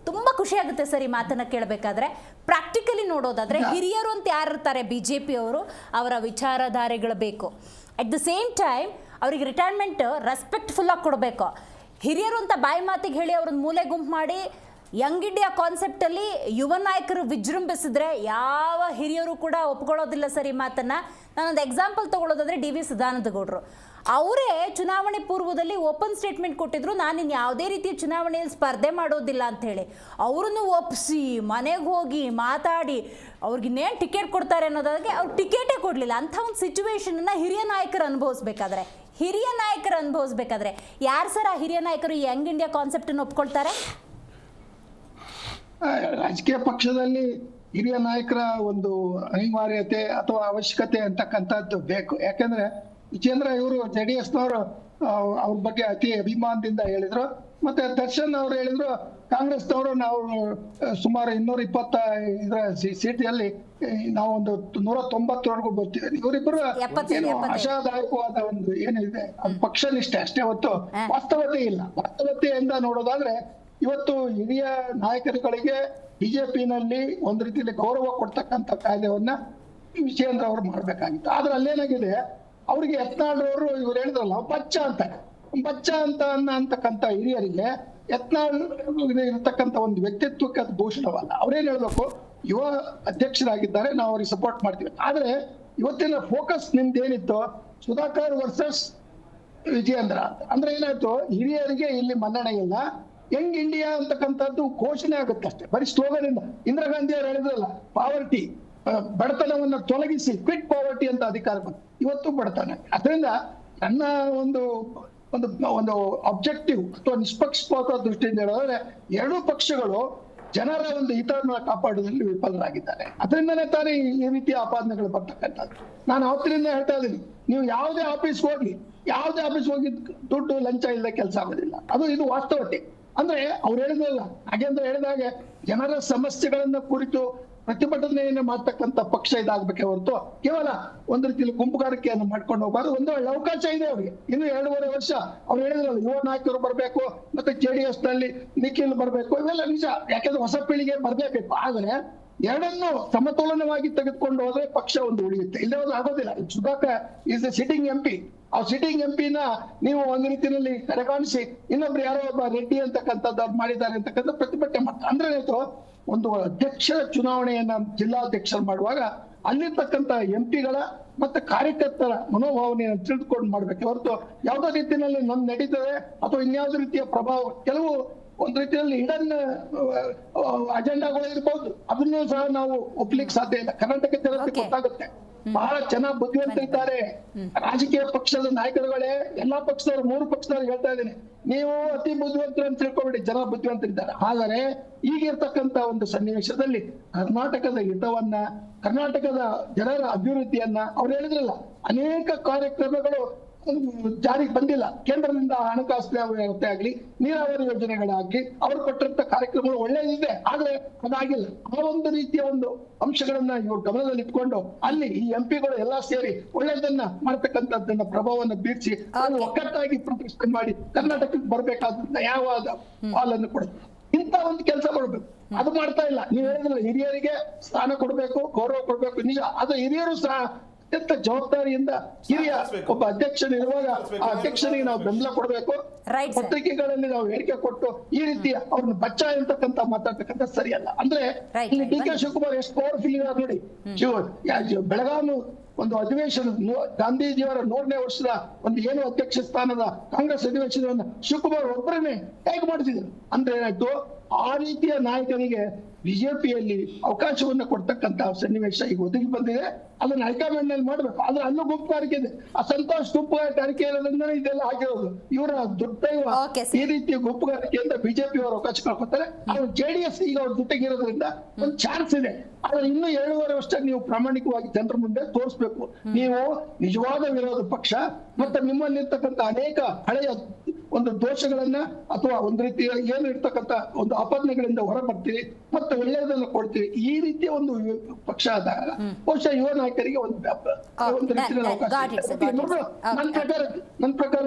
ತುಂಬ ಖುಷಿ ಆಗುತ್ತೆ ಸರ್ ಈ ಮಾತನ್ನು ಕೇಳಬೇಕಾದ್ರೆ. ಪ್ರಾಕ್ಟಿಕಲಿ ನೋಡೋದಾದರೆ ಹಿರಿಯರು ಅಂತ ಯಾರು ಇರ್ತಾರೆ BJP ಅವರು, ಅವರ ವಿಚಾರಧಾರೆಗಳು ಬೇಕು. ಅಟ್ ದ ಸೇಮ್ ಟೈಮ್ ಅವರಿಗೆ ರಿಟೈರ್ಮೆಂಟ್ ರೆಸ್ಪೆಕ್ಟ್ಫುಲ್ಲಾಗಿ ಕೊಡಬೇಕು. ಹಿರಿಯರು ಅಂತ ಬಾಯಿ ಮಾತಿಗೆ ಹೇಳಿ ಅವ್ರನ್ನ ಮೂಲೆ ಗುಂಪು ಮಾಡಿ ಯಂಗ್ ಇಂಡಿಯಾ ಕಾನ್ಸೆಪ್ಟಲ್ಲಿ ಯುವ ನಾಯಕರು ವಿಜೃಂಭಿಸಿದ್ರೆ ಯಾವ ಹಿರಿಯರು ಕೂಡ ಒಪ್ಕೊಳ್ಳೋದಿಲ್ಲ ಸರ್ ಈ ಮಾತನ್ನು. ನಾನೊಂದು ಎಕ್ಸಾಂಪಲ್ ತೊಗೊಳ್ಳೋದಾದರೆ DV ಸದಾನಂದ ಗೌಡರು ಅವರೇ ಚುನಾವಣೆ ಪೂರ್ವದಲ್ಲಿ ಓಪನ್ ಸ್ಟೇಟ್ಮೆಂಟ್ ಕೊಟ್ಟಿದ್ರು, ನಾನಿನ್ನು ಯಾವುದೇ ರೀತಿಯ ಚುನಾವಣೆಯಲ್ಲಿ ಸ್ಪರ್ಧೆ ಮಾಡೋದಿಲ್ಲ ಅಂಥೇಳಿ. ಅವ್ರನ್ನು ಒಪ್ಪಿಸಿ ಮನೆಗೆ ಹೋಗಿ ಮಾತಾಡಿ ಅವ್ರಿಗಿನ್ನೇನು ಟಿಕೆಟ್ ಕೊಡ್ತಾರೆ ಅನ್ನೋದಾಗೆ ಅವ್ರು ಟಿಕೆಟೇ ಕೊಡಲಿಲ್ಲ. ಅಂಥ ಒಂದು ಸಿಚುವೇಶನನ್ನು ಹಿರಿಯ ನಾಯಕರು ಅನುಭವಿಸ್ಬೇಕಾದ್ರೆ ಯಾರು ಸರ್ ಆ ಹಿರಿಯ ನಾಯಕರು ಈ ಯಂಗ್ ಇಂಡಿಯಾ ಕಾನ್ಸೆಪ್ಟನ್ನು ಒಪ್ಕೊಳ್ತಾರೆ? ರಾಜಕೀಯ ಪಕ್ಷದಲ್ಲಿ ಹಿರಿಯ ನಾಯಕರ ಒಂದು ಅನಿವಾರ್ಯತೆ ಅಥವಾ ಅವಶ್ಯಕತೆ ಅಂತಕ್ಕಂಥದ್ದು ಬೇಕು. ಯಾಕಂದ್ರೆ ವಿಜೇಂದ್ರ ಇವರು JDSನವರು ಅವ್ರ ಬಗ್ಗೆ ಅತಿ ಅಭಿಮಾನದಿಂದ ಹೇಳಿದ್ರು. ಮತ್ತೆ ದರ್ಶನ್ ಅವ್ರು ಹೇಳಿದ್ರು ಕಾಂಗ್ರೆಸ್ನವರು ನಾವು ಸುಮಾರು 220 ಸೀಟಲ್ಲಿ ನಾವು ಒಂದು 190ವರೆಗೂ ಬರ್ತೀವಿ. ಇವರಿಬ್ಬರು ಏನು ಆಶಾದಾಯಕವಾದ ಒಂದು ಏನಿದೆ ಅದು ಪಕ್ಷ ನಿಷ್ಠೆ ಅಷ್ಟೇ ಹೊತ್ತು ವಾಸ್ತವತೆ ಇಲ್ಲ. ವಾಸ್ತವತೆಯಿಂದ ನೋಡೋದಾದ್ರೆ ಇವತ್ತು ಹಿರಿಯ ನಾಯಕರುಗಳಿಗೆ ಬಿಜೆಪಿನಲ್ಲಿ ಒಂದು ರೀತಿಯಲ್ಲಿ ಗೌರವ ಕೊಡ್ತಕ್ಕಂಥ ಕಾಯ್ದೆಯನ್ನ ವಿಜೇಂದ್ರ ಅವರು ಮಾಡ್ಬೇಕಾಗಿತ್ತು. ಆದ್ರೆ ಅಲ್ಲೇನಾಗಿದೆ, ಅವ್ರಿಗೆ ಯತ್ನಾಳ್ ಇವ್ರು ಹೇಳಿದ್ರಲ್ಲ ಬಚ್ಚ ಅಂತ ಅಂತಕ್ಕಂಥ ಹಿರಿಯರಿಗೆ ಯತ್ನಾಳ್ ಇರತಕ್ಕಂಥ ಒಂದು ವ್ಯಕ್ತಿತ್ವಕ್ಕೆ ಅದು ಭೂಷಣವಲ್ಲ. ಅವ್ರೇನ್ ಹೇಳ್ಬೇಕು, ಯುವ ಅಧ್ಯಕ್ಷರಾಗಿದ್ದಾರೆ, ನಾವು ಅವ್ರಿಗೆ ಸಪೋರ್ಟ್ ಮಾಡ್ತೀವಿ. ಆದ್ರೆ ಇವತ್ತಿನ ಫೋಕಸ್ ನಿಮ್ದೇನಿತ್ತು, ಸುಧಾಕರ್ ವರ್ಸಸ್ ವಿಜೇಂದ್ರ ಅಂತ. ಅಂದ್ರೆ ಏನಾಯ್ತು, ಹಿರಿಯರಿಗೆ ಇಲ್ಲಿ ಮನ್ನಣೆ ಇಲ್ಲ. ಯಂಗ್ ಇಂಡಿಯಾ ಅಂತಕ್ಕಂಥದ್ದು ಘೋಷಣೆ ಆಗುತ್ತೆ ಅಷ್ಟೇ, ಬರೀ ಸ್ಲೋಗನ್ ಇಂದ. ಇಂದಿರಾ ಗಾಂಧಿ ಅವರು ಹೇಳಿದ್ರಲ್ಲ, ಪಾವರ್ಟಿ ಬಡತನವನ್ನು ತೊಲಗಿಸಿ ಕ್ವಿಟ್ ಪಾವರ್ಟಿ ಅಂತ ಅಧಿಕಾರ ಬಂತು. ಇವತ್ತು ಬಡತನ. ಅದರಿಂದ ನನ್ನ ಒಂದು ಒಂದು ಒಂದು ಅಬ್ಜೆಕ್ಟಿವ್ ಅಥವಾ ನಿಷ್ಪಕ್ಷಪಾತ ದೃಷ್ಟಿಯಿಂದ ಹೇಳೋದ್ರೆ ಎರಡೂ ಪಕ್ಷಗಳು ಜನರ ಒಂದು ಹಿತವನ್ನು ಕಾಪಾಡುವುದರಲ್ಲಿ ವಿಫಲರಾಗಿದ್ದಾರೆ. ಅದರಿಂದನೇ ತಾನೇ ಈ ರೀತಿಯ ಆಪಾದನೆಗಳು ಬರ್ತಕ್ಕಂಥದ್ದು. ನಾನು ಅವತ್ತಿನಿಂದ ಹೇಳ್ತಾ ಇದ್ದೀನಿ, ನೀವು ಯಾವುದೇ ಆಫೀಸ್ ಹೋಗಿ ದುಡ್ಡು ಲಂಚ ಇಲ್ಲದೆ ಕೆಲಸ ಆಗೋದಿಲ್ಲ. ಇದು ವಾಸ್ತವತೆ. ಅಂದ್ರೆ ಅವ್ರು ಹೇಳಿದ್ರಲ್ಲ, ನಾಗೇಂದ್ರ ಹೇಳಿದಾಗೆ ಜನರ ಸಮಸ್ಯೆಗಳನ್ನ ಕುರಿತು ಪ್ರತಿಭಟನೆಯನ್ನು ಮಾಡ್ತಕ್ಕಂಥ ಪಕ್ಷ ಇದಾಗಬೇಕೆ ಹೊರತು ಕೇವಲ ಒಂದು ರೀತಿಯಲ್ಲಿ ಗುಂಪುಗಾರಿಕೆಯನ್ನು ಮಾಡ್ಕೊಂಡು ಹೋಗಬಾರ್ದು. ಒಂದು ಒಳ್ಳೆ ಅವಕಾಶ ಇದೆ ಅವ್ರಿಗೆ. ಇನ್ನು 2.5 ವರ್ಷ ಅವ್ರು ಹೇಳಿದ್ರಲ್ಲ, ಯುವ ನಾಯಕರು ಬರಬೇಕು, ಮತ್ತೆ JDS ನಲ್ಲಿ ನಿಖಿಲ್ ಬರಬೇಕು, ಇವೆಲ್ಲ ನಿಜ. ಯಾಕಂದ್ರೆ ಹೊಸ ಪೀಳಿಗೆ ಬರಲೇಬೇಕು. ಆದ್ರೆ ಎರಡನ್ನು ಸಮತೋಲನವಾಗಿ ತೆಗೆದುಕೊಂಡು ಹೋದ್ರೆ ಪಕ್ಷ ಒಂದು ಉಳಿಯುತ್ತೆ. ಇಲ್ಲದೆ ಆಗೋದಿಲ್ಲ. Sudhakar is A sitting MP. ಆ ಸಿಟ್ಟಿಂಗ್ MP ನೀವು ಒಂದು ರೀತಿಯಲ್ಲಿ ಕಡೆಗಾಣಿಸಿ ಇನ್ನೊಬ್ರು ಯಾರೋ ಒಬ್ಬ ರೆಡ್ಡಿ ಅಂತಕ್ಕಂಥದ್ದು ಮಾಡಿದ್ದಾರೆ ಅಂತಕ್ಕಂಥ ಪ್ರತಿಭಟನೆ ಮಾಡ್ತಾರೆ. ಅಂದ್ರೆ ಏನಾಯ್ತು, ಒಂದು ಅಧ್ಯಕ್ಷರ ಚುನಾವಣೆಯನ್ನ ಜಿಲ್ಲಾಧ್ಯಕ್ಷರು ಮಾಡುವಾಗ ಅಲ್ಲಿರ್ತಕ್ಕಂಥ MPಗಳ ಮತ್ತೆ ಕಾರ್ಯಕರ್ತರ ಮನೋಭಾವನೆಯನ್ನು ತಿಳಿದುಕೊಂಡು ಮಾಡ್ಬೇಕು ಹೊರತು ಯಾವುದೋ ರೀತಿಯಲ್ಲಿ ನಮ್ ನಡೀತದೆ ಅಥವಾ ಇನ್ಯಾವುದೇ ರೀತಿಯ ಪ್ರಭಾವ, ಕೆಲವು ಒಂದು ರೀತಿಯಲ್ಲಿ ಹಿಡನ್ ಅಜೆಂಡಾಗಳು ಇರ್ಬೋದು, ಅದನ್ನು ಸಹ ನಾವು ಒಪ್ಲಿಕ್ಕೆ ಸಾಧ್ಯ ಇಲ್ಲ. ಕರ್ನಾಟಕ ಜನತೆ ಗೊತ್ತಾಗುತ್ತೆ, ಬಹಳ ಚೆನ್ನಾಗಿ ಬುದ್ಧಿವಂತರಿದ್ದಾರೆ ರಾಜಕೀಯ ಪಕ್ಷದ ನಾಯಕರುಗಳೇ. ಎಲ್ಲಾ ಪಕ್ಷದವರು 3 ಪಕ್ಷದವ್ರು ಹೇಳ್ತಾ ಇದ್ದೀನಿ, ನೀವು ಅತಿ ಬುದ್ಧಿವಂತರು ಅಂತ ತಿಳ್ಕೊಬೇಡಿ, ಜನ ಬುದ್ಧಿವಂತರಿದ್ದಾರೆ. ಆದರೆ ಈಗಿರ್ತಕ್ಕಂಥ ಒಂದು ಸನ್ನಿವೇಶದಲ್ಲಿ ಕರ್ನಾಟಕದ ಹಿತವನ್ನ, ಕರ್ನಾಟಕದ ಜನರ ಅಭಿವೃದ್ಧಿಯನ್ನ ಅವ್ರು ಹೇಳಿದ್ರಲ್ಲ, ಅನೇಕ ಕಾರ್ಯಕ್ರಮಗಳು ಜಾರಿಗೆ ಬಂದಿಲ್ಲ. ಕೇಂದ್ರದಿಂದ ಹಣಕಾಸಿನ ವ್ಯವಸ್ಥೆ ಆಗ್ಲಿ, ನೀರಾವರಿ ಯೋಜನೆಗಳಾಗ್ಲಿ, ಅವರು ಕೊಟ್ಟಿರಂತ ಕಾರ್ಯಕ್ರಮಗಳು ಒಳ್ಳೆಯದಿದೆ, ಆದ್ರೆ ಅದಾಗಿಲ್ಲ. ಆ ಒಂದು ರೀತಿಯ ಒಂದು ಅಂಶಗಳನ್ನ ಇವರು ಗಮನದಲ್ಲಿ ಇಟ್ಕೊಂಡು ಅಲ್ಲಿ ಈ ಎಂಪಿಗಳು ಎಲ್ಲಾ ಸೇರಿ ಒಳ್ಳೆಯದನ್ನ ಮಾಡ್ತಕ್ಕಂಥದ್ದನ್ನ ಪ್ರಭಾವವನ್ನು ಬೀರಿಸಿ ಅದು ಒಗ್ಗಟ್ಟಾಗಿ ಪ್ರತಿಷ್ಠೆ ಮಾಡಿ ಕರ್ನಾಟಕಕ್ಕೆ ಬರ್ಬೇಕಾದ ನ್ಯಾಯವಾದ ಪಾಲನ್ನು ಕೊಡುತ್ತೆ. ಇಂತ ಒಂದು ಕೆಲಸ ಮಾಡಬೇಕು, ಅದು ಮಾಡ್ತಾ ಇಲ್ಲ. ನೀವು ಹೇಳಿದ್ರಲ್ಲ ಹಿರಿಯರಿಗೆ ಸ್ಥಾನ ಕೊಡ್ಬೇಕು, ಗೌರವ ಕೊಡ್ಬೇಕು, ನಿಜ. ಅದು ಹಿರಿಯರು ಸಹ ಅತ್ಯಂತ ಜವಾಬ್ದಾರಿಯಿಂದ ಹಿರಿಯ ಒಬ್ಬ ಅಧ್ಯಕ್ಷನಿರುವಾಗ ಆ ಅಧ್ಯಕ್ಷನಿಗೆ ನಾವು ಬೆಂಬಲ ಕೊಡ್ಬೇಕು. Right, sir. ಪತ್ರಿಕೆಗಳಲ್ಲಿ ನಾವು ಹೇಳಿಕೆ ಕೊಟ್ಟು ಈ ರೀತಿಯ ಅವ್ರನ್ನ ಬಚ್ಚ ಅಂತಕ್ಕಂತ ಮಾತಾಡ್ತಕ್ಕಂಥ ಸರಿಯಲ್ಲ. ಅಂದ್ರೆ Right, ಇಲ್ಲಿ right. ಡಿ ಕೆ ಶಿವಕುಮಾರ್ ಎಷ್ಟು ಪವರ್ಫುಲ್ ಇದ್ದಾರೆ ನೋಡಿ. ಬೆಳಗಾವಿ ಒಂದು ಅಧಿವೇಶನ ಗಾಂಧೀಜಿಯವರ 100ನೇ ವರ್ಷದ ಒಂದು ಏನು ಅಧ್ಯಕ್ಷ ಸ್ಥಾನದ ಕಾಂಗ್ರೆಸ್ ಅಧಿವೇಶನವನ್ನು ಶಿವಕುಮಾರ್ ಒಬ್ಬರನ್ನೇ ಹೇಗೆ ಮಾಡ್ತಿದ್ರು ಅಂದ್ರೆ ಏನಾಯ್ತು, ಆ ರೀತಿಯ ನಾಯಕನಿಗೆ ಬಿಜೆಪಿಯಲ್ಲಿ ಅವಕಾಶವನ್ನ ಕೊಡ್ತಕ್ಕಂತ ಸನ್ನಿವೇಶ ಈಗ ಒದಗಿ ಬಂದಿದೆ. ಅದನ್ನ ಹೈಕಮಾಂಡ್ ನಲ್ಲಿ ಮಾಡ್ಬೇಕು. ಆದ್ರೆ ಅಲ್ಲೂ ಗುಂಪುಗಾರಿಕೆ ಇದೆ. ಆ ಸಂತೋಷ್ ಗುಂಪುಗಾರಿಕೆ ಇರೋದ್ರಿಂದ ಇದೆಲ್ಲ ಆಗಿರೋದು. ಇವರ ದುರ್ದೈವ Okay, sir. ಈ ರೀತಿಯ ಗುಂಪುಗಾರಿಕೆಯಿಂದ ಬಿಜೆಪಿ ಅವರು ಅವಕಾಶ ಕಳ್ಕೊತಾರೆ. ಅವ್ರು JDS ಈಗ ಅವ್ರ ಜೊತೆಗಿರೋದ್ರಿಂದ ಒಂದು ಚಾನ್ಸ್ ಇದೆ. ಆದ್ರೆ ಇನ್ನು 7.5 ವರ್ಷ ನೀವು ಪ್ರಾಮಾಣಿಕವಾಗಿ ಜನರ ಮುಂದೆ ತೋರಿಸ್ಬೇಕು, ನೀವು ನಿಜವಾದ ವಿರೋಧ ಪಕ್ಷ ಮತ್ತೆ ನಿಮ್ಮಲ್ಲಿರ್ತಕ್ಕಂಥ ಅನೇಕ ಹಳೆಯ ಒಂದು ದೋಷಗಳನ್ನ ಅಥವಾ ಒಂದು ರೀತಿಯ ಏನು ಇರ್ತಕ್ಕಂಥ ಒಂದು ಆಪಾದನೆಗಳಿಂದ ಹೊರ ಬರ್ತೀವಿ ಮತ್ತೆ ಒಳ್ಳೆಯದನ್ನು ಕೊಡ್ತೀವಿ. ಈ ರೀತಿಯ ಒಂದು ಪಕ್ಷ ಆದಾಗ ಬಹುಶಃ ಯುವ ನಾಯಕರಿಗೆ ಒಂದು ರೀತಿಯ ಅವಕಾಶ ಇದೆ. ನನ್ನ ಪ್ರಕಾರ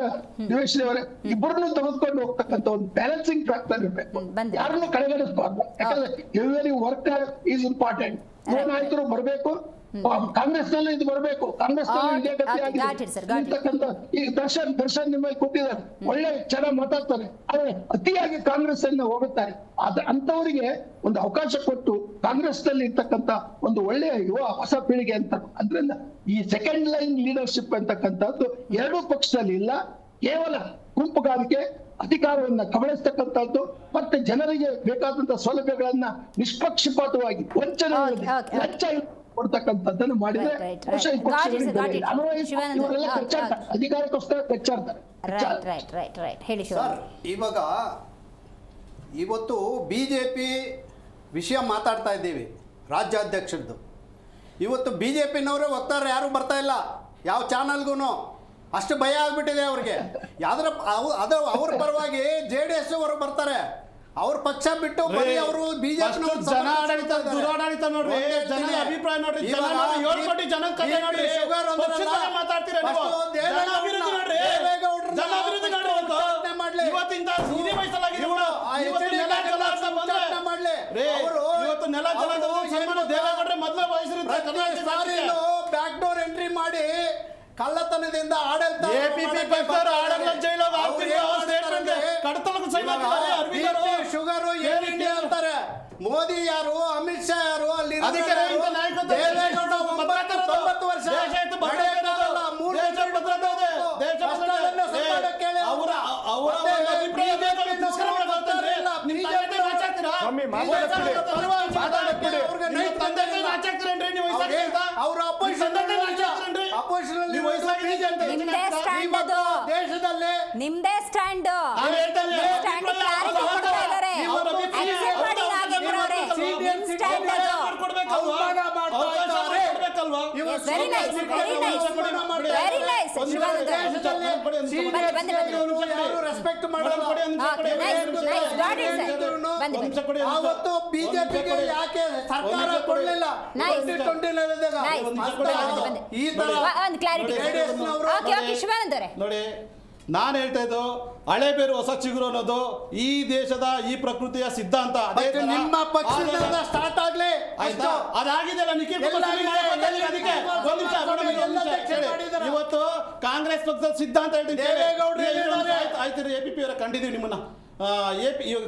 ದಿವೇಶ್ ಅವರೇ ಇಬ್ಬರನ್ನು ತೆಗೆದುಕೊಂಡು ಹೋಗ್ತಕ್ಕಂಥ ಒಂದು ಬ್ಯಾಲೆನ್ಸಿಂಗ್ ಫ್ಯಾಕ್ಟರ್ ಇರಬೇಕು. ಯಾರನ್ನು ಕಡೆಗಣಿಸಬಾರ್ದು. ಯಾಕಂದ್ರೆ ಎವ್ರಿ ವರ್ಕ್ ಈಸ್ ಇಂಪಾರ್ಟೆಂಟ್. ಯುವ ನಾಯಕರು ಬರಬೇಕು, ಕಾಂಗ್ರೆಸ್ ನಲ್ಲಿ ಇದು ಬರಬೇಕು. ಕಾಂಗ್ರೆಸ್ ನಲ್ಲಿ ಇದೇ ಗತಿ ಆಗಿದೆ. ಈ ದರ್ಶನ್ ನಿಮ್ಮಲ್ಲಿ ಕೊಟ್ಟಿದ್ದಾರೆ, ಒಳ್ಳೆ ಚೆನ್ನಾಗಿ ಮಾತಾಡ್ತಾರೆ, ಆದ್ರೆ ಅತಿಯಾಗಿ ಕಾಂಗ್ರೆಸ್ ಅನ್ನ ಹೋಗುತ್ತಾರೆ. ಅಂತವರಿಗೆ ಒಂದು ಅವಕಾಶ ಕೊಟ್ಟು ಕಾಂಗ್ರೆಸ್ ನಲ್ಲಿ ಇರ್ತಕ್ಕಂಥ ಒಂದು ಒಳ್ಳೆಯ ಯುವ ಹೊಸ ಪೀಳಿಗೆ ಅಂತ ಅದ್ರಿಂದ ಈ ಸೆಕೆಂಡ್ ಲೈನ್ ಲೀಡರ್ಶಿಪ್ ಅಂತಕ್ಕಂಥದ್ದು ಎರಡೂ ಪಕ್ಷದಲ್ಲಿ ಇಲ್ಲ. ಕೇವಲ ಗುಂಪುಗಾರಿಕೆ, ಅಧಿಕಾರವನ್ನ ಕಬಳಿಸ್ತಕ್ಕಂಥದ್ದು ಮತ್ತೆ ಜನರಿಗೆ ಬೇಕಾದಂತ ಸೌಲಭ್ಯಗಳನ್ನ ನಿಷ್ಪಕ್ಷಪಾತವಾಗಿ ವಂಚನೆ ಲಂಚ ಕೊಡ್ತಕ್ಕಂಥದ್ದನ್ನು ಮಾಡಿದ್ರೆ ಇವರೆಲ್ಲ ಕಚ್ಚಾಡ್ತಾರೆ, ಅಧಿಕಾರಕ್ಕೋಸ್ಕರ ಕಚ್ಚಾಡ್ತಾರೆ. ಸರ್, ಇವಾಗ ಇವತ್ತು BJP ವಿಷಯ ಮಾತಾಡ್ತಾ ಇದ್ದೀವಿ, ರಾಜ್ಯಾಧ್ಯಕ್ಷರದ್ದು. ಇವತ್ತು BJPನವರೇ ವಕ್ತಾರರು ಯಾರು ಬರ್ತಾ ಇಲ್ಲ ಯಾವ ಚಾನಲ್ಗೂ. ಅಷ್ಟು ಭಯ ಆಗ್ಬಿಟ್ಟಿದೆ ಅವ್ರಿಗೆ. ಅದು ಅವ್ರ ಪರವಾಗಿ JDS ಅವರು ಬರ್ತಾರೆ. ಅವ್ರ ಪಕ್ಷ ಬಿಟ್ಟು ಬರೀ ಅವರು ಬಿಜೆಪಿ ಜನ ಆಡಳಿತ ದುರಾಡಳಿತ ನೋಡ್ರಿ, ಜನರ ಅಭಿಪ್ರಾಯ ನೋಡ್ರಿ, ಜನ 7 ಕೋಟಿ ಜನ ಕಥೆ ನೋಡ್ರಿ, ಮಾತಾಡ್ತೀರಾ ನೀವು? ಜನ ಅಭಿವೃದ್ಧಿ ನೋಡ್ರಿ, ಜನ ಅಭಿವೃದ್ಧಿ ನೋಡ್ರಿ. ಇವತ್ತಿಂದ ಸೀರೆ ವಹಿಸಲಾಗಿದೆ. ಇವತ್ತು ನೆಲ ಜಲ ಸನ್ಮಾನ ದೇವೇಗೌಡರೇ ಮೊದಲು ವಹಿಸಿರುತ್ತೆ. ಬ್ಯಾಕ್ ಡೋರ್ ಎಂಟ್ರಿ ಮಾಡಿ ಕಳ್ಳತನದಿಂದ ಆಡಳಿತ ಶುಗರು ಏರ್ ಇಂಡಿಯಾ ಅಂತಾರೆ. ಮೋದಿ ಯಾರು, ಅಮಿತ್ ಶಾ ಯಾರು, ಅಲ್ಲಿ 90 ವರ್ಷ ನಿಮ್ದೇ ಸ್ಟ್ಯಾಂಡ್ ರೆಸ್ಪೆಕ್ಟ್ ಅವತ್ತು ಬಿಜೆಪಿಗೆ ಯಾಕೆ ಸರ್ಕಾರ ಕೊಡಲಿಲ್ಲ? ಈ ತರ ನೋಡಿ, ನಾನು ಹೇಳ್ತಾ ಇದ್ದು ಹಳೆ ಬೇರು ಹೊಸ ಚಿಗುರು ಅನ್ನೋದು ಈ ದೇಶದ ಈ ಪ್ರಕೃತಿಯ ಸಿದ್ಧಾಂತ. ನಿಮ್ಮ ಪಕ್ಷದಿಂದ ಸ್ಟಾರ್ಟ್ ಆಗ್ಲಿ, ಆಯ್ತಾ? ಅದಾಗಿದೆಲ್ಲ ನಿಖಿಲ್ ಇವತ್ತು ಕಾಂಗ್ರೆಸ್ ಪಕ್ಷದ ಸಿದ್ಧಾಂತ ಹೇಳ್ತೀನಿ. ಆಯ್ತು, APP ಅವರ ಕಂಡಿದ್ದೀವಿ ನಿಮ್ಮನ್ನ.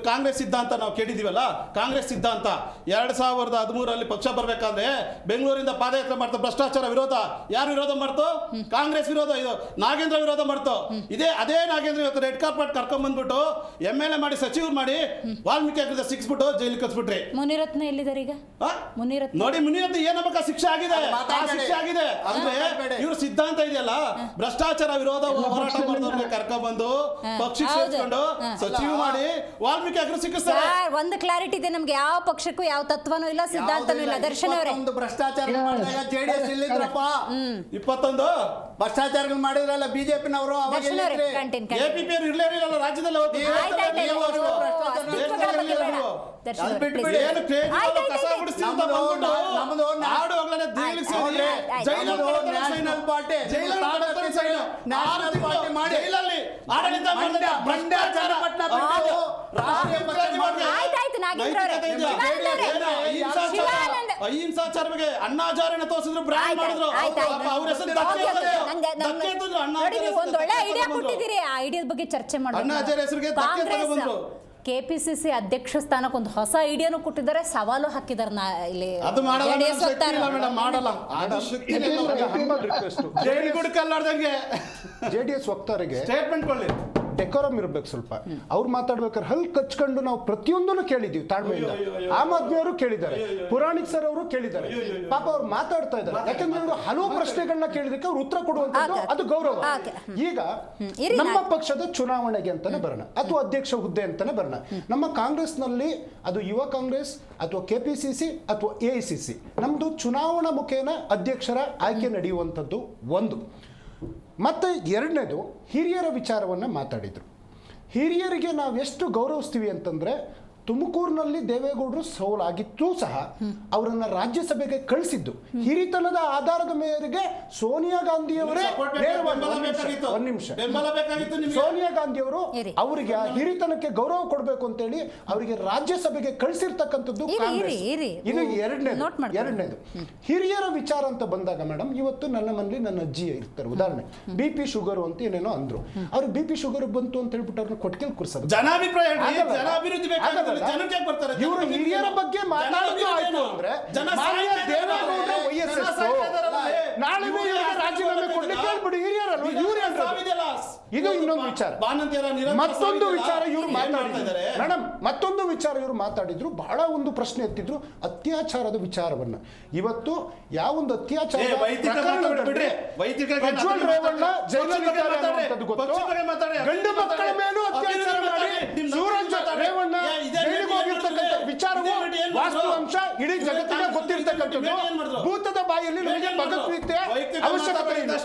ಕಾಂಗ್ರೆಸ್ ಸಿದ್ಧಾಂತ ನಾವು ಕೇಳಿದೀವಲ್ಲ, ಕಾಂಗ್ರೆಸ್ ಸಿದ್ಧಾಂತ 2013 ಪಕ್ಷ ಬರ್ಬೇಕಾದ್ರೆ ಬೆಂಗಳೂರಿಂದ ಪಾದಯಾತ್ರೆ ಮಾಡ್ತಾ ಭ್ರಷ್ಟಾಚಾರ ವಿರೋಧ ಯಾರು ವಿರೋಧ ಮಾಡ್ತು? ಕಾಂಗ್ರೆಸ್ ವಿರೋಧ. ಇದು ನಾಗೇಂದ್ರ ವಿರೋಧ ಮಾಡ್ತು. ಅದೇ ನಾಗೇಂದ್ರ ಇವತ್ತು ರೆಡ್ ಕಾರ್ಪೆಟ್ ಕರ್ಕೊಂಡ್ ಬಂದ್ಬಿಟ್ಟು MLA ಮಾಡಿ ಸಚಿವರು ಮಾಡಿ ವಾಲ್ಮೀಕಿ ಆಗಿದ್ದ ಸಿಕ್ಸ್ಬಿಟ್ಟು ಜೈಲಿಗೆ ಕಳ್ಸ್ಬಿಟ್ರಿ. ಮುನಿರತ್ನ ಎಲ್ಲಿದ್ದಾರೆ ಈಗ? ನೋಡಿ, ಮುನಿರತ್ನ ಏನಪ್ಪ ಶಿಕ್ಷೆ ಆಗಿದೆ, ಶಿಕ್ಷೆ ಆಗಿದೆ. ಅಂದ್ರೆ ಇವ್ರ ಸಿದ್ಧಾಂತ ಇದೆಯಲ್ಲ, ಭ್ರಷ್ಟಾಚಾರ ವಿರೋಧ ಹೋರಾಟ ಮಾಡಿದವ್ರಿಗೆ ಕರ್ಕೊಂಡ್ ಬಂದು ಪಕ್ಷಕ್ಕೆ ಸೇರಿಸ್ಕೊಂಡು ಸಚಿವ ಮಾಡಿ ವಾಲ್ಮೀಕಿ ಹಾಕಿದ್ರೆ ಸಿಕ್ಕಿಸ್ತಾರೆ. ಸರ್, ಒಂದು ಕ್ಲಾರಿಟಿ ಇದೆ ನಮ್ಗೆ, ಯಾವ ಪಕ್ಷಕ್ಕೂ ಯಾವ ತತ್ವನೂ ಇಲ್ಲ, ಸಿದ್ಧಾಂತನೂ ಇಲ್ಲ. ದರ್ಶನ್ ಅವರೇ, ಒಂದು ಭ್ರಷ್ಟಾಚಾರ ಮಾಡಿದಾಗ JDS ಇಲ್ಲಿದ್ರಪ್ಪ. 21 ಭ್ರಷ್ಟಾಚಾರಗಳು ಮಾಡಿದ್ರಲ್ಲ ಬಿಜೆಪಿನವರು, ಅವಾಗ ದರ್ಶನ್ ಅವರೇ, ಎಲ್ಲಿದ್ರಿ? ಕಂಟೆಂಟ್ APP ಅವ್ರು ಇರ್ಲೇ ಇರಲಿಲ್ಲ ರಾಜ್ಯದಲ್ಲಿ ಅವತ್ತು. ದರ್ಶನ್ ಅದು ಅವರೇ, ಬಿಟ್ಬಿಡಿ. ಏನು ಕೇಜ್ರಿವಾಲ್ ಆಯ್ತು, ಕಸ ಆಯ್ತು, ಗುಡಿಸ್ತೀವಿ ಅಂತ ನಮ್ದು ಬಂದ್ಬಿಟ್ಟು ನಾಡು ಹೋಗ್ಲೇ ದಿಲ್ಲಿಗೆ ಸೇರಿದ್ರೆ ಜೈಲಲ್ಲಿ ಕೊಡ್ತಾರೆ ನ್ಯಾಷನಲ್ ಪಾರ್ಟಿ ಜೈಲಲ್ಲಿ ಕೊಡ್ತಾರೆ ಸೈನ್. ನ್ಯಾಷನಲ್ ಪಾರ್ಟಿ ಮಾಡಿ ಜೈಲಲ್ಲಿ ಆಡಳಿತ ಮಾಡಿದ್ರೆ ಮಂಡ್ಯ ಚನ್ನಪಟ್ಟಣ ಬಿಟ್ಟು ರಾಷ್ಟ್ರೀಯ ಪಕ್ಷ ಮಾಡಿ. ಆಯ್ತಾಯ್ತು, ನಾಗೇಂದ್ರ ಅವರೇ, ಶಿವಾನಂದ ಅಹಿಂಸಾಚಾರ ಬಗ್ಗೆ ಅಣ್ಣಾಚಾರ್ಯನ ತೋರಿಸಿದ್ರು, ಬ್ರ್ಯಾಂಡ್ ಮಾಡಿದ್ರು. ಅವ್ರ ಹೆಸರು ನೋಡಿ, ನೀವು ಒಂದು ಒಳ್ಳೆ ಐಡಿಯಾ ಕೊಟ್ಟಿದ್ದೀರಿ. ಆ ಐಡಿಯಾದ ಬಗ್ಗೆ ಚರ್ಚೆ ಅಣ್ಣಾಚಾರ್ಯ ಹೆಸರಿಗೆ ಧಕ್ಕೆ ತಗೊಂಡ್ಬಂದ್ರು. ಕೆಪಿಸಿಸಿ ಅಧ್ಯಕ್ಷ ಸ್ಥಾನಕ್ಕೆ ಒಂದು ಹೊಸ ಐಡಿಯಾನು ಕೊಟ್ಟಿದ್ದಾರೆ, ಸವಾಲು ಹಾಕಿದ್ದಾರೆ. ಇಲ್ಲಿ ಅದು ಮಾಡಲ್ಲ JDS ಮೇಡಮ್, ಶಕ್ತಿ ವಕ್ತಾರರು. ಇಲ್ಲ ಮೇಡಮ್, ಮಾಡಲ್ಲ. ಅದು ಶಕ್ತಿ ಇಲ್ಲ ಅವ್ರಿಗೆ. ಹಂಬಲ್ ರಿಕ್ವೆಸ್ಟ್, ಜೈಲು ಗುಡ್ಕಲ್ಲಾರ್ದಂಗೆ JDS ವಕ್ತಾರಿಗೆ ಸ್ಟೇಟ್ಮೆಂಟ್ ಕೊಳ್ಳಿ. ಡೆಕೋರಮ್ ಇರ್ಬೇಕು ಸ್ವಲ್ಪ. ಅವ್ರು ಮಾತಾಡ್ಬೇಕಾದ್ರೆ ಹಲ್ ಕಚ್ಕೊಂಡು ನಾವು ಪ್ರತಿಯೊಂದನ್ನು ಕೇಳಿದೀವಿ ತಾಳ್ಮೆಯಿಂದ. ಆಮ್ ಆದ್ಮಿ ಅವರು ಕೇಳಿದ್ದಾರೆ, ಪುರಾಣಿಕ್ ಸರ್ ಅವರು ಕೇಳಿದ್ದಾರೆ. ಪಾಪ ಅವ್ರು ಮಾತಾಡ್ತಾ ಇದ್ದಾರೆ, ಯಾಕಂದ್ರೆ ಅವರು ಹಲವು ಪ್ರಶ್ನೆಗಳನ್ನ ಕೇಳಿದಕ್ಕೆ ಅವ್ರು ಉತ್ತರ ಕೊಡುವಂತದ್ದು ಅದು ಗೌರವ. ಈಗ ನಮ್ಮ ಪಕ್ಷದ ಚುನಾವಣೆಗೆ ಅಂತಾನೆ ಬರೋಣ, ಅಥವಾ ಅಧ್ಯಕ್ಷ ಹುದ್ದೆ ಅಂತಾನೆ ಬರೋಣ. ನಮ್ಮ ಕಾಂಗ್ರೆಸ್ನಲ್ಲಿ ಅದು ಯುವ ಕಾಂಗ್ರೆಸ್ ಅಥವಾ KPCC ಅಥವಾ AICC, ನಮ್ದು ಚುನಾವಣಾ ಮುಖೇನ ಅಧ್ಯಕ್ಷರ ಆಯ್ಕೆ ನಡೆಯುವಂಥದ್ದು ಒಂದು. ಮತ್ತು ಎರಡನೇದು, ಹಿರಿಯರ ವಿಚಾರವನ್ನು ಮಾತಾಡಿದರು. ಹಿರಿಯರಿಗೆ ನಾವು ಎಷ್ಟು ಗೌರವಿಸ್ತೀವಿ ಅಂತಂದರೆ, ತುಮಕೂರಿನಲ್ಲಿ ದೇವೇಗೌಡರು ಸೋಲಾಗಿತ್ತೂ ಸಹ ಅವರನ್ನು ರಾಜ್ಯಸಭೆಗೆ ಕಳಿಸಿದ್ದು ಹಿರಿತನದ ಆಧಾರದ ಮೇರೆಗೆ ಸೋನಿಯಾ ಗಾಂಧಿಯವರೇ ಒಂದು ನಿಮಿಷ ಸೋನಿಯಾ ಗಾಂಧಿಯವರು ಅವರಿಗೆ ಹಿರಿತನಕ್ಕೆ ಗೌರವ ಕೊಡಬೇಕು ಅಂತೇಳಿ ಅವರಿಗೆ ರಾಜ್ಯಸಭೆಗೆ ಕಳಿಸಿರ್ತಕ್ಕಂಥದ್ದು ಕಾಂಗ್ರೆಸ್. ಇದು ಎರಡನೇದು. ಹಿರಿಯರ ವಿಚಾರ ಅಂತ ಬಂದಾಗ ಮೇಡಮ್, ಇವತ್ತು ನನ್ನ ಮನೇಲಿ ನನ್ನ ಅಜ್ಜಿ ಇರ್ತಾರೆ, ಉದಾಹರಣೆ BP ಶುಗರ್ ಅಂತ ಏನೇನೋ ಅಂದ್ರು. ಅವ್ರಿಗೆ BP ಶುಗರ್ ಬಂತು ಅಂತ ಹೇಳ್ಬಿಟ್ಟು ಅವ್ರನ್ನ ಕೊಟ್ಕೆಲ್ ಕೂರಿಸೋದು ಜನಾಭಿಪ್ರಾಯ ಇವರು ಹಿರಿಯರ ಬಗ್ಗೆ ಮಾತಾಡೋದು ಆಯ್ತು ಅಂದ್ರೆ ದೇವೇಗೌಡ YSS ನಾಳೆ ರಾಜೀನಾಮೆ ಕೊಡ್ಲಿಕ್ಕೆ ಹೇಳ್ಬಿಡಿ ಹಿರಿಯರಲ್ಲ ಇವ್ರು. ಇದು ಇನ್ನೊಂದು ವಿಚಾರ. ಮತ್ತೊಂದು ವಿಚಾರ ಇವರು ಮಾತಾಡಿದ್ದಾರೆ ಮೇಡಮ್, ಮತ್ತೊಂದು ವಿಚಾರ ಇವರು ಮಾತಾಡಿದ್ರು, ಬಹಳ ಒಂದು ಪ್ರಶ್ನೆ ಎತ್ತಿದ್ರು, ಅತ್ಯಾಚಾರದ ವಿಚಾರವನ್ನ. ಇವತ್ತು ಯಾವೊಂದು ಅತ್ಯಾಚಾರ ಪ್ರಜ್ವಲ್ ರೇವಣ್ಣ ಜೈಲಲ್ಲಿದ್ದಾರೆ ಅನ್ನುವಂಥದ್ದು ಗೊತ್ತು. ಗಂಡು ಮಕ್ಕಳ ಮೇಲೂ ಅತ್ಯಾಚಾರ ಮಾಡಿ ಸೂರಜ್ ರೇವಣ್ಣ ಜೈಲಿಗೆ ಹೋಗಿರ್ತಕ್ಕಂಥ ವಿಚಾರವು ವಾಸ್ತವಾಂಶ ಇಡೀ ಜಗತ್ತಿಗೆ ಗೊತ್ತಿರ್ತಕ್ಕಂಥದ್ದು. ಭೂತದ ಬಾಯಲ್ಲಿ ನಮಗೆ ಭಗವದ್ಗೀತೆಯ ಅವಶ್ಯಕತೆ ಇದೆ.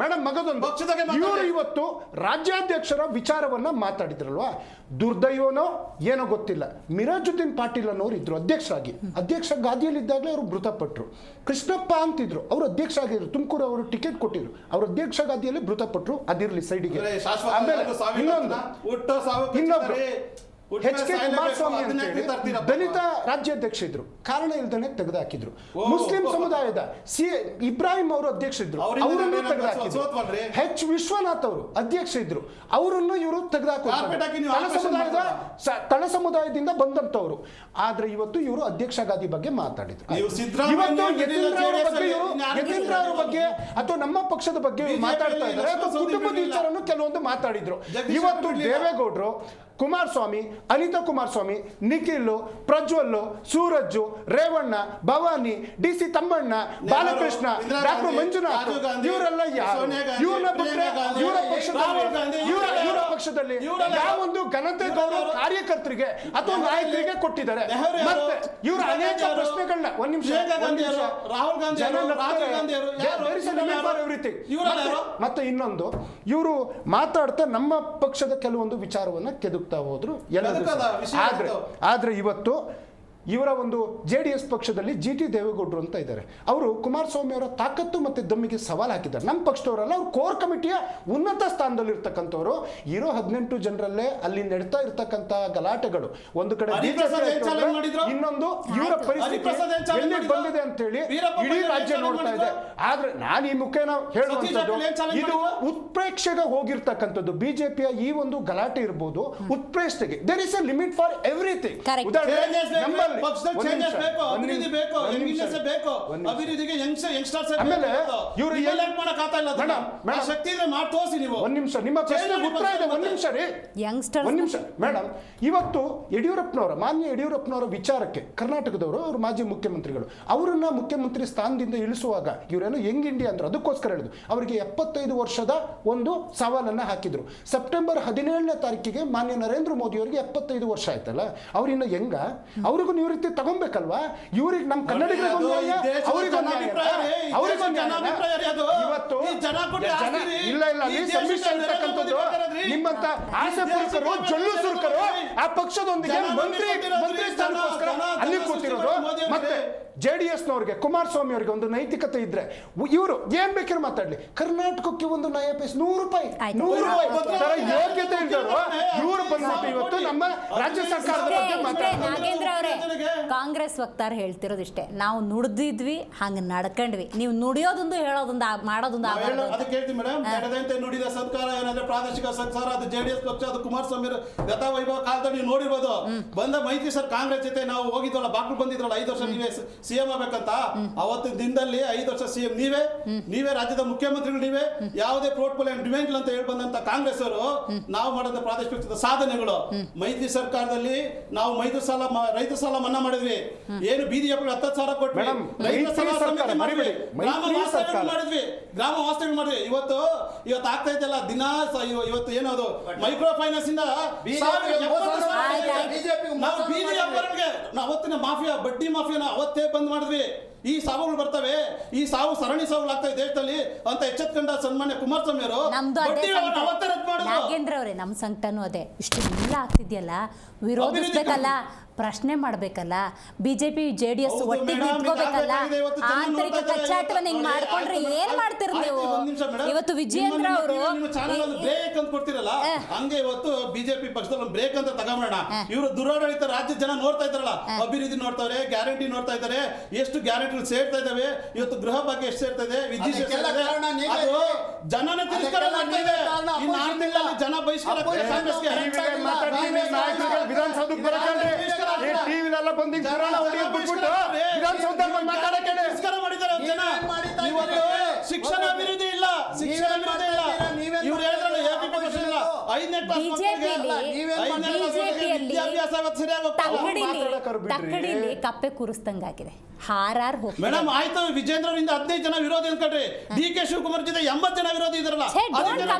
ಮೇಡಮ್, ಮಗದೊಂದು ಇವರು ಇವತ್ತು ರಾಜ್ಯಾಧ್ಯಕ್ಷರ ವಿಚಾರವನ್ನ ಮಾತಾಡಿದ್ರಲ್ವಾ, ದುರ್ದೈವನೋ ಏನೋ ಗೊತ್ತಿಲ್ಲ, ಮಿರಾಜುದ್ದೀನ್ ಪಾಟೀಲ್ ಅನ್ನೋರು ಇದ್ರು ಅಧ್ಯಕ್ಷರಾಗಿ. ಅಧ್ಯಕ್ಷ ಗಾದಿಯಲ್ಲಿದ್ದಾಗಲೇ ಅವರು ಮೃತಪಟ್ಟರು. ಕೃಷ್ಣಪ್ಪ ಅಂತಿದ್ರು, ಅವರು ಅಧ್ಯಕ್ಷ ಆಗಿದ್ರು, ತುಮಕೂರು ಅವರು ಟಿಕೆಟ್ ಕೊಟ್ಟಿದ್ರು, ಅವರು ಅಧ್ಯಕ್ಷ ಗಾದಿಯಲ್ಲಿ ಮೃತಪಟ್ಟರು. ಅದಿರಲಿ ಸೈಡಿಗೆ. ಆಮೇಲೆ ಇನ್ನೊಬ್ರು HK ಕುಮಾರಸ್ವಾಮಿ ಅಂತ ದಲಿತ ರಾಜ್ಯಾಧ್ಯಕ್ಷ ಇದ್ರು, ಕಾರಣ ಇಲ್ದೇನೆ ತೆಗೆದುಹಾಕಿದ್ರು. ಮುಸ್ಲಿಂ ಸಮುದಾಯದ ಇಬ್ರಾಹಿಂ ಅವರು ಅಧ್ಯಕ್ಷ ಇದ್ರು, ಅವರನ್ನು ತೆಗೆದುಹಾಕಿದ್ರು. H ವಿಶ್ವನಾಥ್ ಅವರು ಅಧ್ಯಕ್ಷ ಇದ್ರು, ಅವರನ್ನು ಇವರು ತಳ ಸಮುದಾಯದಿಂದ ಬಂದಂತವರು. ಆದ್ರೆ ಇವತ್ತು ಇವರು ಅಧ್ಯಕ್ಷ ಗಾದಿ ಬಗ್ಗೆ ಮಾತಾಡಿದ್ರು. ಇವತ್ತು ಯತೀಂದ್ರ ಅವರ ಬಗ್ಗೆ ಅಥವಾ ನಮ್ಮ ಪಕ್ಷದ ಬಗ್ಗೆ ಮಾತಾಡ್ತಾ ಇದ್ದಾರೆ, ಅಥವಾ ಕುಟುಂಬದ ವಿಚಾರನು ಕೆಲವೊಂದು ಮಾತಾಡಿದ್ರು. ಇವತ್ತು ದೇವೇಗೌಡರು, ಕುಮಾರಸ್ವಾಮಿ, ಅನಿತಾ ಕುಮಾರಸ್ವಾಮಿ, ನಿಖಿಲ್, ಪ್ರಜ್ವಲ್, ಸೂರಜ್, ರೇವಣ್ಣ, ಭವಾನಿ, DC ತಮ್ಮಣ್ಣ, ಬಾಲಕೃಷ್ಣ, ಡಾಕ್ಟರ್ ಮಂಜುನಾಥ್, ಇವರೆಲ್ಲ ಇವರ ಪಕ್ಷದಲ್ಲಿ ಯಾವೊಂದು ಘನತೆ ಗೌರವ ಕಾರ್ಯಕರ್ತರಿಗೆ ಅಥವಾ ನಾಯಕರಿಗೆ ಕೊಟ್ಟಿದ್ದಾರೆ. ಮತ್ತೆ ಇವರು ಅನೇಕ ಪ್ರಶ್ನೆಗಳನ್ನ ರಾಹುಲ್ ಗಾಂಧಿ ಮತ್ತೆ ಇನ್ನೊಂದು, ಇವರು ಮಾತಾಡ್ತಾ ನಮ್ಮ ಪಕ್ಷದ ಕೆಲವೊಂದು ವಿಚಾರವನ್ನ ಕೆದಕ್ತಾ ಹೋದ್ರು ಎಲ್ಲರಿಗೂ. ಆದ್ರೆ ಇವತ್ತು ಇವರ ಒಂದು JDS ಪಕ್ಷದಲ್ಲಿ GT ದೇವೇಗೌಡರು ಅಂತ ಇದ್ದಾರೆ. ಅವರು ಕುಮಾರಸ್ವಾಮಿ ಅವರ ತಾಕತ್ತು ಮತ್ತು ದಮ್ಮಿಗೆ ಸವಾಲು ಹಾಕಿದ್ದಾರೆ. ನಮ್ಮ ಪಕ್ಷದವರಲ್ಲ, ಅವರು ಕೋರ್ ಕಮಿಟಿಯ ಉನ್ನತ ಸ್ಥಾನದಲ್ಲಿ ಇರ್ತಕ್ಕಂಥವ್ರು. ಇರೋ 18 ಜನರಲ್ಲೇ ಅಲ್ಲಿ ನಡೀತಾ ಇರ್ತಕ್ಕಂಥ ಗಲಾಟೆಗಳು, ಒಂದು ಕಡೆ ಇನ್ನೊಂದು ಇವರ ಪರಿಸ್ಥಿತಿ ಎಲ್ಲಿಗೆ ಬಂದಿದೆ ಅಂತ ಹೇಳಿ ಇಡೀ ರಾಜ್ಯ ನೋಡ್ತಾ ಇದೆ. ಆದ್ರೆ ನಾನು ಈ ಮುಖೇನ ಹೇಳುವಂಥದ್ದು, ಇದು ಉತ್ಪ್ರೇಕ್ಷೆಗೆ ಹೋಗಿರ್ತಕ್ಕಂಥದ್ದು. ಬಿಜೆಪಿಯ ಈ ಒಂದು ಗಲಾಟೆ ಇರ್ಬೋದು, ಉತ್ಪ್ರೇಕ್ಷೆಗೆ there is a limit for everything. ಉದಾಹರಣೆ ಪಕ್ಷದಲ್ಲಿ ಒಂದ್ ಚೇಂಜಸ್ ನಿಮಿಷ, ಬೇಕು, ಒಂದ್ ಅಭಿವೃದ್ಧಿ ನಿಮಿಷ, ಬೇಕು, ಒಂದ್ ನಿಮಿಷ. ಯಂಗ್ನೆಸ್ ಬೇಕು, ಒಂದ್ ನಿಮಿಷ. ಅಭಿವೃದ್ಧಿಗೆ ಯಂಗ್ಸ್ಟರ್ಸ್ ಆಮೇಲೆ ಇವ್ರು ಮಾಡಕ್ ಆಗ್ತಾ ಇಲ್ಲ ಅದನ್ನ. ಮೇಡಮ್, ಆ ಶಕ್ತಿ ಇದ್ರೆ ಮಾಡಿ ತೋರಿಸಿ ನೀವು. ಒಂದ್ ನಿಮಿಷ, ನಿಮ್ಮ ಪ್ರಶ್ನೆ ಉತ್ತರ ಇದೆ. ಒಂದ್ ನಿಮಿಷ ರೀ, ಯಂಗ್ಸ್ಟರ್ಸ್ ಒಂದ್ ನಿಮಿಷ ಮೇಡಮ್. ಇವತ್ತು ಯಡಿಯೂರಪ್ಪನವರ ಮಾನ್ಯ ಯಡಿಯೂರಪ್ಪನವರ ವಿಚಾರಕ್ಕೆ ಕರ್ನಾಟಕದವರು, ಅವರು ಮಾಜಿ ಮುಖ್ಯಮಂತ್ರಿಗಳು, ಅವರನ್ನ ಮುಖ್ಯಮಂತ್ರಿ ಸ್ಥಾನದಿಂದ ಇಳಿಸುವಾಗ ಇವರೇನು ಯಂಗ್ ಇಂಡಿಯಾ ಅಂದ್ರೆ ಅದಕ್ಕೋಸ್ಕರ ಹೇಳಿದ್ರು. ಅವರಿಗೆ 75 ವರ್ಷದ ಒಂದು ಸವಾಲನ್ನ ಹಾಕಿದ್ರು. ಸೆಪ್ಟೆಂಬರ್ 17ನೇ ತಾರೀಕಿಗೆ ಮಾನ್ಯ ನರೇಂದ್ರ ಮೋದಿ ಅವರಿಗೆ 75 ವರ್ಷ ಆಯ್ತಲ್ಲ, ಅವ್ರಿನ್ನ ಹೆಂಗ ಅವ್ರಿಗೂ ನಿವೃತ್ತಿ ತಗೊಬೇಕಲ್ವಾ? ಇವ್ರಿಗೆ ನಮ್ಮ ಕನ್ನಡಿಗರಿಗೆ ಒಂದು ನ್ಯಾಯ, ಅವ್ರಿಗೂ ಇವತ್ತು ಇಲ್ಲ ಅಲ್ಲಿ ಸಮ್ಮಿಶ್ರ ಇರ್ತಕ್ಕಂಥದ್ದು. ನಿಮ್ಮಂತ ಆಸೆ ಪುರುಷರು, ಜೊಲ್ಲು ಸುರುಕರು ಆ ಪಕ್ಷದೊಂದಿಗೆ ಮಂತ್ರಿ ಸ್ಥಾನಕ್ಕೋಸ್ಕರ ಅಲ್ಲಿ ಕೂತಿರೋದು. ಮತ್ತೆ JDS-ನವ್ರಿಗೆ, ಕುಮಾರಸ್ವಾಮಿ ಅವರಿಗೆ ಒಂದು ನೈತಿಕತೆ ಇದ್ರೆ ಇವರು ಏನ್ ಬೇಕಾದ್ರೂ ಮಾತಾಡ್ಲಿ, ಕರ್ನಾಟಕಕ್ಕೆ ಒಂದು ನಯ ಪೈಸೆ 100 ರೂಪಾಯಿ ತರ ಯೋಗ್ಯತೆ ಇದ್ದವರು ಇವರು ಬಂದ್ಬಿಟ್ಟು ಇವತ್ತು ನಮ್ಮ ರಾಜ್ಯ ಸರ್ಕಾರದ ಬಗ್ಗೆ ಮಾತಾಡ್ತಾರೆ. ನಾಗೇಂದ್ರ ಅವರೇ, ಕಾಂಗ್ರೆಸ್ ವಕ್ತಾರ ಹೇಳ್ತಿರೋದಿಷ್ಟೇ, ನಾವು ನುಡ್ದಿದ್ವಿ ಹಂಗ ನಡ್ಕೊಂಡ್ವಿ. ನೀವು ನುಡಿಯೋದೊಂದು ಹೇಳೋದೊಂದು ಮಾಡೋದೊಂದು ಅದಕ್ಕೆ ಹೇಳ್ತೀವಿ ಮೇಡಮ್, ನಡೆದಂತೆ ನುಡಿದ ಸರ್ಕಾರ ಏನಾದ್ರೆ ಪ್ರಾದೇಶಿಕ ಸರ್ಕಾರ, ಅದು JDS ಪಕ್ಷ, ಅದು ಕುಮಾರಸ್ವಾಮಿ ಗತ ವೈಭವ ಕಾಲದಲ್ಲಿ ನೀವು ನೋಡಿರ್ಬೋದು. ಬಂದ ಮೈತ್ರಿ ಸರ್ ಕಾಂಗ್ರೆಸ್ ಜೊತೆ ನಾವು ಹೋಗಿದ್ವಲ್ಲ, ಬಾಕ್ಲು ಬಂದಿದ್ರಲ್ಲ 5 ವರ್ಷ ನೀವೇ CM ಆಗ್ಬೇಕಂತ. ಅವತ್ತಿನ ದಿನದಲ್ಲಿ 5 ವರ್ಷ CM ನೀವೇ ರಾಜ್ಯದ ಮುಖ್ಯಮಂತ್ರಿಗಳು ನೀವೇ. ಯಾವುದೇ ಪೋರ್ಟ್ಫೋಲಿಯೋ ಡಿಮ್ಯಾಂಡ್ ಅಂತ ಹೇಳಿ ಬಂದಂತ ಕಾಂಗ್ರೆಸ್ ಅವರು ನಾವು ಮಾಡಿದ ಪ್ರಾದೇಶಿಕ ಪಕ್ಷದ ಸಾಧನೆಗಳು, ಮೈತ್ರಿ ಸರ್ಕಾರದಲ್ಲಿ ನಾವು ರೈತ ಸಾಲ ಮನ್ನಾ ಮಾಡಿದ್ವಿ. ಏನು ಬೀದಿ ವ್ಯಾಪಾರ 10,000 ಕೊಟ್ವಿ. ರೈತ ಸಾಲ ಸಮಿತಿ ಮಾಡಿದ್ವಿ. ಗ್ರಾಮ ವಾಸ್ತವ್ಯ ಮಾಡಿದ್ವಿ. ಇವತ್ತು ಆಗ್ತಾ ಇದೆಯಲ್ಲ ದಿನ ಇವತ್ತು ಏನದು ಮೈಕ್ರೋ ಫೈನಾನ್ಸ್ ಇಂದ ನಾವು ಬೀದಿ ವ್ಯಾಪಾರಿಗೆ ಅವತ್ತಿನ ಮಾಫಿಯಾ, ಬಡ್ಡಿ ಮಾಫಿಯಾನ ಅವತ್ತೇ ಬಂದ್ ಮಾಡಿದ್ವಿ. ಈ ಸಾವುಗಳು ಬರ್ತವೆ, ಈ ಸಾವು ಸರಣಿ ಸಾವುಗಳಾಗ್ತವೆ ದೇಶದಲ್ಲಿ ಅಂತ ಎಚ್ಚೆತ್ಕೊಂಡ ಸನ್ಮಾನ್ಯ ಕುಮಾರಸ್ವಾಮಿ ಅವರು ನಾಗೇಂದ್ರ ಅವರೇ, ನಮ್ಮ ಸಂಕಟನೂ ಅದೇ. ಇಷ್ಟು ಎಲ್ಲ ಆಗ್ತಿದ್ಯಲ್ಲ, ವಿರೋಧಿಸ್ಬೇಕಲ್ಲ, ಪ್ರಶ್ನೆ ಮಾಡ್ಬೇಕಲ್ಲ, ಬಿಜೆಪಿ JDS ಒಟ್ಟಿಗೆ ಇಟ್ಕೋಬೇಕಲ್ಲ. ಆಂತರಿಕ ಕಚ್ಚಾಟವನ್ನ ಹಿಂಗ್ ಮಾಡ್ಕೊಂಡ್ರೆ ಏನ್ ಮಾಡ್ತೀರಿ ನೀವು? ಇವತ್ತು ವಿಜಯೇಂದ್ರ ಅವರು ಬ್ರೇಕ್ ಅಂತ ಕೊಡ್ತಿರಲ್ಲ, ಹಂಗೆ ಇವತ್ತು ಬಿಜೆಪಿ ಪಕ್ಷದಲ್ಲಿ ಒಂದು ಬ್ರೇಕ್ ಅಂತ ತಗೊಂಬೋಣ. ಇವರು ದುರಾಡಳಿತ ರಾಜ್ಯ ಜನ ನೋಡ್ತಾ ಇದ್ದಾರಲ್ಲ, ಅಭಿವೃದ್ಧಿ ನೋಡ್ತಾರೆ, ಗ್ಯಾರಂಟಿ ನೋಡ್ತಾ ಇದ್ದಾರೆ, ಎಷ್ಟು ಗ್ಯಾರಂಟಿ ಸೇರ್ತಾ ಇದಾವೆ. ಇವತ್ತು ಗೃಹ ಬಗ್ಗೆ ಎಷ್ಟು ಸೇರ್ತಾ ಇದೆ, ವಿದ್ಯುತ್ ಅದು ಜನನ ತಿರಸ್ಕಾರ ಮಾಡ್ತಾ ಇದೆ. ಈ 4 ತಿಂಗಳಲ್ಲಿ ಜನ ಬಹಿಷ್ಕಾರ ವಿಧಾನಸೌಧಕ್ಕೆ ಟಿವಿನೆಲ್ಲ ಬಂದು ತಿರಸ್ಕಾರ ಮಾಡಿದ್ದಾರೆ ಜನ. ಇವತ್ತು ಶಿಕ್ಷಣ ಅಭಿವೃದ್ಧಿ ಇಲ್ಲ, ಶಿಕ್ಷಣ ಅಭಿವೃದ್ಧಿ ಇಲ್ಲ. ಇವ್ರು ಹೇಳಿದ್ರಲ್ಲ AP ಪಕ್ಷ ಇಲ್ಲ, 5ನೇ ಕ್ಲಾಸ್ ವಿದ್ಯಾಭ್ಯಾಸ ಸರಿಯಾಗಿ ತಕ್ಕಡಿಲಿ ಕಪ್ಪೆ ಕೂರಿಸ್ದಂಗಾಗಿದೆ. ಹಾರಾರ್ ಹೋಗ್ತಾರೆ ಮೇಡಮ್. ಆಯ್ತು, ವಿಜೇಂದ್ರ ಅವರಿಂದ 15 ಜನ ವಿರೋಧಿ ಅನ್ಕೊಂಡ್ರಿ, DK ಶಿವಕುಮಾರ್ ಜೊತೆ 80 ಜನ ವಿರೋಧಿ ಇದ್ರಲ್ಲ.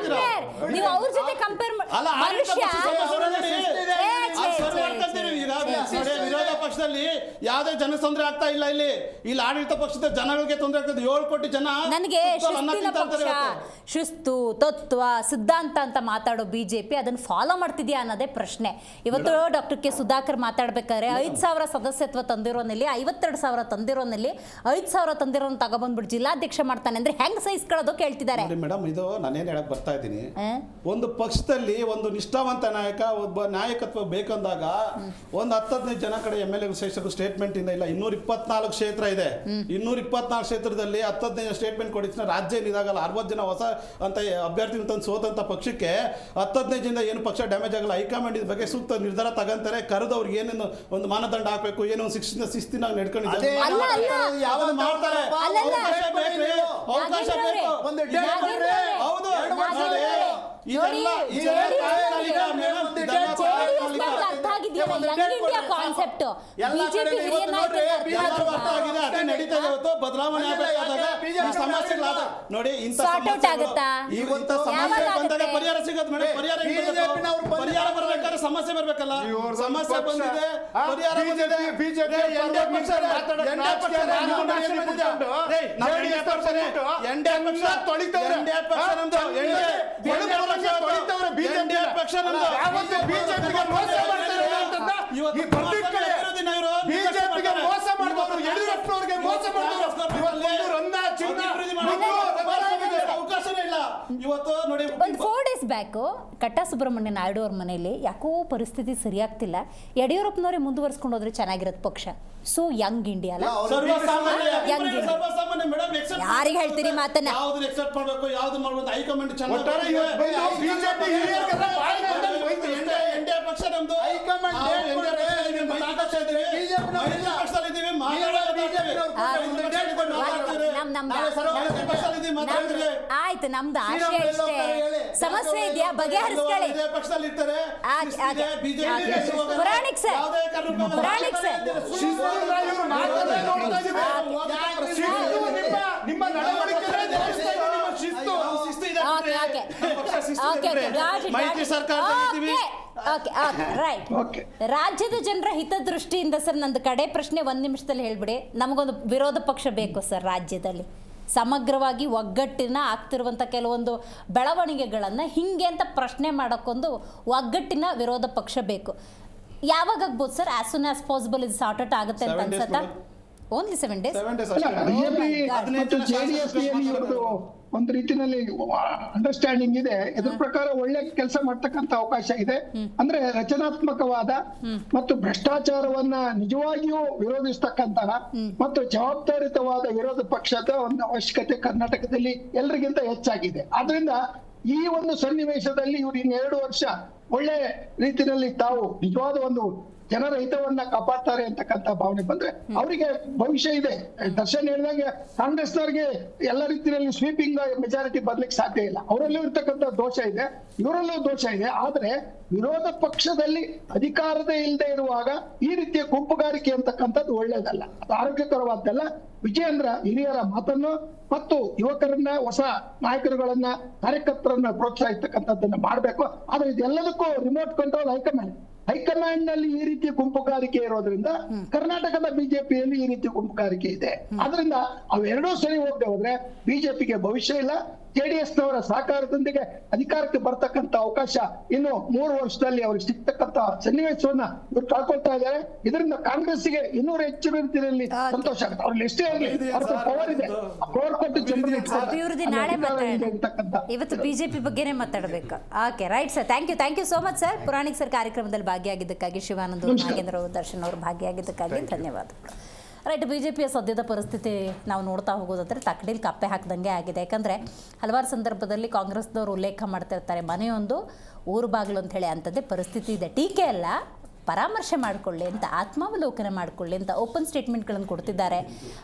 ನೀವು ಅವ್ರ ಜೊತೆ ಕಂಪೇರ್ ವಿರೋಧ ಪಕ್ಷದಲ್ಲಿ ಯಾವುದೇ ಜನ ತೊಂದರೆ ಆಗ್ತಾ ಇಲ್ಲ. ಇಲ್ಲಿ ಆಡಳಿತ ಪಕ್ಷದ ಜನಗಳಿಗೆ ತೊಂದರೆ ಆಗ್ತದೆ. 7 ಕೋಟಿ ಜನ ನನಗೆ ಶಿಸ್ತು, ತತ್ವ, ಸಿದ್ಧಾಂತ ಅಂತ ಮಾತಾಡೋ ಬಿಜೆಪಿ ಅದನ್ನ ಫಾಲೋ ಮಾಡ್ತಿದ್ಯಾ ಅನ್ನೋದೇ ಪ್ರಶ್ನೆ. ಇವತ್ತು ಡಾಕ್ಟರ್ ಕೆ ಸುಧಾಕರ್ ಮಾತಾಡ್ಬೇಕಾದ್ರೆ 5,000 ಸದಸ್ಯತ್ವ ತಂದಿರೋನಲ್ಲಿ, 52,000 ತಂದಿರೋನಲ್ಲಿ 5,000 ತಂದಿರೋನ್ ತಗೊಬಂದ್ಬಿಟ್ಟು ಜಿಲ್ಲಾಧ್ಯಕ್ಷ ಮಾಡ್ತಾನೆ ಅಂದ್ರೆ ಹೆಂಗ್ ಸಹಿಸ್ಕೊಳ್ಳೋದು ಕೇಳ್ತಿದ್ದಾರೆ ಮೇಡಮ್. ಇದು ನಾನೇನ್ ಹೇಳಕ್ ಬರ್ತಾ ಇದ್ದೀನಿ, ಒಂದು ಪಕ್ಷದಲ್ಲಿ ಒಂದು ನಿಷ್ಠಾವಂತ ನಾಯಕ, ಒಬ್ಬ ನಾಯಕತ್ವ ಬೇಕಂದಾಗ ಒಂದು 10-15 ಜನ ಕಡೆ MLA ಸ್ಟೇಟ್ಮೆಂಟ್ ಇಂದ ಇಲ್ಲ. 224 ಕ್ಷೇತ್ರ ಇದೆ. 224 ಕ್ಷೇತ್ರದಲ್ಲಿ 10-15 ಸ್ಟೇಟ್ಮೆಂಟ್ ಕೊಡಿಸಿನ ರಾಜ್ಯ ಇದಾಗಲ್ಲ. 60 ಜನ ಹೊಸ ಅಂತ ಅಭ್ಯರ್ಥಿ ತಂದು ಸೋತಂತ ಪಕ್ಷಕ್ಕೆ 10-15 ಜನ ಏನು ಪಕ್ಷ ಡ್ಯಾಮೇಜ್ ಆಗಲ್ಲ. ಹೈಕಮಾಂಡ್ ಇದ್ರ ಬಗ್ಗೆ ಸೂಕ್ತ ನಿರ್ಧಾರ ತಗೊಂತಾರೆ. ಕರೆದವ್ರಿಗೆ ಏನೇನು ಒಂದು ಮಾನದಂಡ ಹಾಕಬೇಕು, ಏನೋ ಒಂದು ಶಿಸ್ತಿನಾಗಿ ನಡ್ಕೊಂಡಿದ್ದಾರೆ, ಮಾಡ್ತಾರೆ. ಅವಕಾಶ ಬೇಕು. ಹೌದು, ಬದಲಾವಣೆ ನೋಡಿ. ಇಂಥ ಸಮಸ್ಯೆ ಬಂದಾಗ ಪರಿಹಾರ ಸಿಗತ್ತೆ ಮೇಡಮ್. ಪರಿಹಾರ ಬರ್ಬೇಕಾದ್ರೆ ಸಮಸ್ಯೆ ಬರ್ಬೇಕಲ್ಲ. ಸಮಸ್ಯೆ ಬಂದಿದೆ, ಪರಿಹಾರ ಬಂದಿದೆ. ಅವಕಾಶನೇ ಇಲ್ಲ ಇವತ್ತು ನೋಡಿ. ಒಂದು 4 days ಬ್ಯಾಕ್ ಕಟ್ಟಾ ಸುಬ್ರಹ್ಮಣ್ಯ ನಾಯ್ಡು ಅವ್ರ ಮನೆಯಲ್ಲಿ ಯಾಕೋ ಪರಿಸ್ಥಿತಿ ಸರಿಯಾಗ್ತಿಲ್ಲ, ಯಡಿಯೂರಪ್ಪನವರೇ ಮುಂದುವರ್ಸ್ಕೊಂಡು ಹೋದ್ರೆ ಚೆನ್ನಾಗಿರತ್ತೆ ಪಕ್ಷ. ಸೊ ಯಂಗ್ ಇಂಡಿಯಾ ಅಲ್ಲ, ಯಾರಿಗೆ ಹೇಳ್ತೀರಿ ಮಾತನ್ನ? ಯಾವ್ದು ಎಕ್ಸೆಪ್ಟ್ ಮಾಡ್ಬೇಕು, ಯಾವ್ದು ಮಾಡ್ಬೋದು, ಹೈಕಮಾಂಡ್ ಚೆನ್ನಾಗಿ ಪಕ್ಷ ನಮ್ದು ನಾಳೆ ಸರ್ವಪಕ್ಷ ಪಕ್ಷದಲ್ಲಿ ಇದ್ದೀವಿ, ಮಾತಾಡಿದ್ರೆ. ಆಯ್ತು, ನಮ್ದು ಆಶಯ ಶ್ರೀರಾಮ್ ಇಷ್ಟೇ. ಎಲ್ಲೋ ಹೇಳಿ. ಸಮಸ್ಯೆ ಇದೆಯಾ, ಬಗೆಹರಿಸ್ಕೊಳ್ಳಿ. ಇದೇ ಪಕ್ಷದಲ್ಲಿ ಇರ್ತಾರೆ. ಶಿಸ್ತಿದೆ, BJP ಗೆ ಹೋಗಲ್ಲ. ಪುರಾಣಿಕ್ ಸರ್, ಯಾವುದೇ ಕಾರಣಕ್ಕೂ ಪುರಾಣಿಕ್ ಸರ್. ನಿಮ್ಮ ನಡವಳಿಕೆ ಶಿಸ್ತು ಇದೆ. ಓಕೆ ಓಕೆ ಪಕ್ಷ ಶಿಸ್ತು ಓಕೆ ಇದೆ. ಓಕೆ ಮೈತ್ರಿ ಸರ್ಕಾರದಲ್ಲಿ ಇದ್ದೀವಿ. Okay okay right. ಓಕೆ. ರಾಜ್ಯದ ಜನರ ಹಿತದೃಷ್ಟಿಯಿಂದ ಸರ್, ನಂದು ಕಡೆ ಪ್ರಶ್ನೆ 1 ನಿಮಿಷದಲ್ಲಿ ಹೇಳ್ಬಿಡಿ. ನಮಗೊಂದು ವಿರೋಧ ಪಕ್ಷ ಬೇಕು ಸರ್ ರಾಜ್ಯದಲ್ಲಿ. ಸಮಗ್ರವಾಗಿ ಒಗ್ಗಟ್ಟಿನ ಆಗ್ತಿರುವಂಥ ಕೆಲವೊಂದು ಬೆಳವಣಿಗೆಗಳನ್ನು ಹಿಂಗೆ ಅಂತ ಪ್ರಶ್ನೆ ಮಾಡೋಕ್ಕೊಂದು ಒಗ್ಗಟ್ಟಿನ ವಿರೋಧ ಪಕ್ಷ ಬೇಕು. ಯಾವಾಗ ಆಗ್ಬೋದು sir? As soon as possible ಇದು ಸಾರ್ಟ್ ಔಟ್ ಆಗುತ್ತೆ ಅಂತ 7 days ಅನ್ಸುತ್ತಾ? ಮೇಡಮ್. Only 7 days? 7 days ಅಲ್ಲ, ಅಷ್ಟೇ. BJP God. ಮತ್ತು ಜೆಡಿಎಸ್ ಇವ್ರದ್ದು ಒಂದು ರೀತಿಯಲ್ಲಿ ಅಂಡರ್ಸ್ಟ್ಯಾಂಡಿಂಗ್ ಇದೆ. ಇದ್ರ ಪ್ರಕಾರ ಒಳ್ಳೆ ಕೆಲಸ ಮಾಡ್ತಕ್ಕಂತ ಅವಕಾಶ ಇದೆ. ಅಂದ್ರೆ ರಚನಾತ್ಮಕವಾದ ಮತ್ತು ಭ್ರಷ್ಟಾಚಾರವನ್ನ ನಿಜವಾಗಿಯೂ ವಿರೋಧಿಸ್ತಕ್ಕಂತಹ ಮತ್ತು ಜವಾಬ್ದಾರಿತವಾದ ವಿರೋಧ ಪಕ್ಷದ ಒಂದು ಅವಶ್ಯಕತೆ ಕರ್ನಾಟಕದಲ್ಲಿ ಎಲ್ಲರಿಗಿಂತ ಹೆಚ್ಚಾಗಿದೆ. ಆದ್ರಿಂದ ಈ ಒಂದು ಸನ್ನಿವೇಶದಲ್ಲಿ ಇವ್ರು ಇನ್ನು 2 ವರ್ಷ ಒಳ್ಳೆ ರೀತಿಯಲ್ಲಿ ತಾವು ನಿಜವಾದ ಒಂದು ಜನರ ಹಿತವನ್ನ ಕಾಪಾಡ್ತಾರೆ ಅಂತಕ್ಕಂಥ ಭಾವನೆ ಬಂದ್ರೆ ಅವರಿಗೆ ಭವಿಷ್ಯ ಇದೆ. ದರ್ಶನ್ ಹೇಳಿದಂಗೆ ಕಾಂಗ್ರೆಸ್ನವ್ರಿಗೆ ಎಲ್ಲ ರೀತಿಯಲ್ಲಿ ಸ್ವೀಪಿಂಗ್ ಮೆಜಾರಿಟಿ ಬರ್ಲಿಕ್ಕೆ ಸಾಧ್ಯ ಇಲ್ಲ. ಅವರಲ್ಲೂ ಇರ್ತಕ್ಕಂಥ ದೋಷ ಇದೆ, ಇವರಲ್ಲೂ ದೋಷ ಇದೆ. ಆದ್ರೆ ವಿರೋಧ ಪಕ್ಷದಲ್ಲಿ ಅಧಿಕಾರದೇ ಇಲ್ಲದೆ ಇರುವಾಗ ಈ ರೀತಿಯ ಗುಂಪುಗಾರಿಕೆ ಅಂತಕ್ಕಂಥದ್ದು ಒಳ್ಳೇದಲ್ಲ, ಅದು ಆರೋಗ್ಯಕರವಾದ್ದಲ್ಲ. ವಿಜಯೇಂದ್ರ ಹಿರಿಯರ ಮಾತನ್ನು ಮತ್ತು ಯುವಕರನ್ನ, ಹೊಸ ನಾಯಕರುಗಳನ್ನ, ಕಾರ್ಯಕರ್ತರನ್ನ ಪ್ರೋತ್ಸಾಹಿಸ್ತಕ್ಕಂಥದ್ದನ್ನ ಮಾಡಬೇಕು. ಆದ್ರೆ ಇದೆಲ್ಲದಕ್ಕೂ ರಿಮೋಟ್ ಕಂಟ್ರೋಲ್ ಹೈಕಮಾಂಡ್ ನಲ್ಲಿ ಈ ರೀತಿಯ ಗುಂಪುಗಾರಿಕೆ ಇರೋದ್ರಿಂದ ಕರ್ನಾಟಕದ ಬಿಜೆಪಿಯಲ್ಲಿ ಈ ರೀತಿಯ ಗುಂಪುಗಾರಿಕೆ ಇದೆ. ಆದ್ರಿಂದ ಅವೆರಡೂ ಸರಿ ಹೋಗದೆ ಹೋದ್ರೆ ಬಿಜೆಪಿಗೆ ಭವಿಷ್ಯ ಇಲ್ಲ. ಜೆಡಿಎಸ್ ನವರ ಸಹಕಾರದೊಂದಿಗೆ ಅಧಿಕಾರಕ್ಕೆ ಬರ್ತಕ್ಕಂಥ ಅವಕಾಶ ಇನ್ನು 3 ವರ್ಷದಲ್ಲಿ ಅವ್ರಿಗೆ ಸಿಗ್ತಕ್ಕಂಥ ಸನ್ನಿವೇಶವನ್ನ ಇವ್ರು ಕಳ್ಕೊಳ್ತಾ ಇದ್ದಾರೆ. ಇದರಿಂದ ಕಾಂಗ್ರೆಸ್ಗೆ ಇನ್ನೂರು ಹೆಚ್ಚಿನ ರೀತಿಯಲ್ಲಿ ಸಂತೋಷ ಆಗುತ್ತೆ. ಅವ್ರಲ್ಲಿ ಎಷ್ಟೇ ಆಗಲಿ ಅವ್ರಿಗೆ ಪವರ್ ಇದೆ, ಪವರ್ ಕೊಟ್ಟು ಜನರಿಗೆ ಅಭಿವೃದ್ಧಿ ನಾಳೆ ಮಾತಾಡೋಣ. ಅಂತಕ್ಕಂಥ ಇವತ್ತು ಬಿಜೆಪಿ ಬಗ್ಗೆನೇ ಮಾತಾಡಬೇಕು. Okay right sir, thank you so much sir. Puranik sir ಕಾರ್ಯಕ್ರಮದಲ್ಲಿ ಭಾಗಿಯಾಗಿದ್ದಕ್ಕಾಗಿ, ಶಿವಾನಂದ ನಾಗೇಂದ್ರ ದರ್ಶನ್ ಅವರು ಭಾಗಿಯಾಗಿದ್ದಕ್ಕಾಗಿ ಧನ್ಯವಾದ. ರೈಟ್, ಬಿ ಜೆ ಪಿಯ ಸದ್ಯದ ಪರಿಸ್ಥಿತಿ ನಾವು ನೋಡ್ತಾ ಹೋಗೋದಾದರೆ ತಕ್ಕಡಿಲಿ ಕಪ್ಪೆ ಹಾಕ್ದಂಗೆ ಆಗಿದೆ. ಯಾಕಂದರೆ ಹಲವಾರು ಸಂದರ್ಭದಲ್ಲಿ ಕಾಂಗ್ರೆಸ್ದವರು ಉಲ್ಲೇಖ ಮಾಡ್ತಿರ್ತಾರೆ, ಮನೆಯೊಂದು ಊರು ಬಾಗಿಲು ಅಂತ ಹೇಳಿ. ಅಂಥದ್ದೇ ಪರಿಸ್ಥಿತಿ ಇದೆ. ಟೀಕೆ ಅಲ್ಲ, ಪರಾಮರ್ಶೆ ಮಾಡಿಕೊಳ್ಳಿ ಅಂತ, ಆತ್ಮಾವಲೋಕನ ಮಾಡಿಕೊಳ್ಳಿ ಅಂತ ಓಪನ್ ಸ್ಟೇಟ್ಮೆಂಟ್ಗಳನ್ನು ಕೊಡ್ತಿದ್ದಾರೆ.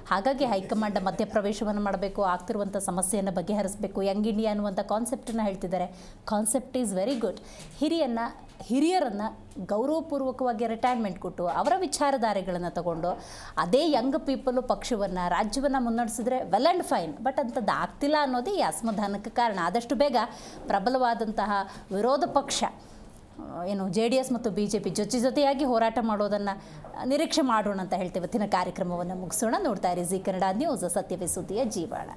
ಹಾಗಾಗಿ ಹೈಕಮಾಂಡ್ ಮಧ್ಯಪ್ರವೇಶವನ್ನು ಮಾಡಬೇಕು, ಆಗ್ತಿರುವಂಥ ಸಮಸ್ಯೆಯನ್ನು ಬಗೆಹರಿಸಬೇಕು, ಯಂಗ್ ಇಂಡಿಯಾ ಅನ್ನುವಂಥ ಕಾನ್ಸೆಪ್ಟನ್ನು ಹೇಳ್ತಿದ್ದಾರೆ. Concept is very good. ಹಿರಿಯರನ್ನು ಗೌರವಪೂರ್ವಕವಾಗಿ ರಿಟೈರ್ಮೆಂಟ್ ಕೊಟ್ಟು ಅವರ ವಿಚಾರಧಾರೆಗಳನ್ನು ತಗೊಂಡು ಅದೇ ಯಂಗ್ ಪೀಪಲು ಪಕ್ಷವನ್ನು, ರಾಜ್ಯವನ್ನು ಮುನ್ನಡೆಸಿದ್ರೆ ವೆಲ್ ಆ್ಯಂಡ್ ಫೈನ್. ಬಟ್ ಅಂಥದ್ದು ಆಗ್ತಿಲ್ಲ ಅನ್ನೋದೇ ಈ ಅಸಮಾಧಾನಕ್ಕೆ ಕಾರಣ. ಆದಷ್ಟು ಬೇಗ ಪ್ರಬಲವಾದಂತಹ ವಿರೋಧ ಪಕ್ಷ ಏನು JDS ಮತ್ತು BJP ಜೊತೆಯಾಗಿ ಹೋರಾಟ ಮಾಡೋದನ್ನು ನಿರೀಕ್ಷೆ ಮಾಡೋಣ ಅಂತ ಹೇಳ್ತೀವಿ. ಇವತ್ತಿನ ಕಾರ್ಯಕ್ರಮವನ್ನು ಮುಗಿಸೋಣ. ನೋಡ್ತಾ ಇರಿ ಜಿ ಕನ್ನಡ ನ್ಯೂಸ್, ಸತ್ಯವೇ ಸುದ್ದಿಯ ಜೀವಾಳ.